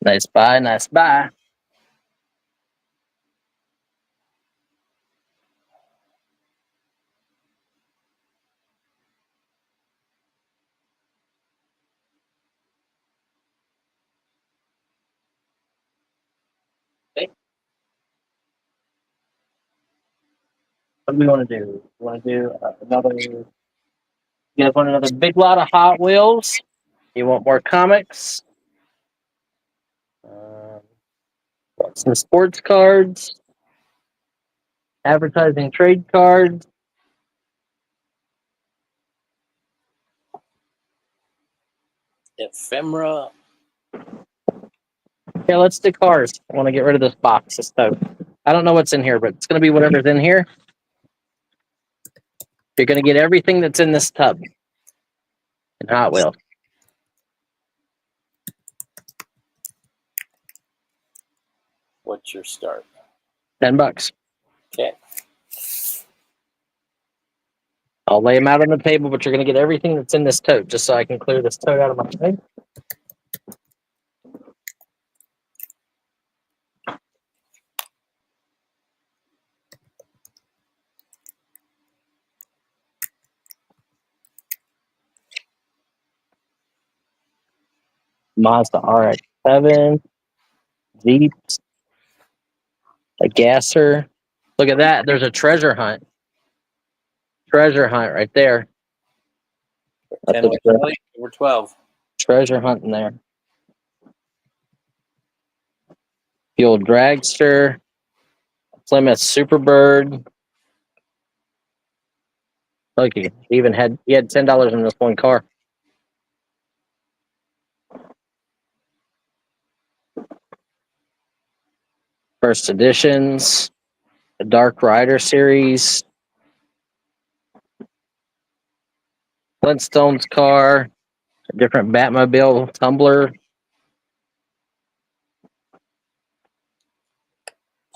Nice buy, nice buy. Okay. What do we want to do? We want to do another. You guys want another big lot of Hot Wheels? You want more comics? Want some sports cards? Advertising trade cards? Ephemera. Yeah, let's do cars. I want to get rid of this box. I don't know what's in here, but it's going to be whatever's in here. You're going to get everything that's in this tub in Hot Wheels. What's your start? $10. Okay. I'll lay them out on the table, but you're going to get everything that's in this tote, just so I can clear this tote out of my thing. Mazda RX-7, Jeeps, a gasser. Look at that. There's a treasure hunt. Treasure hunt right there. 10 That's a over 12. treasure hunt in there. The old dragster, Plymouth Superbird. Look, he had $10 in this one car. First editions, the Dark Rider series, Flintstones car, a different Batmobile tumbler,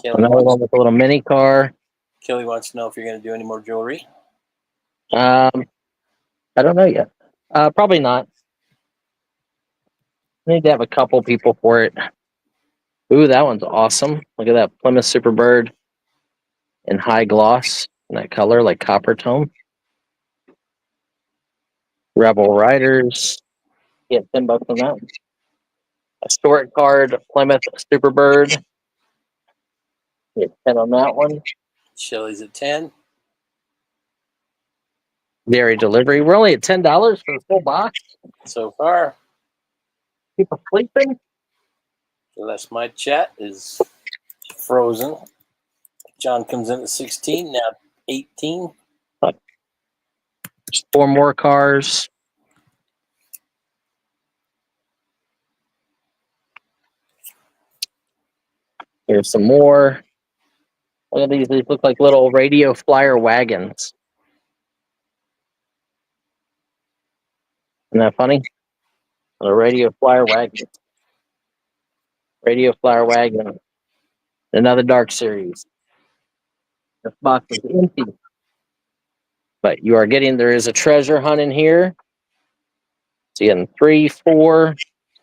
another one with a little mini car. Kelly wants to know if you're going to do any more jewelry. I don't know yet. Probably not. I need to have a couple people for it. Ooh, that one's awesome. Look at that Plymouth Superbird in high gloss in that color, like copper tone. Rebel Riders. Get $10 on that. A Stuart card, Plymouth Superbird. Get 10 on that one. Shelley's at 10. Dairy delivery. We're only at $10 for the full box. So far. People sleeping. So that's my chat is frozen. John comes in at 16, now 18. Just 4 more cars. Here's some more. Look at these. These look like little radio flyer wagons. Isn't that funny? A radio flyer wagon. Radio flyer wagon. Another Dark Series. This box is empty. But you are getting, there is a treasure hunt in here. So you're getting 3, 4,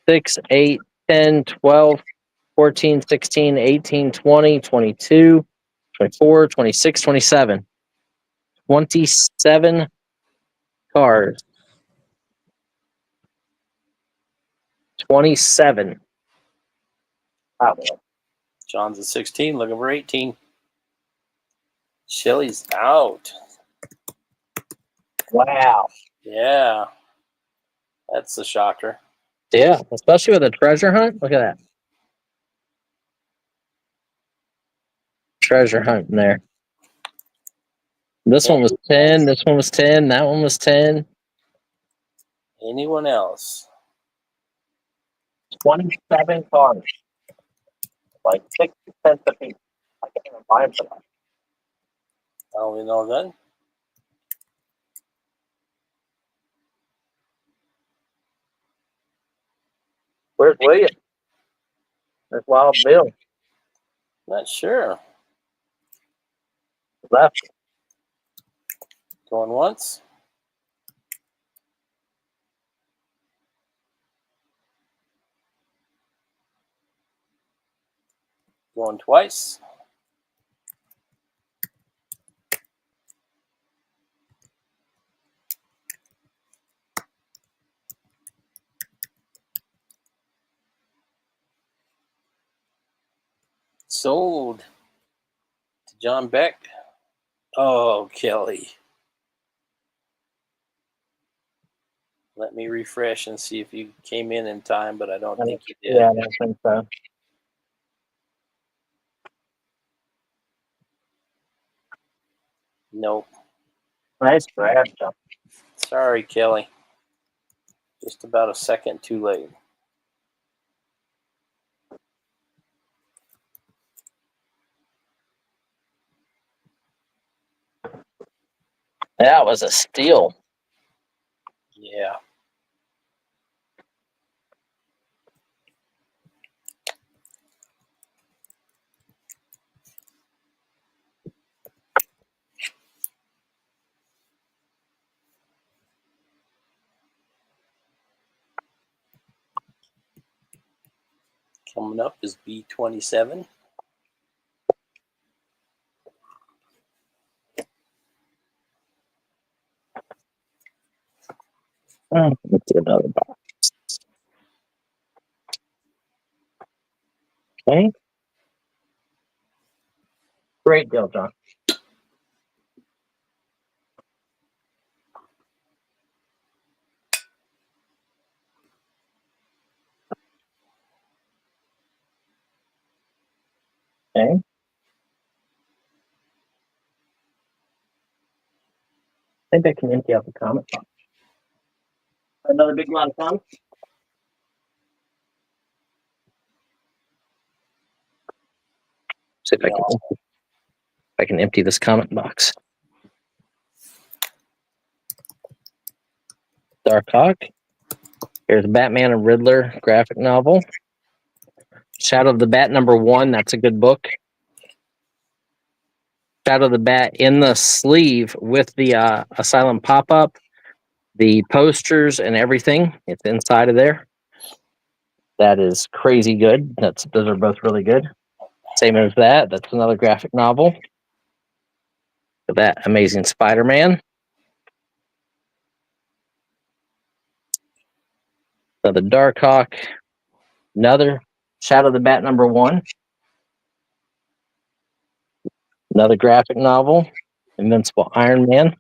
6, 8, 10, 12, 14, 16, 18, 20, 22, 24, 26, 27. 27 cars. 27. Wow. John's at 16, looking for 18. Shelley's out. Wow. Yeah. That's a shocker. Yeah, especially with a treasure hunt. Look at that. Treasure hunt in there. This one was 10. This one was 10. That one was 10. Anyone else? 27 cars. Like 60 cents a piece. I can't even buy them for that. I only know then. Where's William? There's Wild Bill. Not sure. Left. Going once. Going twice. Sold to John Beck. Oh, Kelly. Let me refresh and see if you came in time, but I don't think you did. Yeah, I don't think so. Nope. Nice grab. Sorry, Kelly. Just about a second too late. That was a steal. Yeah. Coming up is B27. Let's do another box. Okay. Great deal, John. Okay. I think I can empty out the comment box. Another big lot of comments. See if I can empty this comment box. Dark Hawk. Here's Batman and Riddler graphic novel. Shadow of the Bat #1. That's a good book. Shadow of the Bat in the sleeve with the Asylum pop-up, the posters and everything. It's inside of there. That is crazy good. Those are both really good. Same as that. That's another graphic novel. That Amazing Spider-Man. Another Dark Hawk. Another Shadow of the Bat #1. Another graphic novel, Invincible Iron Man,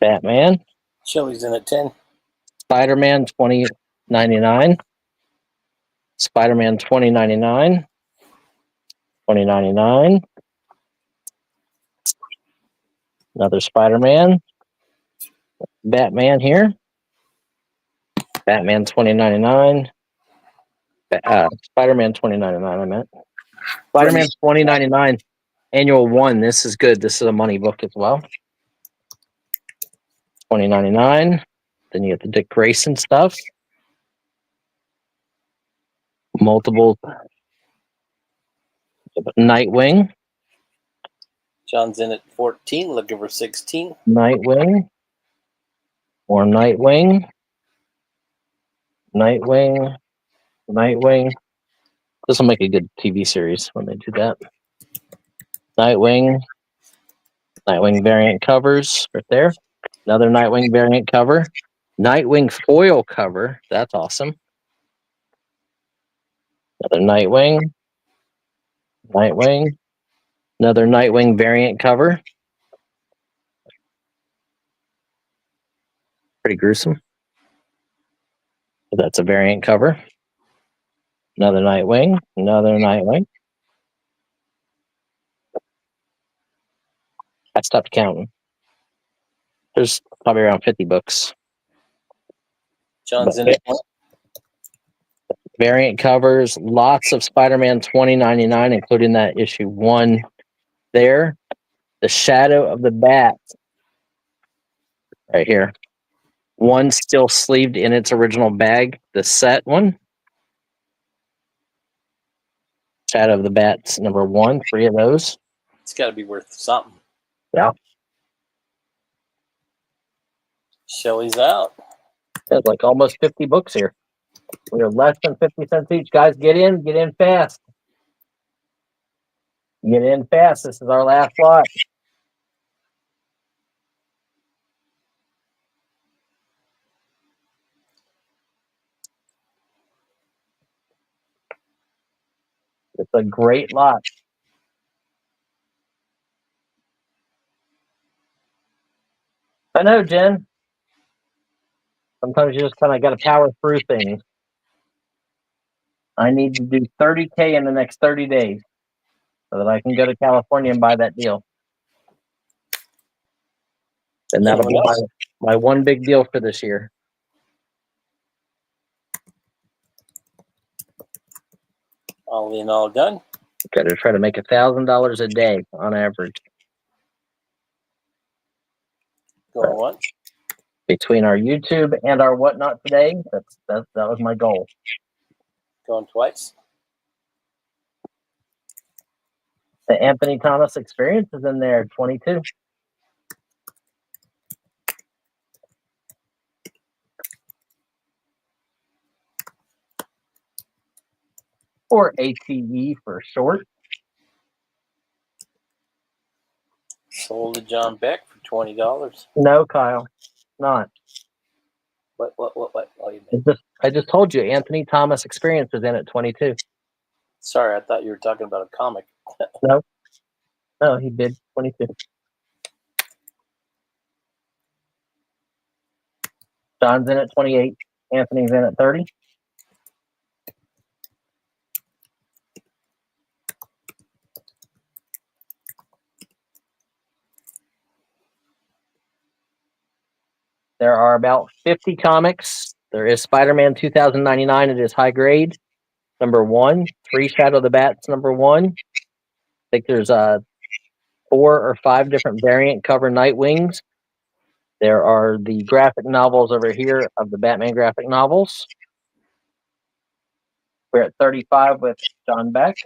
Batman, Shelly's in at 10. Spider-Man 2099, Spider-Man 2099, 2099, another Spider-Man, Batman here, Batman 2099, Spider-Man 2099, I meant. Spider-Man 2099, Annual 1. This is good. This is a money book as well. 2099. Then you get the Dick Grayson stuff. Multiple Nightwing. John's in at 14, looking for 16. Nightwing. Or Nightwing. Nightwing. Nightwing. This will make a good TV series when they do that. Nightwing. Nightwing variant covers right there. Another Nightwing variant cover. Nightwing foil cover. That's awesome. Another Nightwing. Nightwing. Another Nightwing variant cover. Pretty gruesome. But that's a variant cover. Another Nightwing. Another Nightwing. I stopped counting. There's probably around 50 books. John's in at 1. Variant covers, lots of Spider-Man 2099, including that issue 1 there. The Shadow of the Bat. Right here. One still sleeved in its original bag. The set one. Shadow of the Bat's number 1. 3 of those. It's got to be worth something. Yeah. Shelly's out. There's like almost 50 books here. We are less than 50 cents each. Guys, get in fast. Get in fast. This is our last lot. It's a great lot. I know, Jen. Sometimes you just kind of got to power through things. I need to do 30K in the next 30 days so that I can go to California and buy that deal. And that'll be my one big deal for this year. All in, all done. Got to try to make $1,000 a day on average. Going once. Between our YouTube and our whatnot today, that was my goal. Going twice. The Anthony Thomas Experience is in there, 22. Or ATE for short. Sold to John Beck for $20. No, Kyle, not. What? Oh, you meant. I just told you, Anthony Thomas Experience is in at 22. Sorry, I thought you were talking about a comic. No, he bid 22. John's in at 28. Anthony's in at 30. There are about 50 comics. There is Spider-Man 2099. It is high grade. Number 1. 3 Shadow of the Bats, number 1. I think there's 4 or 5 different variant cover Nightwings. There are the graphic novels over here of the Batman graphic novels. We're at 35 with John Beck.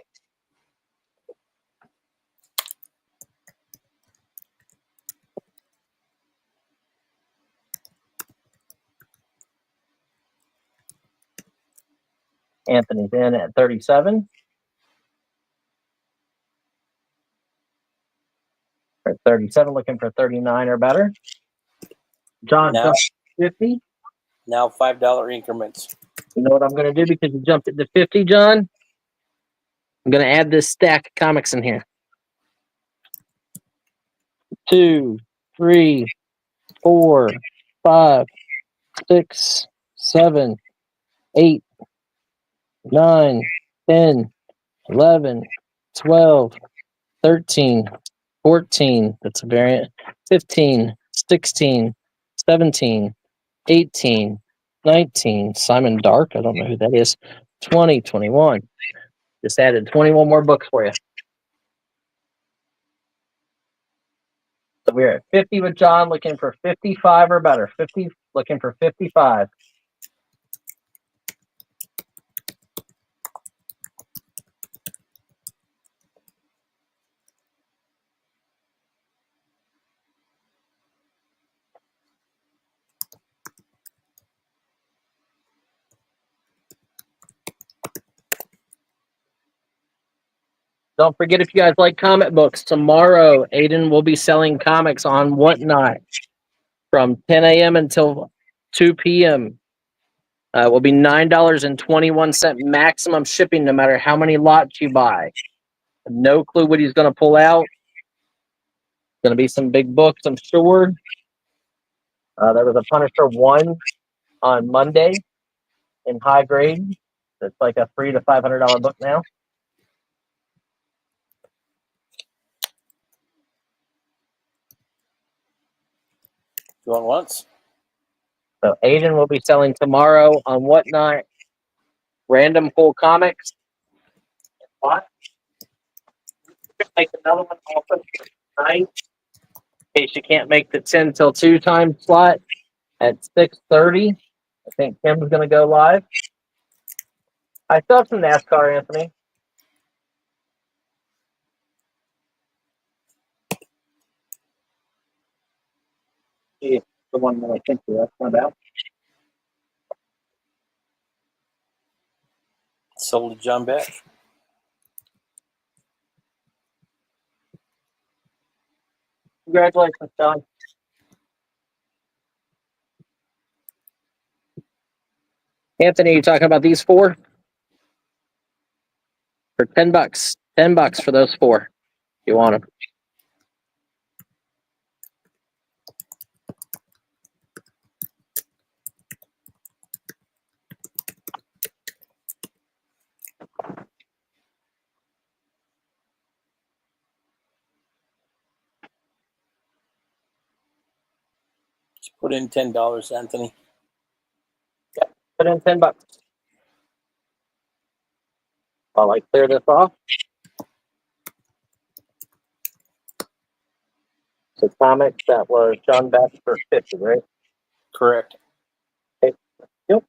Anthony's in at 37. We're at 37, looking for 39 or better. John, Now- 50. Now $5 increments. You know what I'm going to do because you jumped into 50, John? I'm going to add this stack of comics in here. 2, 3, 4, 5, 6, 7, 8, 9, 10, 11, 12, 13, 14. That's a variant. 15, 16, 17, 18, 19. Simon Dark. I don't know who that is. 20, 21. Just added 21 more books for you. So we're at 50 with John, looking for 55 or better. 50, looking for 55. Don't forget, if you guys like comic books, tomorrow Aiden will be selling comics on Whatnot from 10 a.m. until 2 p.m. Will be $9.21 maximum shipping, no matter how many lots you buy. No clue what he's going to pull out. Going to be some big books, I'm sure. There was a Punisher 1 on Monday in high grade. It's like a $300 to $500 book now. Going once. So Aiden will be selling tomorrow on Whatnot. Random Pull Comics. What? Make another one also tonight, in case you can't make the 10 till 2 time slot at 6:30. I think Kim's going to go live. I still have some NASCAR, Anthony. See, the one that I think that's not out. Sold to John Beck. Congratulations, John. Anthony, you talking about these 4? For $10. $10 for those 4. You want them. Just put in $10, Anthony. Yep. Put in $10. While I clear this off. So comics, that was John Beck for 50, right? Correct. Okay. Yep.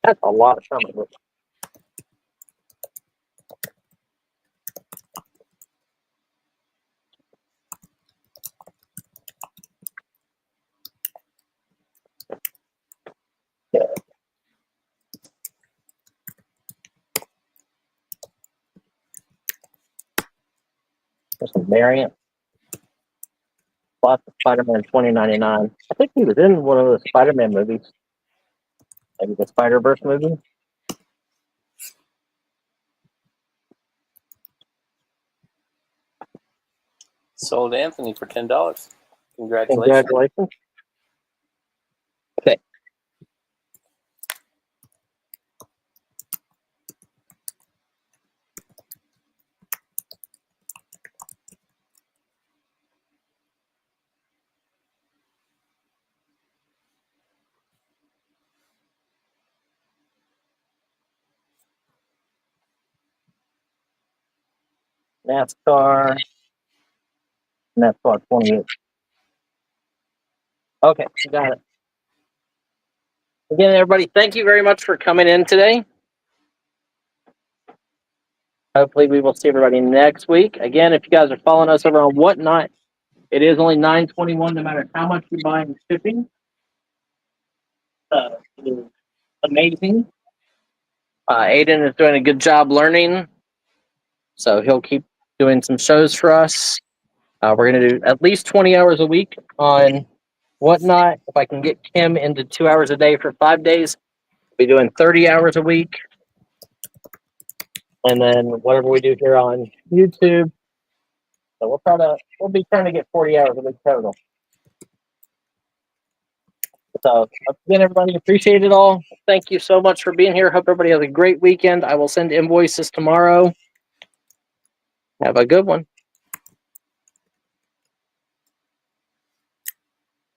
That's a lot of comic books. Yeah. There's some variants. Lots of Spider-Man 2099. I think he was in one of the Spider-Man movies. Maybe the Spider-Verse movie. Sold to Anthony for $10. Congratulations. Congratulations. Okay. NASCAR. NASCAR 28. Okay, got it. Again, everybody, thank you very much for coming in today. Hopefully, we will see everybody next week. Again, if you guys are following us over on Whatnot, it is only $9.21 no matter how much you buy in shipping. It is amazing. Aiden is doing a good job learning, so he'll keep doing some shows for us. We're going to do at least 20 hours a week on Whatnot. If I can get Kim into 2 hours a day for 5 days, Be doing 30 hours a week. And then whatever we do here on YouTube. So we'll be trying to get 40 hours a week total. So again, everybody, appreciate it all. Thank you so much for being here. Hope everybody has a great weekend. I will send invoices tomorrow. Have a good one.